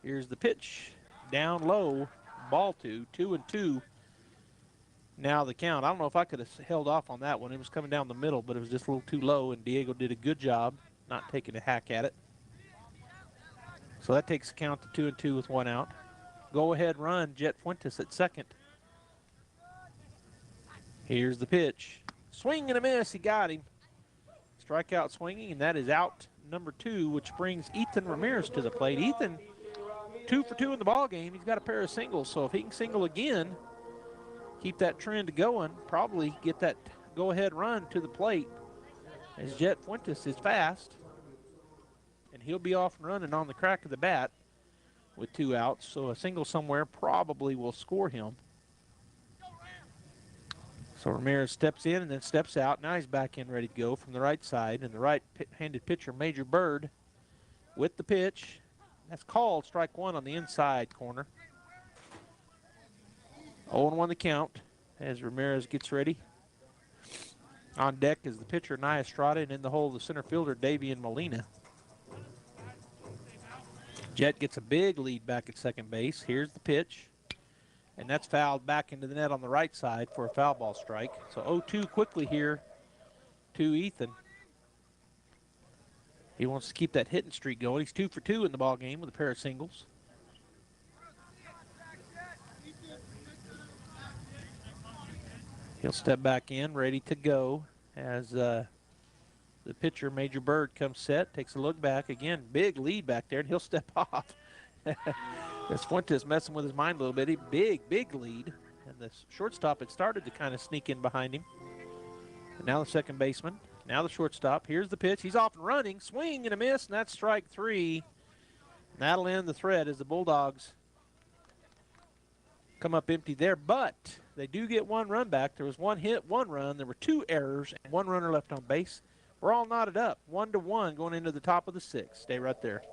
Here's the pitch, down low, ball 2, 2-2. Now the count. I don't know if I could have held off on that one. It was coming down the middle, but it was just a little too low, and Diego did a good job not taking a hack at it. So that takes the count to 2-2 with one out. Go ahead run, Jet Fuentes at second. Here's the pitch. Swing and a miss, he got him. Strikeout swinging, and that is out number 2, which brings Ethan Ramirez to the plate. Ethan, 2 for 2 in the ball game. He's got a pair of singles, so if he can single again, keep that trend going, probably get that go-ahead run to the plate, as Jet Fuentes is fast, and he'll be off and running on the crack of the bat with 2 outs, so a single somewhere probably will score him. So Ramirez steps in and then steps out. Now he's back in ready to go from the right side, and the right-handed pitcher, Major Bird, with the pitch. That's called strike one on the inside corner. 0-1 the count as Ramirez gets ready. On deck is the pitcher, Nia Estrada, and in the hole, the center fielder, Davian Molina. Jet gets a big lead back at second base. Here's the pitch, and that's fouled back into the net on the right side for a foul ball strike. So 0-2 quickly here to Ethan. He wants to keep that hitting streak going. He's 2 for 2 in the ball game with a pair of singles. He'll step back in, ready to go as the pitcher, Major Bird, comes set, takes a look back. Again, big lead back there, and he'll step off. As Fuentes messing with his mind a little bit. Big lead. And the shortstop had started to kind of sneak in behind him. And now the second baseman. Now the shortstop. Here's the pitch. He's off and running. Swing and a miss, and that's strike 3. And that'll end the thread as the Bulldogs come up empty there. But they do get one run back. There was 1 hit, 1 run. There were 2 errors, and 1 runner left on base. We're all knotted up, 1-1 going into the top of the 6th. Stay right there.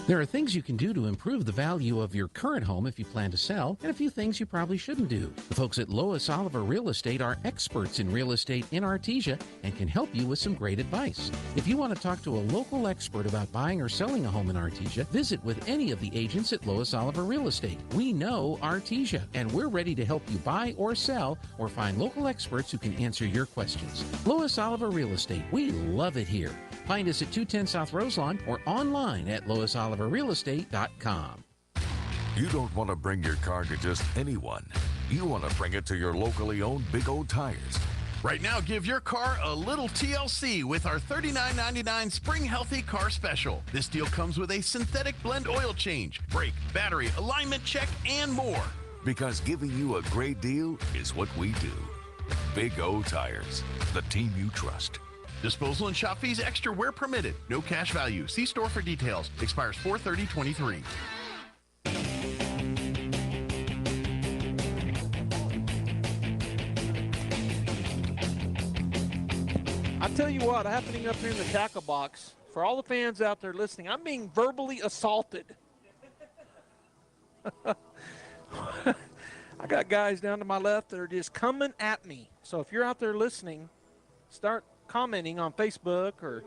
There are things you can do to improve the value of your current home if you plan to sell, and a few things you probably shouldn't do. The folks at Lois Oliver Real Estate are experts in real estate in Artesia and can help you with some great advice. If you want to talk to a local expert about buying or selling a home in Artesia, visit with any of the agents at Lois Oliver Real Estate. We know Artesia, and we're ready to help you buy or sell or find local experts who can answer your questions. Lois Oliver Real Estate, we love it here. Find us at 210 South Roselawn or online at LoisOliverRealEstate.com. You don't want to bring your car to just anyone. You want to bring it to your locally owned Big O Tires. Right now, give your car a little TLC with our $39.99 Spring Healthy Car Special. This deal comes with a synthetic blend oil change, brake, battery, alignment check, and more. Because giving you a great deal is what we do. Big O Tires, the team you trust. Disposal and shop fees extra where permitted. No cash value. See store for details. Expires 4/30/23. I'll tell you what, happening up here in the tackle box, for all the fans out there listening, I'm being verbally assaulted. I got guys down to my left that are just coming at me. So if you're out there listening, start commenting on Facebook or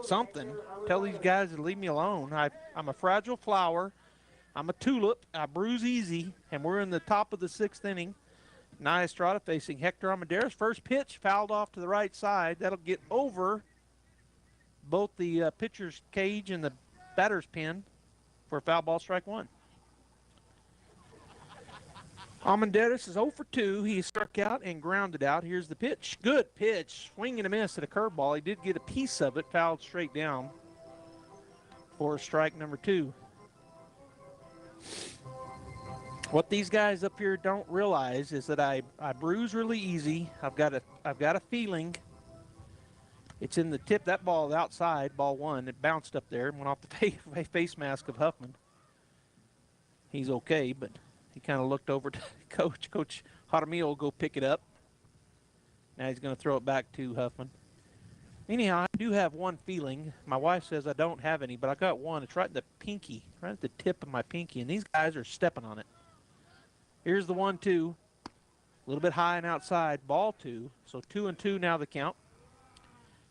something. Tell these guys to leave me alone. I'm a fragile flower. I'm a tulip. I bruise easy, and we're in the top of the 6th inning. Nia Estrada facing Hector Armendariz. First pitch fouled off to the right side. That'll get over both the pitcher's cage and the batter's pin for a foul ball, strike 1. Armendariz is 0 for 2. He struck out and grounded out. Here's the pitch. Good pitch. Swing and a miss at a curveball. He did get a piece of it, fouled straight down for strike number 2. What these guys up here don't realize is that I bruise really easy. I've got a feeling. It's in the tip. That ball is outside, ball 1. It bounced up there and went off the face mask of Huffman. He's okay, but he kind of looked over to Coach. Coach Jaramillo will go pick it up. Now he's going to throw it back to Huffman. Anyhow, I do have one feeling. My wife says I don't have any, but I got one. It's right in the pinky, right at the tip of my pinky, and these guys are stepping on it. Here's the 1-2. A little bit high and outside, ball 2. So 2-2 now the count.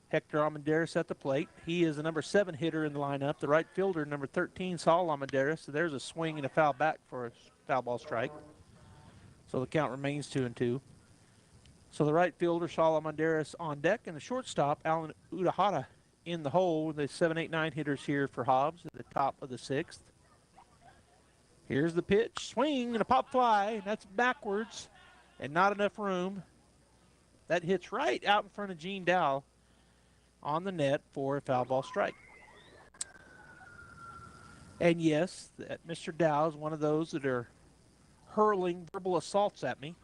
Hector Armendariz at the plate. He is the number 7 hitter in the lineup. The right fielder, number 13, Saul Armendariz. So there's a swing and a foul back for a foul ball strike. So the count remains 2-2. So the right fielder, Saul Armendariz, on deck, and the shortstop, Alan Udahata, in the hole. The 7, 8, 9 hitters here for Hobbs at the top of the 6th. Here's the pitch, swing and a pop fly. That's backwards and not enough room. That hits right out in front of Gene Dow on the net for a foul ball strike. And yes, that Mr. Dow is one of those that are hurling verbal assaults at me.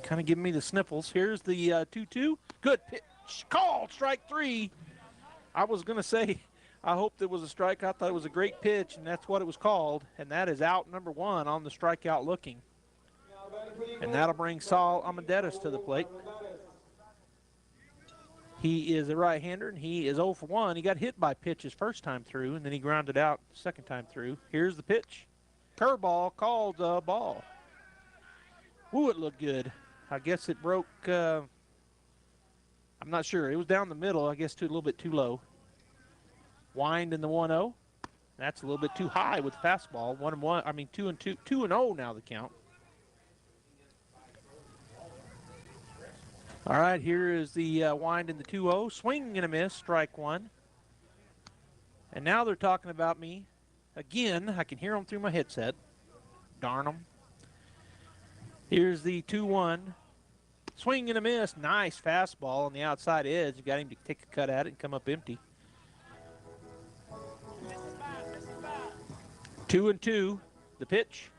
Kind of giving me the sniffles. Here's the 2-2. Good pitch. Called strike 3. I was going to say, I hoped it was a strike. I thought it was a great pitch, and that's what it was called. And that is out number 1 on the strikeout looking. And that'll bring Saul Armendariz to the plate. He is a right-hander, and he is 0 for 1. He got hit by pitch his first time through, and then he grounded out the second time through. Here's the pitch. Curveball, called ball. Ooh, it looked good. I guess it broke, I'm not sure. It was down the middle, I guess, a little bit too low. Wind in the 1-0. That's a little bit too high with the fastball. 2-0 now the count. All right, here is the wind in the 2-0. Swing and a miss, strike 1. And now they're talking about me. Again, I can hear them through my headset. Darn them. Here's the 2-1. Swing and a miss. Nice fastball on the outside edge. Got him to take a cut at it and come up empty. 2-2. The pitch.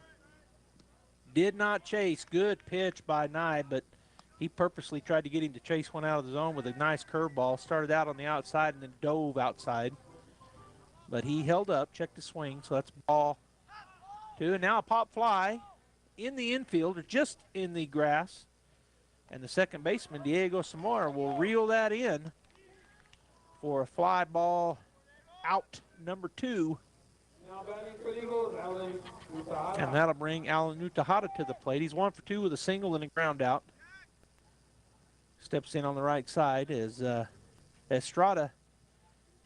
Did not chase. Good pitch by Nye, but he purposely tried to get him to chase one out of the zone with a nice curveball. Started out on the outside and then dove outside. But he held up, checked the swing, so that's ball 2. And now a pop fly in the infield, or just in the grass. And the second baseman, Diego Zamora, will reel that in for a fly ball out number 2. And that'll bring Alan Utahata to the plate. He's 1 for 2 with a single and a ground out. Steps in on the right side as Estrada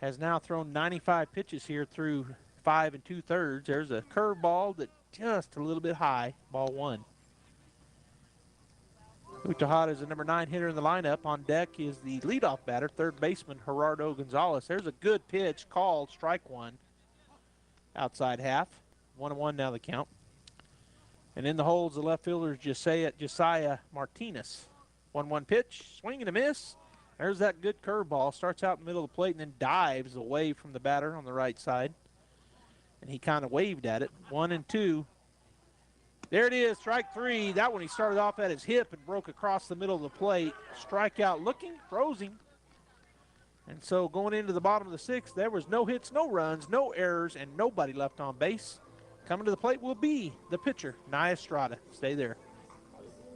has now thrown 95 pitches here through 5 2/3. There's a curveball that just a little bit high, ball 1. Utahata is the number 9 hitter in the lineup. On deck is the leadoff batter, third baseman Gerardo Gonzalez. There's a good pitch called, strike 1. Outside half, 1-1 now the count. And in the holes, the left fielder is Josiah Martinez. 1-1 pitch, swing and a miss. There's that good curveball. Starts out in the middle of the plate and then dives away from the batter on the right side. And he kind of waved at it. 1-2. There it is, strike 3. That one he started off at his hip and broke across the middle of the plate. Strikeout looking, throws him. And so going into the bottom of the 6th, there was no hits, no runs, no errors, and nobody left on base. Coming to the plate will be the pitcher, Nia Estrada. Stay there.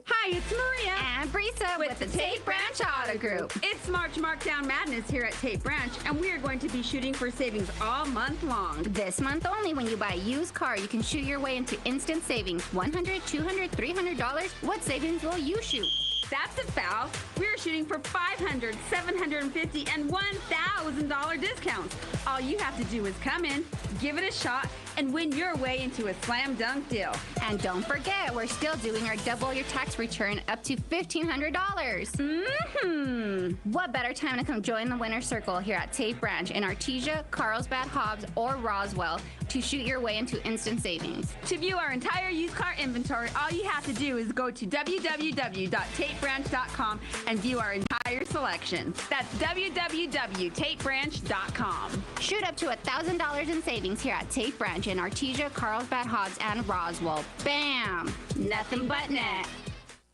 Hi, it's Maria and Brisa with the Tate Branch Auto Group. It's March Markdown Madness here at Tate Branch, and we are going to be shooting for savings all month long. This month only, when you buy a used car, you can shoot your way into instant savings. $100, $200, $300. What savings will you shoot? That's a foul. We're shooting for $500, $750, and $1,000 discounts. All you have to do is come in, give it a shot, and win your way into a slam dunk deal. And don't forget, we're still doing our double your tax return up to $1,500. What better time to come join the winner's circle here at Tate Branch in Artesia, Carlsbad, Hobbs, or Roswell to shoot your way into instant savings. To view our entire used car inventory, all you have to do is go to www.tatebranch.com and view our entire selection. That's www.tatebranch.com. Shoot up to $1,000 in savings here at Tate Branch in Artesia, Carlsbad, Hobbs, and Roswell. Bam! Nothing but net.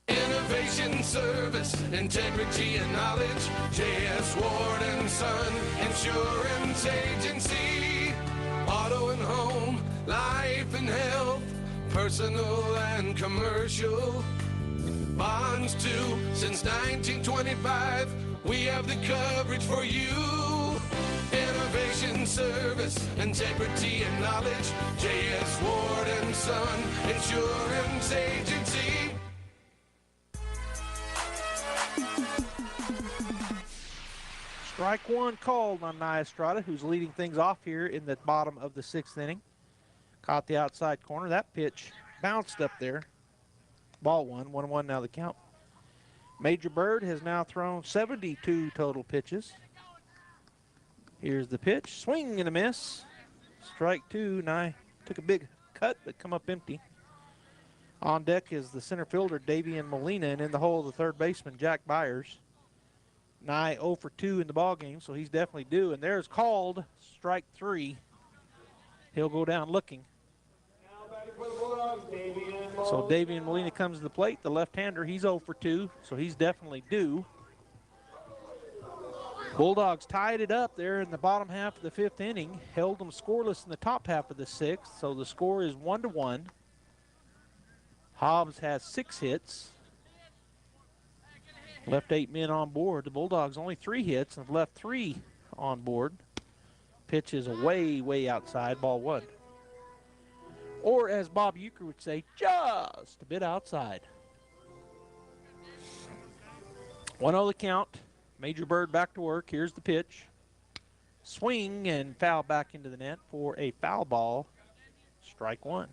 Innovation, service, integrity, and knowledge. J.S. Ward and Son Insurance Agency. Auto and home, life and health, personal and commercial. Bonds too, since 1925. We have the coverage for you. Innovation, service, integrity, and knowledge. J.S. Ward and Son Insurance Agency. Strike one called on Nia Estrada, who's leading things off here in the bottom of the 6th inning. Caught the outside corner. That pitch bounced up there. Ball one, 1-1 now the count. Major Bird has now thrown 72 total pitches. Here's the pitch. Swing and a miss. Strike two. Nye took a big cut, but come up empty. On deck is the center fielder, Davian Molina, and in the hole, the third baseman, Jack Byers. Nye 0 for 2 in the ball game, so he's definitely due. And there's called strike three. He'll go down looking. So Davian Molina comes to the plate, the left-hander. He's 0 for 2, so he's definitely due. Bulldogs tied it up there in the bottom half of the 5th inning, held them scoreless in the top half of the 6th, so the score is 1-1. Hobbs has 6 hits. Left 8 men on board. The Bulldogs only 3 hits and have left 3 on board. Pitch is way outside, ball one. Or as Bob Euchre would say, just a bit outside. 1-0 the count. Major Bird back to work. Here's the pitch. Swing and foul back into the net for a foul ball. Strike one.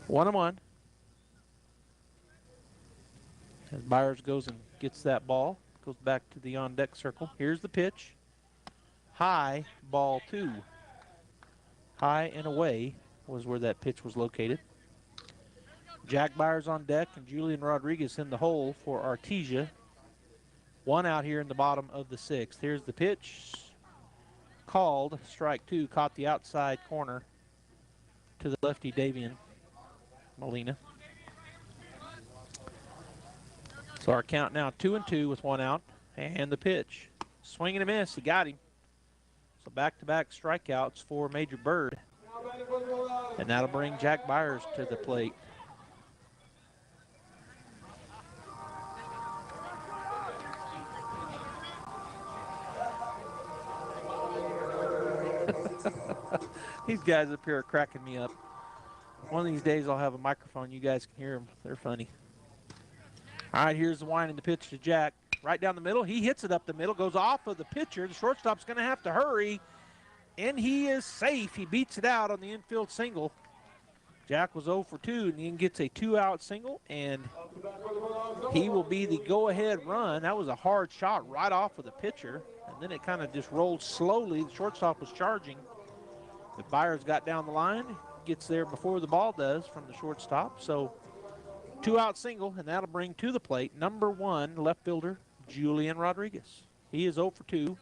1-1. As Byers goes and gets that ball, goes back to the on-deck circle. Here's the pitch. High, ball two. High and away was where that pitch was located. Jack Byers on deck and Julian Rodriguez in the hole for Artesia. 1 out here in the bottom of the 6th. Here's the pitch. Called, strike two, caught the outside corner to the lefty Davian Molina. So our count now 2-2 with 1 out. And the pitch. Swing and a miss. He got him. So back-to-back strikeouts for Major Bird. And that'll bring Jack Byers to the plate. These guys up here are cracking me up. One of these days I'll have a microphone. You guys can hear them. They're funny. All right, here's the wind and the pitch to Jack. Right down the middle. He hits it up the middle. Goes off of the pitcher. The shortstop's going to have to hurry. And he is safe. He beats it out on the infield single. Jack was 0 for 2 and he gets a 2-out single. And he will be the go-ahead run. That was a hard shot right off of the pitcher. And then it kind of just rolled slowly. The shortstop was charging. But Byers got down the line. Gets there before the ball does from the shortstop. So 2-out single, and that'll bring to the plate number 1 left fielder Julian Rodriguez. He is 0 for 2,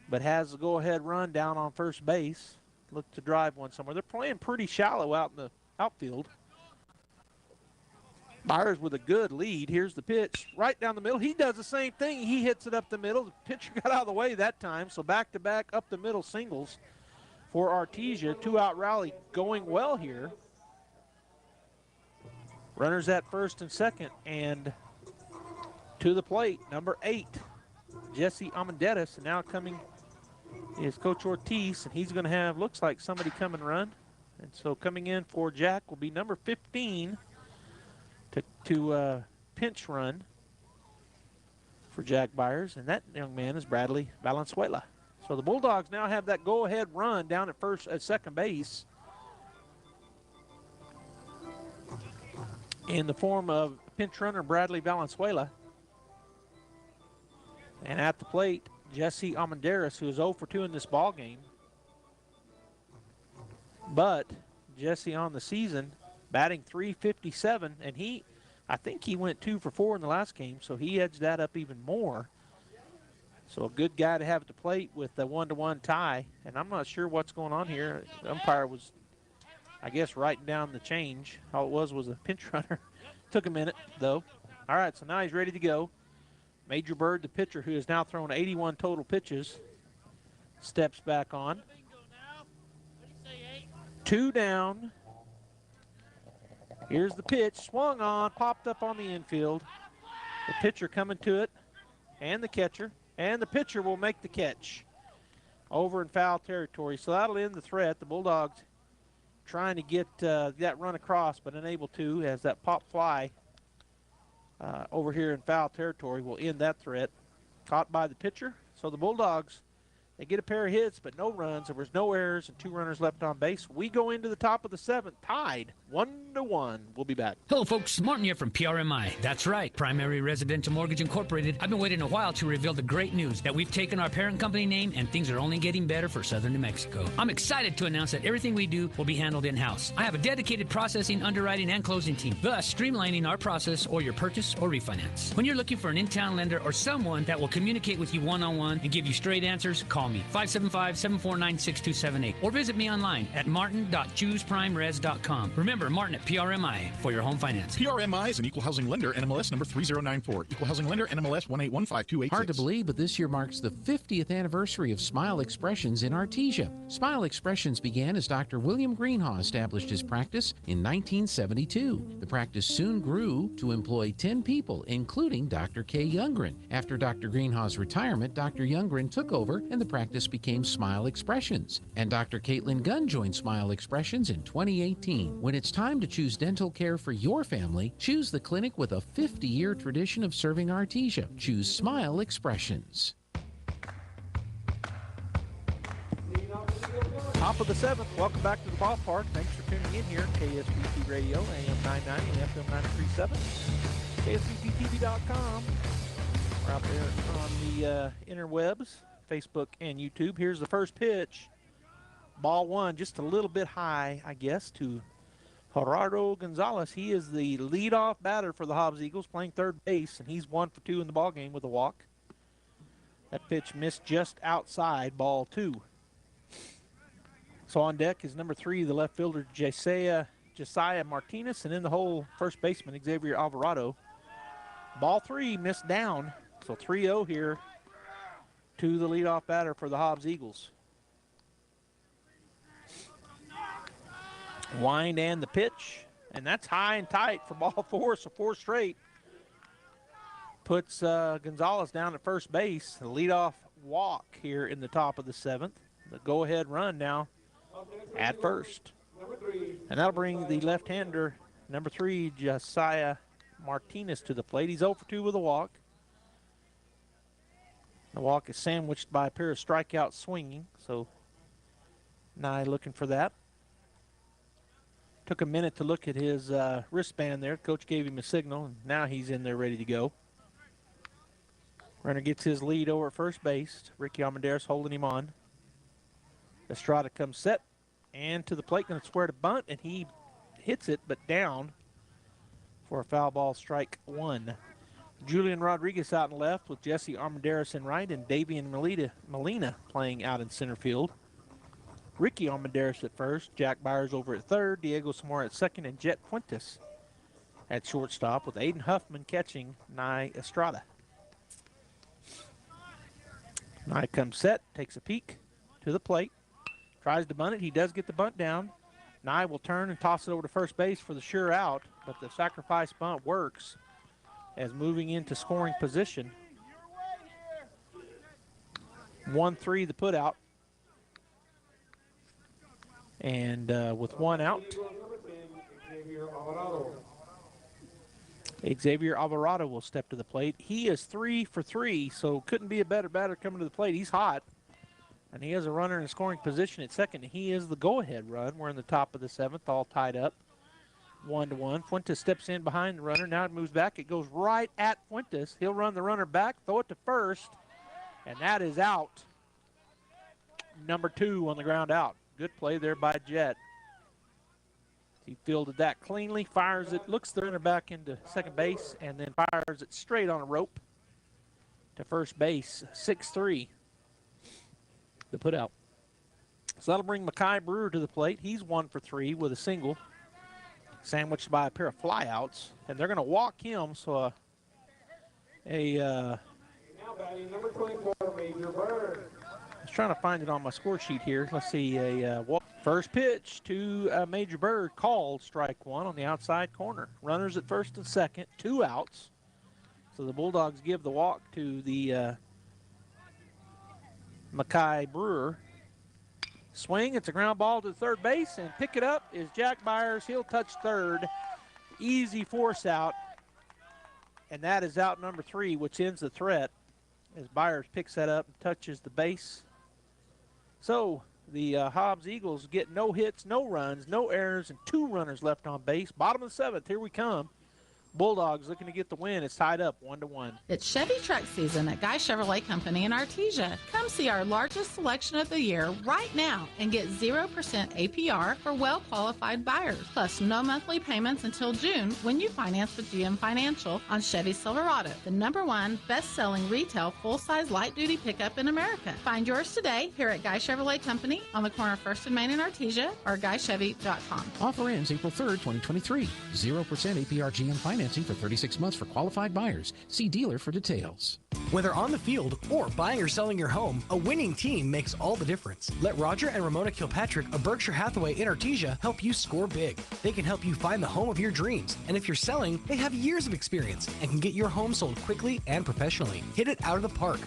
but has the go-ahead run down on first base. Look to drive one somewhere. They're playing pretty shallow out in the outfield. Byers with a good lead. Here's the pitch right down the middle. He does the same thing. He hits it up the middle. The pitcher got out of the way that time, so back-to-back up the middle singles for Artesia. 2-out rally going well here. Runners at first and second, and to the plate, number 8, Jesse Amendetis. And now coming is Coach Ortiz, and he's going to have, looks like somebody come and run. And so coming in for Jack will be number 15 to pinch run for Jack Byers, and that young man is Bradley Valenzuela. So the Bulldogs now have that go-ahead run down at second base in the form of pinch runner Bradley Valenzuela. And at the plate, Jesse Almendares, who is 0 for 2 in this ball game. But Jesse on the season batting .357, and I think he went 2 for 4 in the last game, so he edged that up even more. So a good guy to have at the plate with the 1-1 tie, and I'm not sure what's going on here. The umpire was, I guess, writing down the change. All it was a pinch runner. Took a minute, though. All right, so now he's ready to go. Major Bird, the pitcher, who has now thrown 81 total pitches, steps back on. 2 down. Here's the pitch, swung on, popped up on the infield. The pitcher coming to it, and the catcher, and the pitcher will make the catch over in foul territory. So that'll end the threat. The Bulldogs trying to get that run across, but unable to, as that pop fly over here in foul territory will end that threat. Caught by the pitcher. So the Bulldogs, they get a pair of hits, but no runs. There was no errors and 2 runners left on base. We go into the top of the 7th, tied 1-1. We'll be back. Hello, folks. Martin here from PRMI. That's right, Primary Residential Mortgage Incorporated. I've been waiting a while to reveal the great news that we've taken our parent company name and things are only getting better for Southern New Mexico. I'm excited to announce that everything we do will be handled in-house. I have a dedicated processing, underwriting, and closing team, thus streamlining our process or your purchase or refinance. When you're looking for an in-town lender or someone that will communicate with you one-on-one and give you straight answers, call me, 575-749-6278, or visit me online at martin.chooseprimeres.com. Remember, Martin at PRMI for your home finance. PRMI is an equal housing lender, NMLS number 3094. Equal housing lender, NMLS 1815286. Hard to believe, but this year marks the 50th anniversary of Smile Expressions in Artesia. Smile Expressions began as Dr. William Greenhaw established his practice in 1972. The practice soon grew to employ 10 people, including Dr. Kay Youngren. After Dr. Greenhaw's retirement, Dr. Youngren took over and the practice became Smile Expressions. And Dr. Caitlin Gunn joined Smile Expressions in 2018. When it's time to choose dental care for your family, choose the clinic with a 50-year tradition of serving Artesia. Choose Smile Expressions. Top of the 7th. Welcome back to the ballpark. Thanks for tuning in here. KSBT Radio, AM 990 and FM 937. KSBTTV.com. We're out there on the interwebs, Facebook and YouTube. Here's the first pitch. Ball 1, just a little bit high, I guess, to Gerardo Gonzalez. He is the leadoff batter for the Hobbs Eagles, playing third base, and he's 1 for 2 in the ball game with a walk. That pitch missed just outside, ball 2. So on deck is number 3, the left fielder, Josiah Martinez, and in the hole, first baseman, Xavier Alvarado. Ball 3 missed down, so 3-0 here to the leadoff batter for the Hobbs Eagles. Wind and the pitch, and that's high and tight for ball 4, so 4 straight. Puts Gonzalez down at first base. The leadoff walk here in the top of the 7th. The go-ahead run now at first. And that'll bring the left-hander, number 3, Josiah Martinez, to the plate. He's 0 for 2 with a walk. The walk is sandwiched by a pair of strikeouts swinging, so Nye looking for that. Took a minute to look at his wristband there. Coach gave him a signal, and now he's in there ready to go. Runner gets his lead over at first base. Ricky Almendares holding him on. Estrada comes set and to the plate, going to square to bunt, and he hits it, but down for a foul ball, strike 1. Julian Rodriguez out in left with Jesse Armendares in right, and Davian Molina playing out in center field. Ricky Almendares at first, Jack Byers over at third, Diego Zamora at second, and Jet Fuentes at shortstop, with Aiden Huffman catching Nye Estrada. Nye comes set, takes a peek to the plate, tries to bunt it. He does get the bunt down. Nye will turn and toss it over to first base for the sure out, but the sacrifice bunt works as moving into scoring position. 1-3 the put out. And with one out, Xavier Alvarado will step to the plate. He is 3 for 3, so couldn't be a better batter coming to the plate. He's hot, and he has a runner in scoring position at second. He is the go-ahead run. We're in the top of the 7th, all tied up, 1-1. Fuentes steps in behind the runner. Now it moves back. It goes right at Fuentes. He'll run the runner back, throw it to first, and that is out. Number 2 on the ground out. Good play there by Jet. He fielded that cleanly, fires it, looks the runner back into second base, and then fires it straight on a rope to first base. 6-3, the put out. So that'll bring Mekhi Brewer to the plate. He's 1 for 3 with a single, sandwiched by a pair of flyouts, and they're going to walk him. So Now batting number 24, Major Bird. I was trying to find it on my score sheet here. Let's see, first pitch to Major Bird, called strike 1 on the outside corner. Runners at first and second, 2 outs. So the Bulldogs give the walk to the Mekhi Brewer. Swing, it's a ground ball to third base, and pick it up is Jack Byers. He'll touch third. Easy force out, and that is out number 3, which ends the threat as Byers picks that up and touches the base. So the Hobbs Eagles get no hits, no runs, no errors, and 2 runners left on base. Bottom of the 7th, here we come. Bulldogs looking to get the win. It's tied up 1-1. It's Chevy truck season at Guy Chevrolet Company in Artesia. Come see our largest selection of the year right now and get 0% APR for well-qualified buyers. Plus no monthly payments until June when you finance with GM Financial on Chevy Silverado, the #1 best-selling retail full-size light-duty pickup in America. Find yours today here at Guy Chevrolet Company on the corner of 1st and Main in Artesia or GuyChevy.com. Offer ends April 3rd, 2023. 0% APR GM financing for 36 months for qualified buyers. See dealer for details. Whether on the field or buying or selling your home, a winning team makes all the difference. Let Roger and Ramona Kilpatrick of Berkshire Hathaway in Artesia help you score big. They can help you find the home of your dreams. And if you're selling, they have years of experience and can get your home sold quickly and professionally. Hit it out of the park.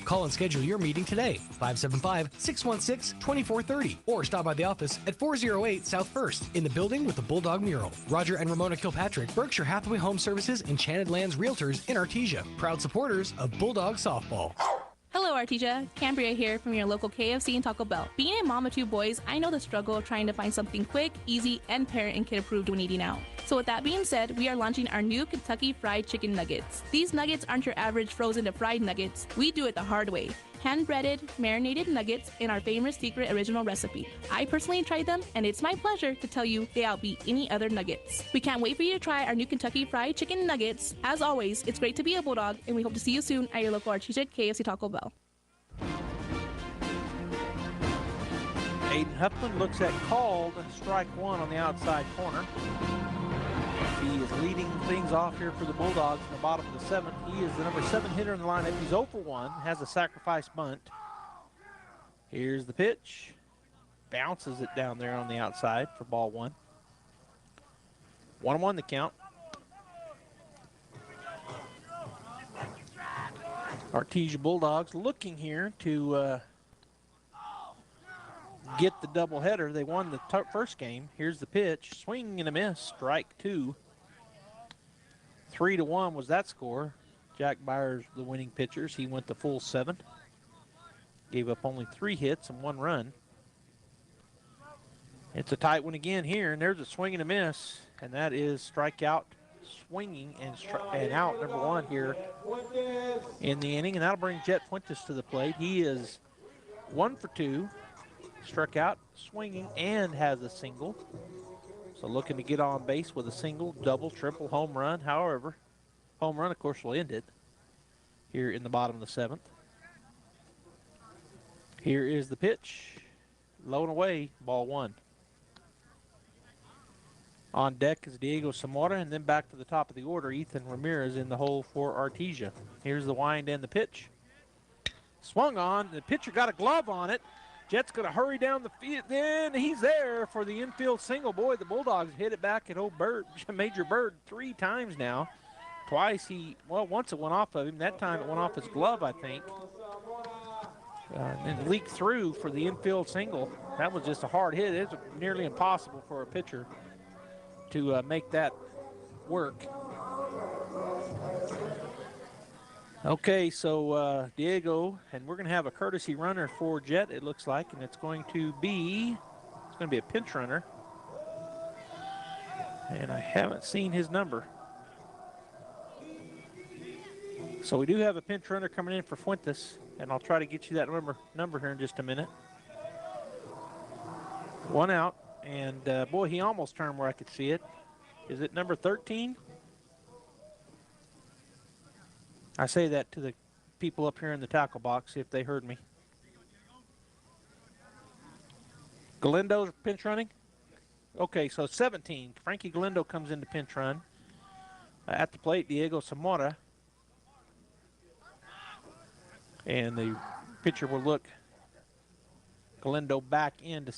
Call and schedule your meeting today, 575-616-2430, or stop by the office at 408 South 1st in the building with the Bulldog mural. Roger and Ramona Kilpatrick, Berkshire Hathaway Home Services, Enchanted Lands Realtors in Artesia, proud supporters of Bulldog Softball. Hello, Artesia. Cambria here from your local KFC and Taco Bell. Being a mom of 2 boys, I know the struggle of trying to find something quick, easy, and parent and kid approved when eating out. So with that being said, we are launching our new Kentucky Fried Chicken Nuggets. These nuggets aren't your average frozen to fried nuggets. We do it the hard way. Hand-breaded, marinated nuggets in our famous secret original recipe. I personally tried them, and it's my pleasure to tell you they outbeat any other nuggets. We can't wait for you to try our new Kentucky Fried Chicken Nuggets. As always, it's great to be a Bulldog, and we hope to see you soon at your local Artesia KFC Taco Bell. Aiden Huffman looks at called, strike 1 on the outside corner. He is leading things off here for the Bulldogs in the bottom of the 7th. He is the number 7 hitter in the lineup. He's 0 for 1, has a sacrifice bunt. Here's the pitch. Bounces it down there on the outside for ball 1. 1-1 the count. Artesia Bulldogs looking here to get the doubleheader. They won the first game. Here's the pitch. Swing and a miss. Strike 2. 3-1 was that score. Jack Byers, the winning pitchers. He went the full 7. Gave up only 3 hits and 1 run. It's a tight one again here, and there's a swing and a miss, and that is strikeout, swinging, and out number 1 here in the inning, and that'll bring Jet Fuentes to the plate. He is 1 for 2, struck out, swinging, and has a single. So looking to get on base with a single, double, triple, home run. However, home run, of course, will end it here in the bottom of the 7th. Here is the pitch. Low and away, ball 1. On deck is Diego Zamora, and then back to the top of the order, Ethan Ramirez in the hole for Artesia. Here's the wind and the pitch. Swung on, the pitcher got a glove on it. Jet's going to hurry down the field, then he's there for the infield single. Boy, the Bulldogs hit it back at old Bird, Major Bird 3 times now. Twice once it went off of him. That time it went off his glove, I think. and leaked through for the infield single. That was just a hard hit. It's nearly impossible for a pitcher to make that work. Okay, so Diego, and we're going to have a courtesy runner for Jet, it looks like, and it's going to be a pinch runner. And I haven't seen his number. So we do have a pinch runner coming in for Fuentes, and I'll try to get you that number here in just a minute. One out, and boy, he almost turned where I could see it. Is it number 13? I say that to the people up here in the tackle box, see if they heard me. Galindo's pinch running? Okay, so 17. Frankie Galindo comes into pinch run. At the plate, Diego Zamora. And the pitcher will look Galindo back into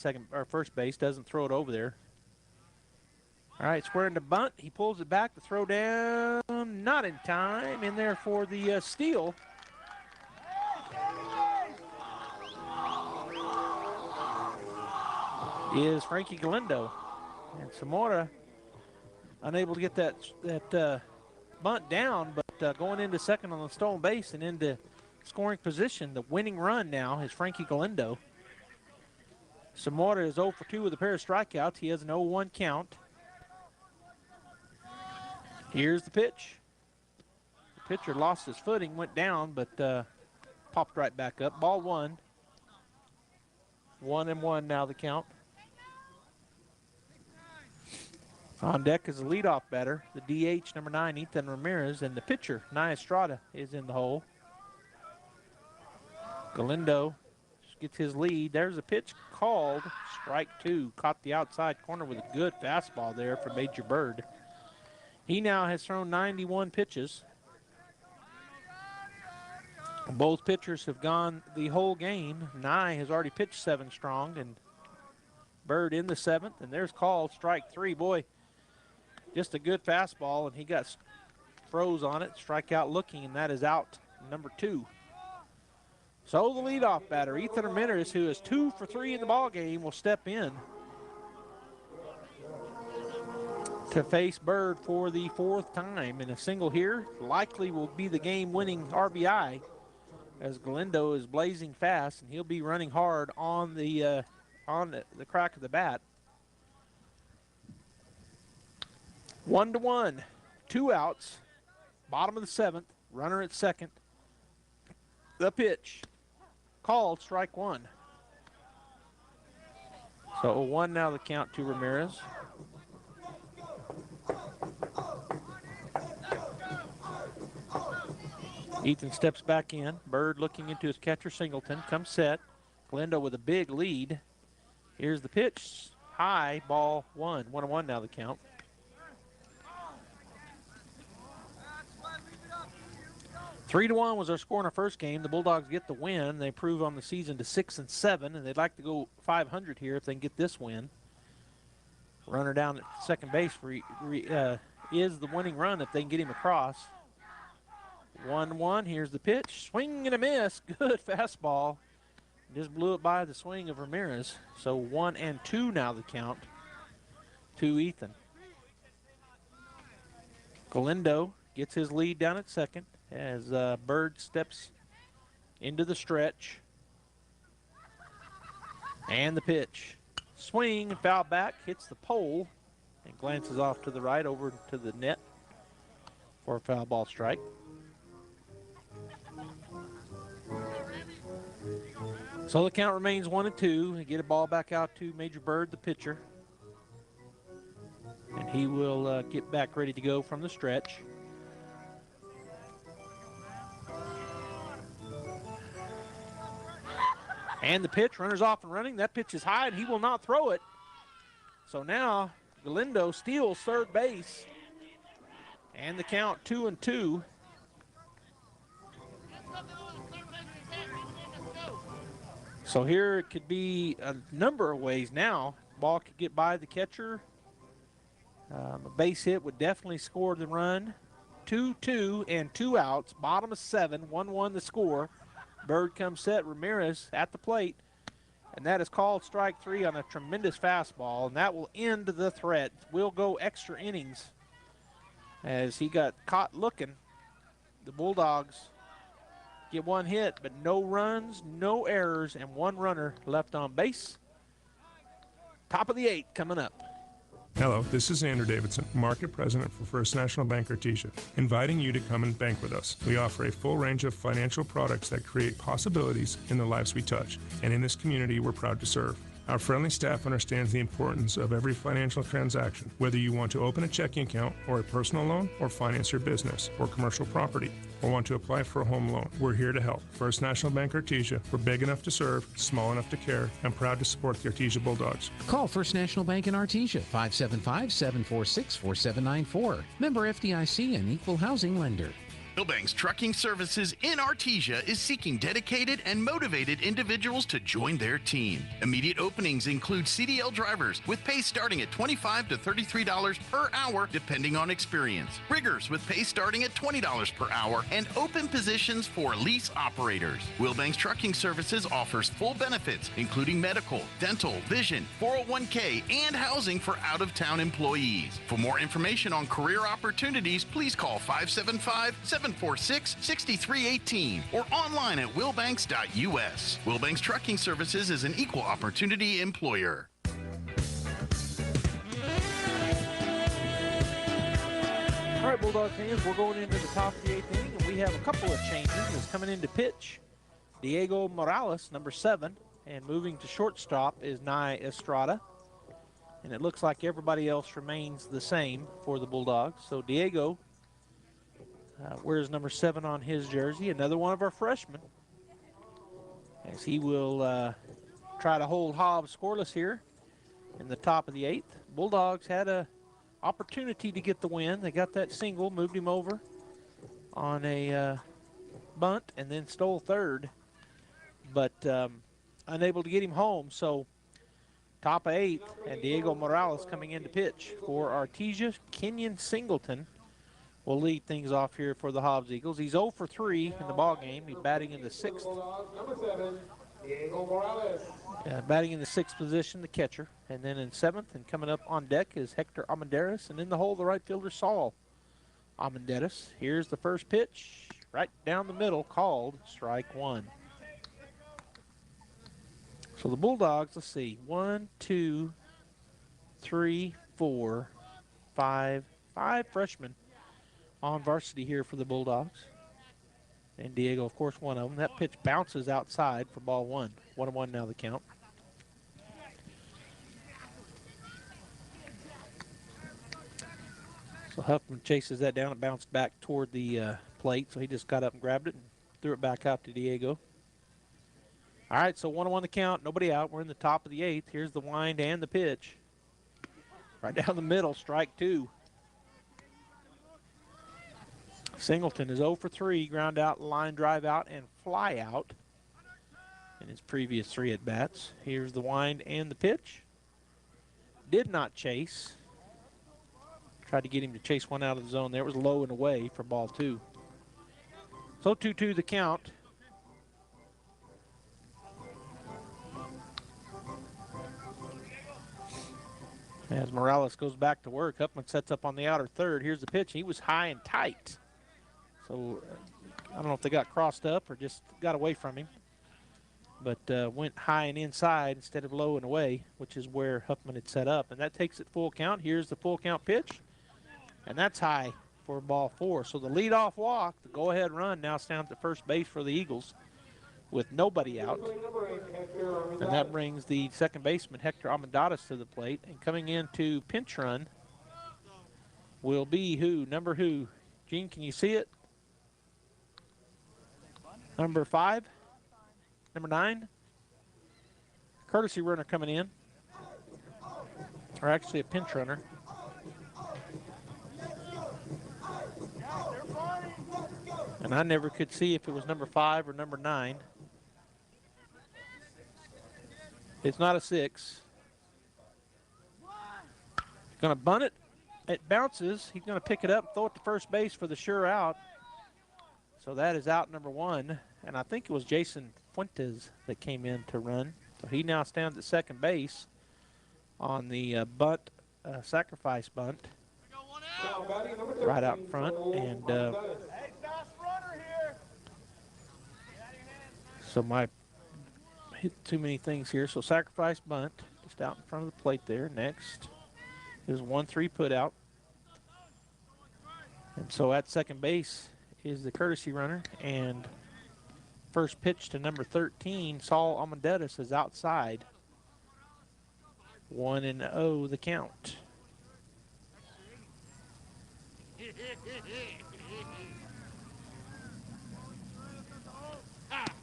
first base, doesn't throw it over there. All right, squaring to bunt. He pulls it back. The throw down, not in time. In there for the steal. Is Frankie Galindo. And Zamora unable to get that bunt down, but going into second on the stolen base and into scoring position. The winning run now is Frankie Galindo. Zamora is 0 for 2 with a pair of strikeouts. He has an 0-1 count. Here's the pitch. The pitcher lost his footing, went down, but popped right back up. Ball 1. 1-1 now the count. On deck is the leadoff batter, the DH, number 9, Ethan Ramirez, and the pitcher, Nia Estrada, is in the hole. Galindo gets his lead. There's a pitch called, strike 2. Caught the outside corner with a good fastball there for Major Bird. He now has thrown 91 pitches. Both pitchers have gone the whole game. Nye has already pitched 7 strong, and Bird in the 7th, and there's called strike 3. Boy, just a good fastball, and he got froze on it, strikeout looking, and that is out number 2. So the leadoff batter, Ethan Ramirez, who is 2 for 3 in the ball game, will step in to face Bird for the 4th time. And a single here likely will be the game-winning RBI, as Galindo is blazing fast, and he'll be running hard on the crack of the bat. 1-1, 2 outs, bottom of the 7th, runner at second. The pitch, called strike 1. So 0-1 now the count to Ramirez. Ethan steps back in. Bird looking into his catcher Singleton. Comes set. Galindo with a big lead. Here's the pitch. High, ball 1. 1-1 now the count. Three to 1 was our score in our first game. The Bulldogs get the win. They improve on the season to 6-7, and they'd like to go 500 here if they can get this win. Runner down at second base is the winning run if they can get him across. 1-1. Here's the pitch. Swing and a miss. Good fastball. Just blew it by the swing of Ramirez. So 1-2 now the count to Ethan. Galindo gets his lead down at second as Bird steps into the stretch. And the pitch. Swing and foul back, hits the pole, and glances off to the right over to the net for a foul ball strike. So the count remains 1-2. They get a ball back out to Major Bird, the pitcher. And he will get back ready to go from the stretch. And the pitch, runners off and running. That pitch is high, and he will not throw it. So now Galindo steals third base. And the count 2-2. So here it could be a number of ways now. Ball could get by the catcher. A base hit would definitely score the run. 2-2 and 2 outs. Bottom of 7, 1-1 the score. Bird comes set. Ramirez at the plate. And that is called strike 3 on a tremendous fastball. And that will end the threat. We'll go extra innings as he got caught looking. The Bulldogs get 1 hit, but no runs, no errors, and 1 runner left on base. Top of the 8th coming up. Hello, this is Andrew Davidson, Market President for First National Bank Artesia, inviting you to come and bank with us. We offer a full range of financial products that create possibilities in the lives we touch, and in this community we're proud to serve. Our friendly staff understands the importance of every financial transaction, whether you want to open a checking account or a personal loan or finance your business or commercial property or want to apply for a home loan. We're here to help. First National Bank Artesia. We're big enough to serve, small enough to care, and proud to support the Artesia Bulldogs. Call First National Bank in Artesia, 575-746-4794. Member FDIC and equal housing lender. Wilbanks Trucking Services in Artesia is seeking dedicated and motivated individuals to join their team. Immediate openings include CDL drivers with pay starting at $25 to $33 per hour depending on experience. Riggers with pay starting at $20 per hour and open positions for lease operators. Wilbanks Trucking Services offers full benefits including medical, dental, vision, 401k, and housing for out-of-town employees. For more information on career opportunities, please call 575-746-6318 or online at wilbanks.us. Wilbanks Trucking Services is an equal opportunity employer. All right, Bulldog fans, we're going into the top of the 8th inning, and we have a couple of changes. That's coming in to pitch Diego Morales, number 7, and moving to shortstop is Nye Estrada. And it looks like everybody else remains the same for the Bulldogs. So Diego wears number 7 on his jersey, another one of our freshmen, as he will try to hold Hobbs scoreless here in the top of the 8th. Bulldogs had a opportunity to get the win. They got that single, moved him over on a bunt, and then stole third, but unable to get him home. So top of 8th, and Diego Morales coming in to pitch for Artesia. Kenyon Singleton will lead things off here for the Hobbs Eagles. He's 0 for 3 in the ball game. He's batting in the 6th. Number 7, Diego Morales. Batting in the 6th position, the catcher. And then in 7th and coming up on deck is Hector Armendariz. And in the hole, the right fielder, Saul Armendariz. Here's the first pitch, right down the middle, called strike 1. So the Bulldogs, let's see, 1, 2, 3, 4, 5 freshmen on varsity here for the Bulldogs. And Diego, of course, one of them. That pitch bounces outside for ball 1. 1-1 now the count. So Huffman chases that down. It bounced back toward the plate, so he just got up and grabbed it and threw it back out to Diego. All right, so 1-1 the count. Nobody out. We're in the top of the 8th. Here's the wind and the pitch. Right down the middle, strike 2. Singleton is 0 for 3, ground out, line drive out, and fly out in his previous 3 at-bats. Here's the wind and the pitch. Did not chase. Tried to get him to chase one out of the zone there. It was low and away for ball 2. So 2-2 the count. As Morales goes back to work, Huffman sets up on the outer third. Here's the pitch. He was high and tight. So I don't know if they got crossed up or just got away from him. But went high and inside instead of low and away, which is where Huffman had set up. And that takes it full count. Here's the full count pitch. And that's high for ball 4. So the leadoff walk, the go-ahead run, now stands at first base for the Eagles with nobody out. And that brings the second baseman, Hector Armendariz, to the plate. And coming in to pinch run will be who? Number who? Gene, can you see it? Number 5? Number 9? Courtesy runner coming in. Or actually a pinch runner. And I never could see if it was number 5 or number 9. It's not a 6. Going to bunt it. It bounces. He's going to pick it up, throw it to first base for the sure out. So that is out number 1. and I think it was Jason Fuentes that came in to run. So he now stands at second base on the bunt, sacrifice bunt, right out in front. And so my hit too many things here. So sacrifice bunt, just out in front of the plate there. Next is 1-3 put out. And so at second base is the courtesy runner, and first pitch to number 13, Saul Almendares, is outside. 1-0 the count.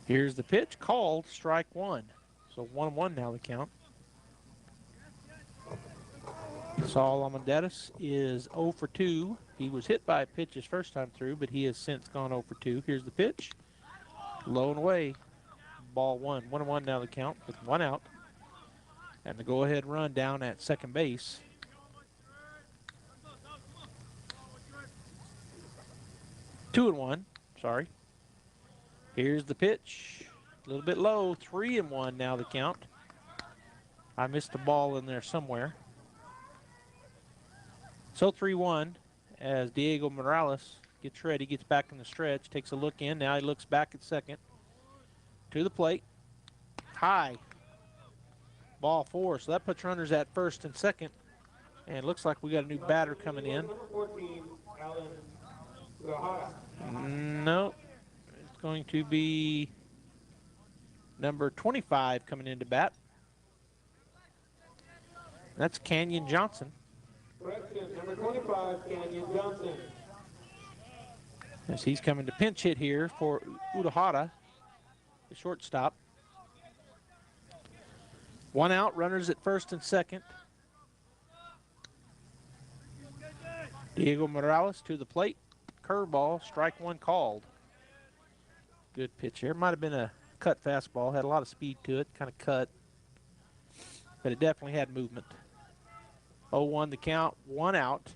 Here's the pitch, called, strike one. So 1-1 now the count. Saul Almendares is 0 for 2. He was hit by a pitch his first time through, but he has since gone 0 for 2. Here's the pitch. Low and away. Ball one. 1-1 now the count with one out. And the go-ahead run down at second base. 2-1. Sorry. Here's the pitch. A little bit low. 3-1 now the count. I missed a ball in there somewhere. So 3-1 as Diego Morales gets ready, gets back in the stretch, takes a look in. Now he looks back at second. To the plate. High. Ball four. So that puts runners at first and second. And it looks like we got a new batter coming in. No. It's going to be number 25 coming into bat. That's Canyon Johnson. Number 25, Canyon Johnson. As he's coming to pinch hit here for Udahara, the shortstop. One out, runners at first and second. Diego Morales to the plate. Curveball, strike one called. Good pitch here. Might have been a cut fastball. Had a lot of speed to it, kind of cut. But it definitely had movement. 0-1 the count, one out.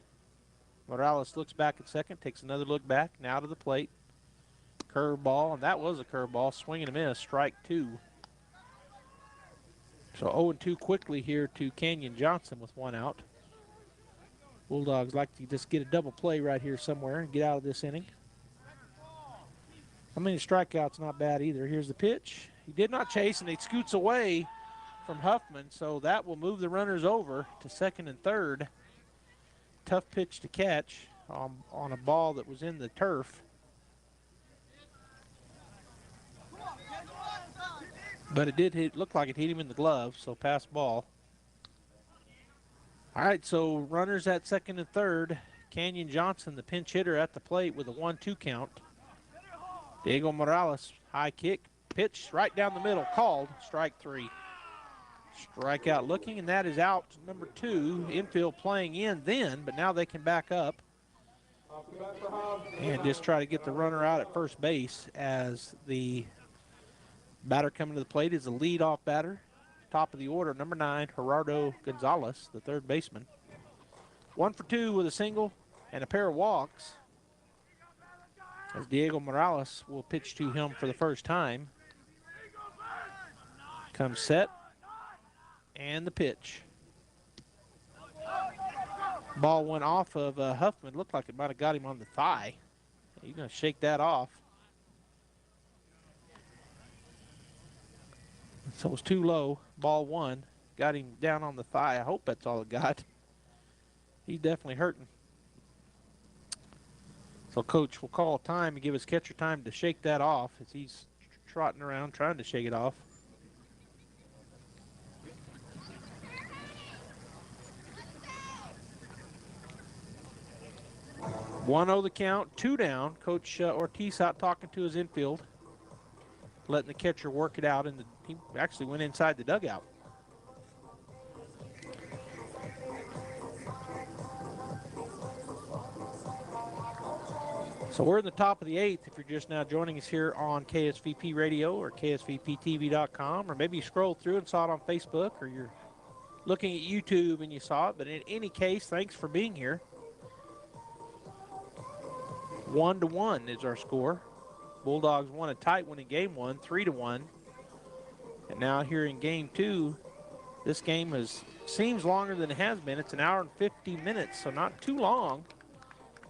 Morales looks back at second, takes another look back, now to the plate. Curveball, and that was a curveball, swing and a miss, strike two. So 0-2 quickly here to Canyon Johnson with one out. Bulldogs like to just get a double play right here somewhere and get out of this inning. I mean, strikeout's not bad either. Here's the pitch. He did not chase, and he scoots away from Huffman, so that will move the runners over to second and third. Tough pitch to catch on a ball that was in the turf. But it did hit, look like it hit him in the glove, so pass ball. All right, so runners at second and third. Canyon Johnson, the pinch hitter, at the plate with a 1-2 count. Diego Morales, high kick, pitch right down the middle, called, strike three. Strikeout looking, and that is out number 2. Infield playing in then, but now they can back up and just try to get the runner out at first base as the batter coming to the plate is the leadoff batter. Top of the order, number 9, Gerardo Gonzalez, the third baseman. 1 for 2 with a single and a pair of walks as Diego Morales will pitch to him for the first time. Comes set. And the pitch. Ball went off of Huffman. Looked like it might have got him on the thigh. He's going to shake that off. So it was too low. Ball one. Got him down on the thigh. I hope that's all it got. He's definitely hurting. So coach will call time and give his catcher time to shake that off as he's trotting around trying to shake it off. 1-0 the count, 2 down. Coach Ortiz out talking to his infield, letting the catcher work it out, and he actually went inside the dugout. So we're in the top of the 8th. If you're just now joining us here on KSVP Radio or KSVPTV.com, or maybe you scrolled through and saw it on Facebook, or you're looking at YouTube and you saw it. But in any case, thanks for being here. 1-1 is our score. Bulldogs won a tight one in game one, 3-1. And now here in game two, this game seems longer than it has been. It's an hour and 50 minutes, so not too long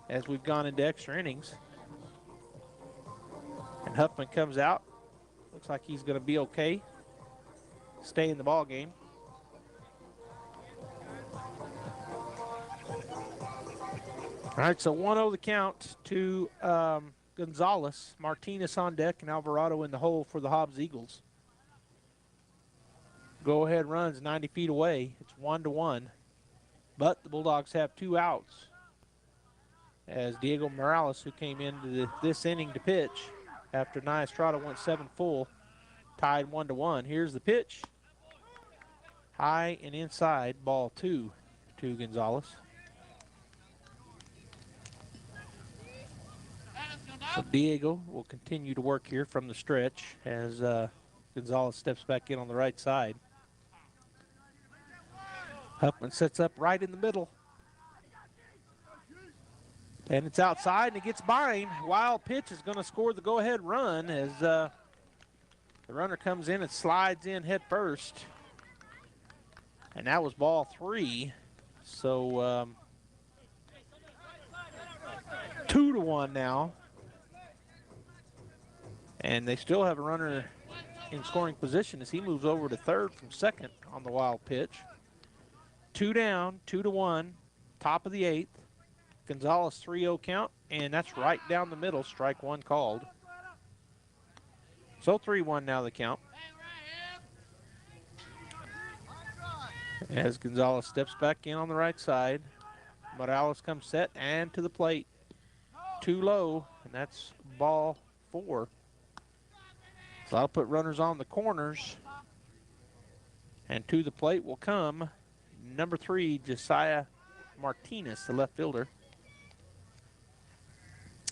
as we've gone into extra innings. And Huffman comes out. Looks like he's going to be okay. Stay in the ball game. All right, so 1-0 the count to Gonzalez. Martinez on deck and Alvarado in the hole for the Hobbs Eagles. Go-ahead runs 90 feet away. It's 1-1. But the Bulldogs have 2 outs as Diego Morales, who came into this inning to pitch after Nia Estrada went 7 full, tied 1-1. Here's the pitch. High and inside, ball 2 to Gonzalez. So Diego will continue to work here from the stretch as Gonzalez steps back in on the right side. Huffman sets up right in the middle. And it's outside and it gets by him. Wild pitch is going to score the go-ahead run as the runner comes in and slides in head first. And that was ball 3. So 2-1 now. And they still have a runner in scoring position as he moves over to third from second on the wild pitch. 2 down, 2-1, top of the 8th. Gonzalez 3-0 count, and that's right down the middle, strike 1 called. So 3-1 now the count. As Gonzalez steps back in on the right side, Morales comes set and to the plate. Too low, and that's ball 4. So I'll put runners on the corners. And to the plate will come number 3, Josiah Martinez, the left fielder.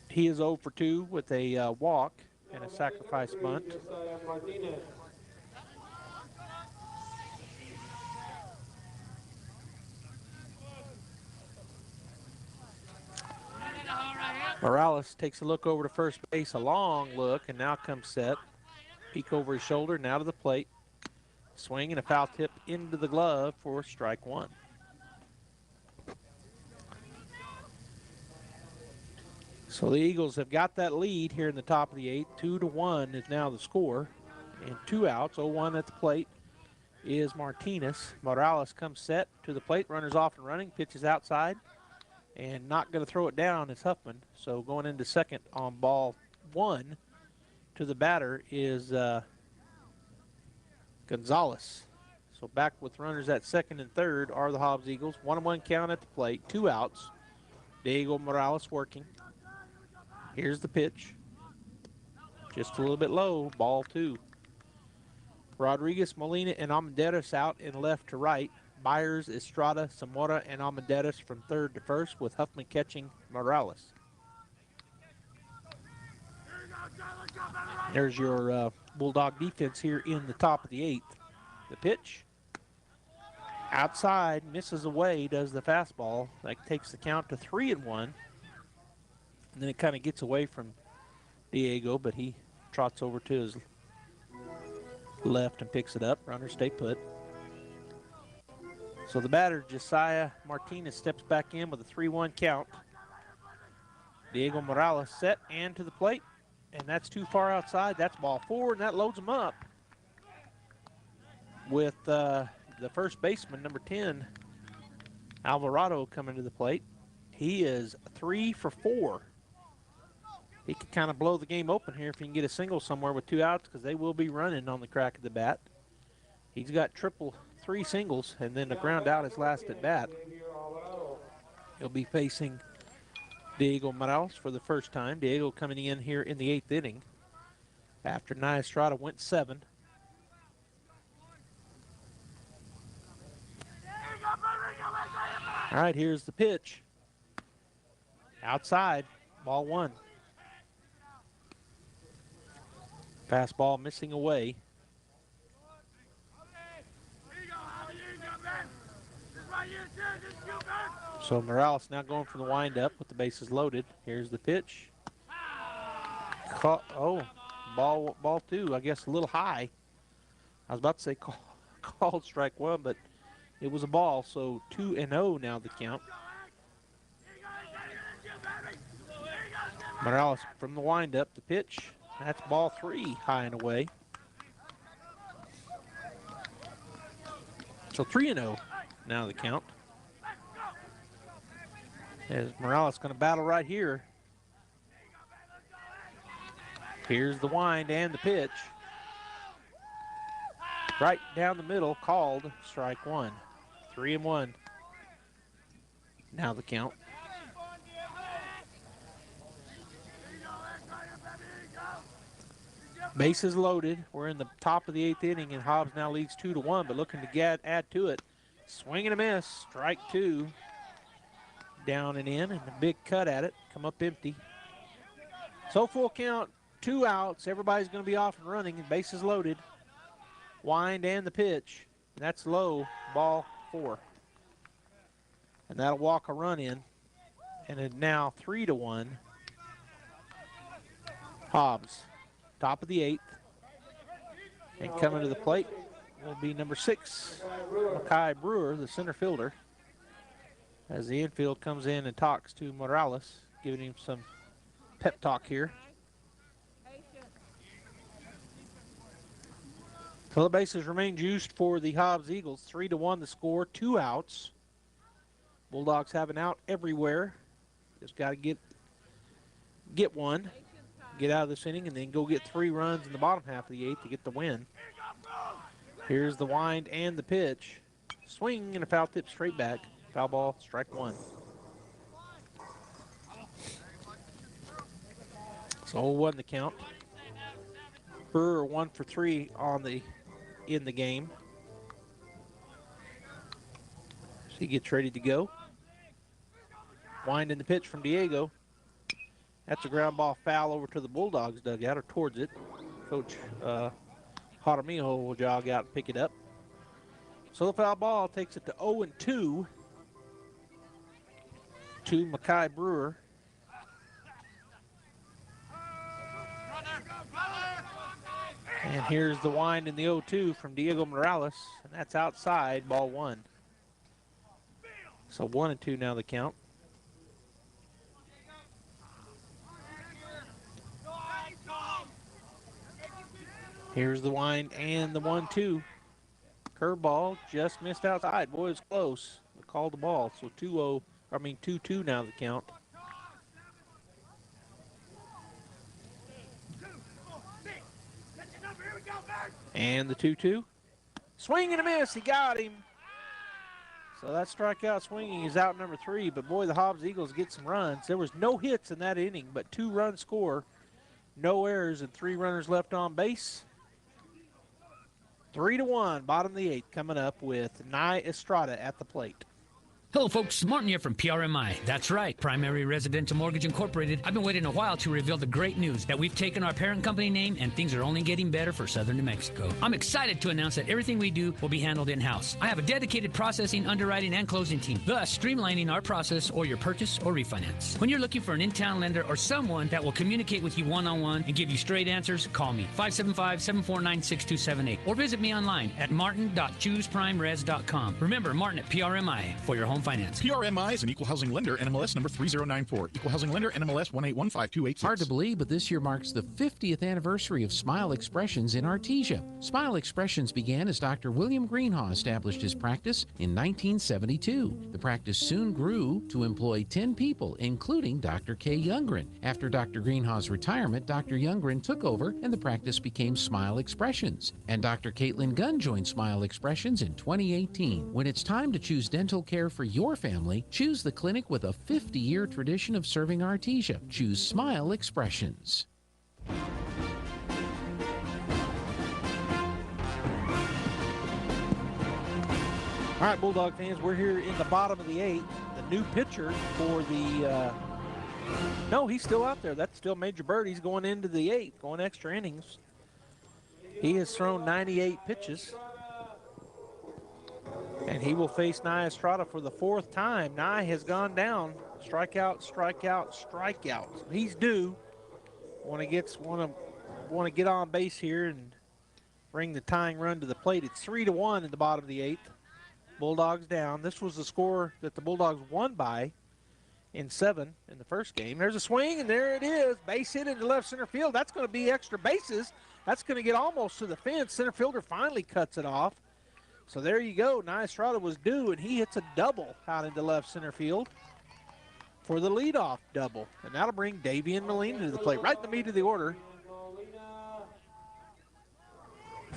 He is 0 for 2 with a walk and a sacrifice bunt. Morales takes a look over to first base, a long look, and now comes set. Peek over his shoulder, now to the plate. Swing and a foul tip into the glove for strike 1. So the Eagles have got that lead here in the top of the 8th. 2-1 is now the score. And 2 outs, 0-1 at the plate is Martinez. Morales comes set to the plate, runners off and running, pitches outside. And not going to throw it down is Huffman. So going into second on ball 1 to the batter is Gonzalez. So back with runners at second and third are the Hobbs Eagles. 1-1 count at the plate, 2 outs. Diego Morales working. Here's the pitch. Just a little bit low, ball 2. Rodriguez, Molina, and Almendares out in left to right. Byers, Estrada, Zamora, and Almendares from third to first, with Huffman catching Morales. There's your Bulldog defense here in the top of the 8th. The pitch. Outside, misses away, does the fastball. That takes the count to 3-1. And then it kind of gets away from Diego, but he trots over to his left and picks it up. Runners stay put. So the batter, Josiah Martinez, steps back in with a 3-1 count. Diego Morales set and to the plate. And that's too far outside. That's ball 4, and that loads him up with the first baseman, number 10, Alvarado, coming to the plate. He is 3 for 4. He could kind of blow the game open here if he can get a single somewhere with 2 outs, because they will be running on the crack of the bat. He's got 3 singles and then a ground out his last at bat. He'll be facing Diego Morales for the first time. Diego coming in here in the 8th inning after Nia Estrada went 7. All right, here's the pitch. Outside, ball 1. Fastball missing away. So Morales now going for the windup with the bases loaded. Here's the pitch. Ball two, I guess a little high. I was about to say called strike one, but it was a ball, so 2-0 now the count. Morales from the windup, the pitch. That's ball three, high and away. So 3-0 now the count. As Morales going to battle right here. Here's the wind and the pitch. Right down the middle, called strike one. 3-1. Now the count. Bases loaded. We're in the top of the 8th inning, and Hobbs now leads 2-1, but looking to add to it. Swing and a miss. Strike two. Down and in, and a big cut at it. Come up empty. So full count, 2 outs. Everybody's going to be off and running, and bases loaded. Wind and the pitch. That's low. Ball 4. And that'll walk a run in. And it's now 3-1. Hobbs. Top of the 8th. And coming to the plate will be number 6, Mackay Brewer, the center fielder. As the infield comes in and talks to Morales, giving him some pep talk here. So the bases remain juiced for the Hobbs Eagles. 3-1 the score, 2 outs. Bulldogs have an out everywhere. Just got to get one. Get out of this inning, and then go get 3 runs in the bottom half of the 8th to get the win. Here's the wind and the pitch. Swing and a foul tip straight back. Foul ball, strike one. So 0-1 the count. Brewer 1 for 3 in the game. So he gets ready to go. Wind in the pitch from Diego. That's a ground ball foul over to the Bulldogs dugout, or towards it. Coach Jaramillo will jog out and pick it up. So the foul ball takes it to 0-2 to Mackay Brewer. And here's the wind in the 0-2 from Diego Morales, and that's outside, ball 1. So 1-2 now the count. Here's the wind and the 1-2. Curveball just missed outside. Boy, it's close. They called the ball. So 2-2 now the count. And the 2-2. Swing and a miss. He got him. So that strikeout swinging is out number 3. But boy, the Hobbs Eagles get some runs. There was no hits in that inning, but 2-run score. No errors and 3 runners left on base. 3-1, bottom of the 8th, coming up with Nye Estrada at the plate. Hello, folks. Martin here from PRMI. That's right, Primary Residential Mortgage Incorporated. I've been waiting a while to reveal the great news that we've taken our parent company name and things are only getting better for Southern New Mexico. I'm excited to announce that everything we do will be handled in-house. I have a dedicated processing, underwriting, and closing team, thus streamlining our process or your purchase or refinance. When you're looking for an in-town lender or someone that will communicate with you one-on-one and give you straight answers, call me, 575-749-6278, or visit me online at martin.chooseprimeres.com. Remember, Martin at PRMI for your home finance. PRMI is an equal housing lender, NMLS number 3094. Equal housing lender, NMLS 1815286. Hard to believe, but this year marks the 50th anniversary of Smile Expressions in Artesia. Smile Expressions began as Dr. William Greenhaw established his practice in 1972. The practice soon grew to employ 10 people, including Dr. Kay Youngren. After Dr. Greenhaw's retirement, Dr. Youngren took over and the practice became Smile Expressions. And Dr. Caitlin Gunn joined Smile Expressions in 2018. When it's time to choose dental care for your family, choose the clinic with a 50-year tradition of serving Artesia. Choose Smile Expressions. All right, Bulldog fans, we're here in the bottom of the 8th. The new pitcher for the, no, he's still out there. That's still Major Bird. He's going into the 8th, going extra innings. He has thrown 98 pitches. And he will face Nye Estrada for the 4th time. Nye has gone down. Strikeout, strikeout, strikeout. He's due. want to get on base here and bring the tying run to the plate. It's 3-1 in the bottom of the 8th. Bulldogs down. This was the score that the Bulldogs won by in 7 in the first game. There's a swing, and there it is. Base hit into left center field. That's going to be extra bases. That's going to get almost to the fence. Center fielder finally cuts it off. So there you go. Estrada was due, and he hits a double out into left center field for the leadoff double. And that'll bring Davian Molina to the plate. Right in the meat of the order.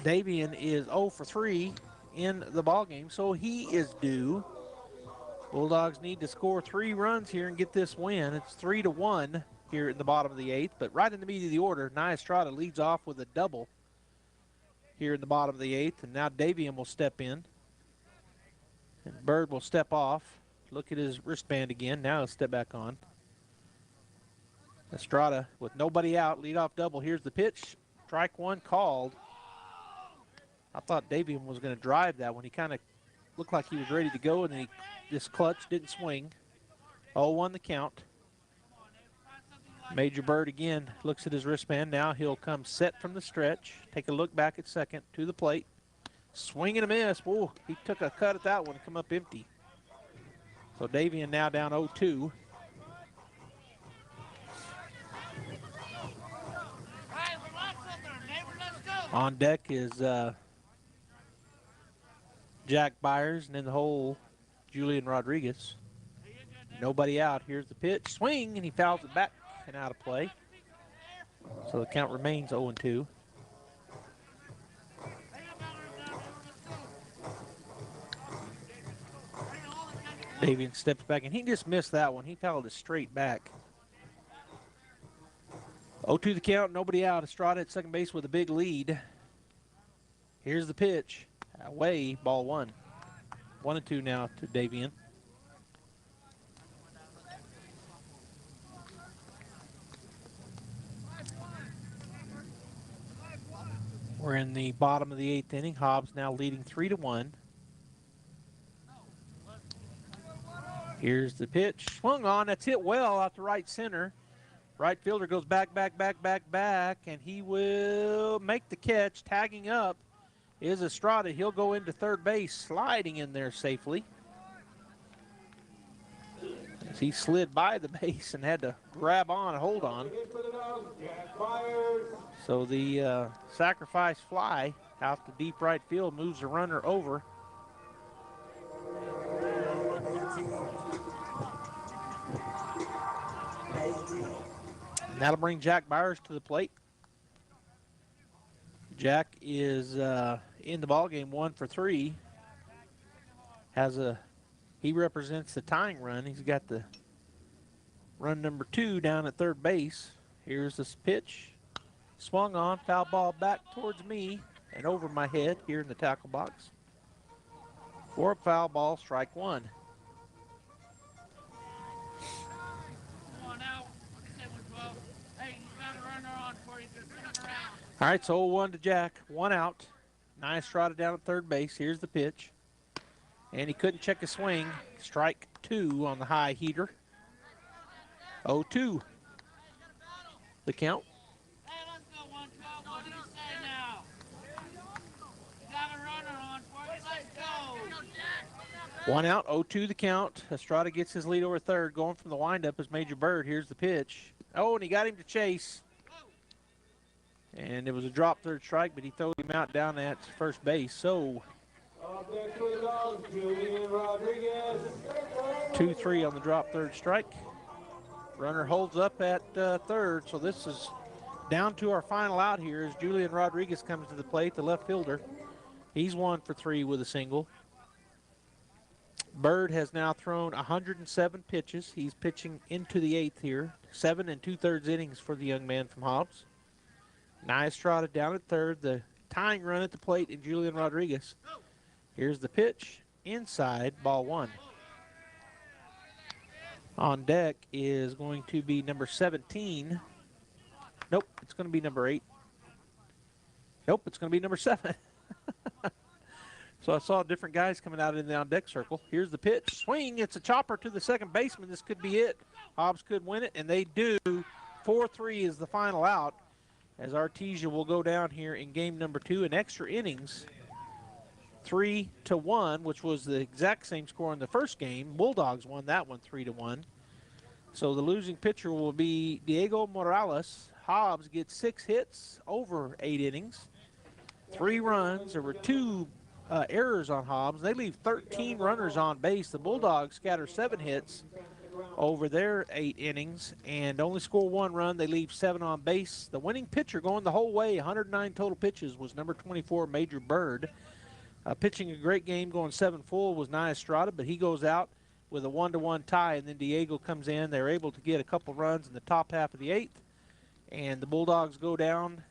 Davian is 0 for 3 in the ballgame, so he is due. Bulldogs need to score 3 runs here and get this win. It's 3-1 here in the bottom of the 8th, but right in the meat of the order, Estrada leads off with a double here in the bottom of the 8th, and now Davian will step in. And Bird will step off. Look at his wristband again. Now he'll step back on. Estrada with nobody out, leadoff double. Here's the pitch. Strike 1 called. I thought Davian was going to drive that one. He kind of looked like he was ready to go, and then he just clutched, didn't swing. 0-1 the count. Major Bird again looks at his wristband. Now he'll come set from the stretch. Take a look back at second to the plate. Swing and a miss. Whoa, he took a cut at that one, come up empty. So Davian now down 0-2. On deck is Jack Byers, and in the hole, Julian Rodriguez. Nobody out. Here's the pitch. Swing, and he fouls it back and out of play. So the count remains 0-2. Davian steps back, and he just missed that one. He fouled it straight back. 0-2 the count, nobody out. Estrada at second base with a big lead. Here's the pitch. Away, ball 1. 1-2 now to Davian. We're in the bottom of the 8th inning. Hobbs now leading 3-1. Here's the pitch. Swung on. That's hit well out to right center. Right fielder goes back, and he will make the catch. Tagging up is Estrada. He'll go into third base, sliding in there safely. As he slid by the base and had to grab on and hold on. So the sacrifice fly out to deep right field moves the runner over. That'll bring Jack Byers to the plate. Jack is in the ballgame 1 for 3. He represents the tying run. He's got the run number 2 down at third base. Here's this pitch. Swung on, foul ball back towards me and over my head here in the tackle box. For a foul ball, strike 1. All right, so 0-1 to Jack, 1 out. Estrada down at third base. Here's the pitch. And he couldn't check his swing. Strike 2 on the high heater. 0-2. The count. One out, 0-2 the count. Estrada gets his lead over third. Going from the windup is Major Bird. Here's the pitch. Oh, and he got him to chase. And it was a drop third strike, but he threw him out down at first base. So 2-3 on the drop third strike. Runner holds up at third. So this is down to our final out here as Julian Rodriguez comes to the plate, the left fielder. He's 1 for 3 with a single. Bird has now thrown 107 pitches. He's pitching into the 8th here. 7 2/3 innings for the young man from Hobbs. Estrada down at third. The tying run at the plate in Julian Rodriguez. Here's the pitch. Inside, ball 1. On deck is going to be number 17. Nope, it's going to be number 8. Nope, it's going to be number 7. So I saw different guys coming out in the on-deck circle. Here's the pitch. Swing. It's a chopper to the second baseman. This could be it. Hobbs could win it, and they do 4-3 is the final out, as Artesia will go down here in game number 2 in extra innings. 3-1, which was the exact same score in the first game. Bulldogs won that one 3-1. So the losing pitcher will be Diego Morales. Hobbs gets 6 hits over 8 innings, 3 runs. There were 2 errors on Hobbs. They leave 13 runners on base. The Bulldogs scatter 7 hits over their 8 innings and only score 1 run. They leave 7 on base. The winning pitcher going the whole way, 109 total pitches, was number 24, Major Bird. Pitching a great game, going 7 full, was Nia Estrada, but he goes out with a 1-1 tie, and then Diego comes in. They're able to get a couple runs in the top half of the 8th, and the Bulldogs go down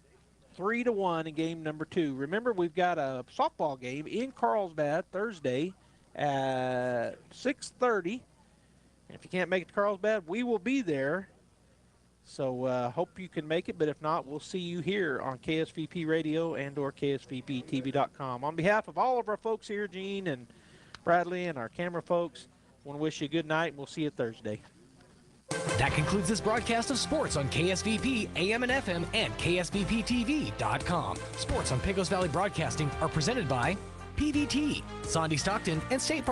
3-1 in game number 2. Remember, we've got a softball game in Carlsbad Thursday at 6:30. And if you can't make it to Carlsbad, we will be there. So hope you can make it, but if not, we'll see you here on KSVP Radio and or KSVPTV.com. On behalf of all of our folks here, Gene and Bradley and our camera folks, I want to wish you a good night, and we'll see you Thursday. That concludes this broadcast of sports on KSVP, AM and FM, and KSVPTV.com. Sports on Pecos Valley Broadcasting are presented by PVT, Sandy Stockton, and State Farm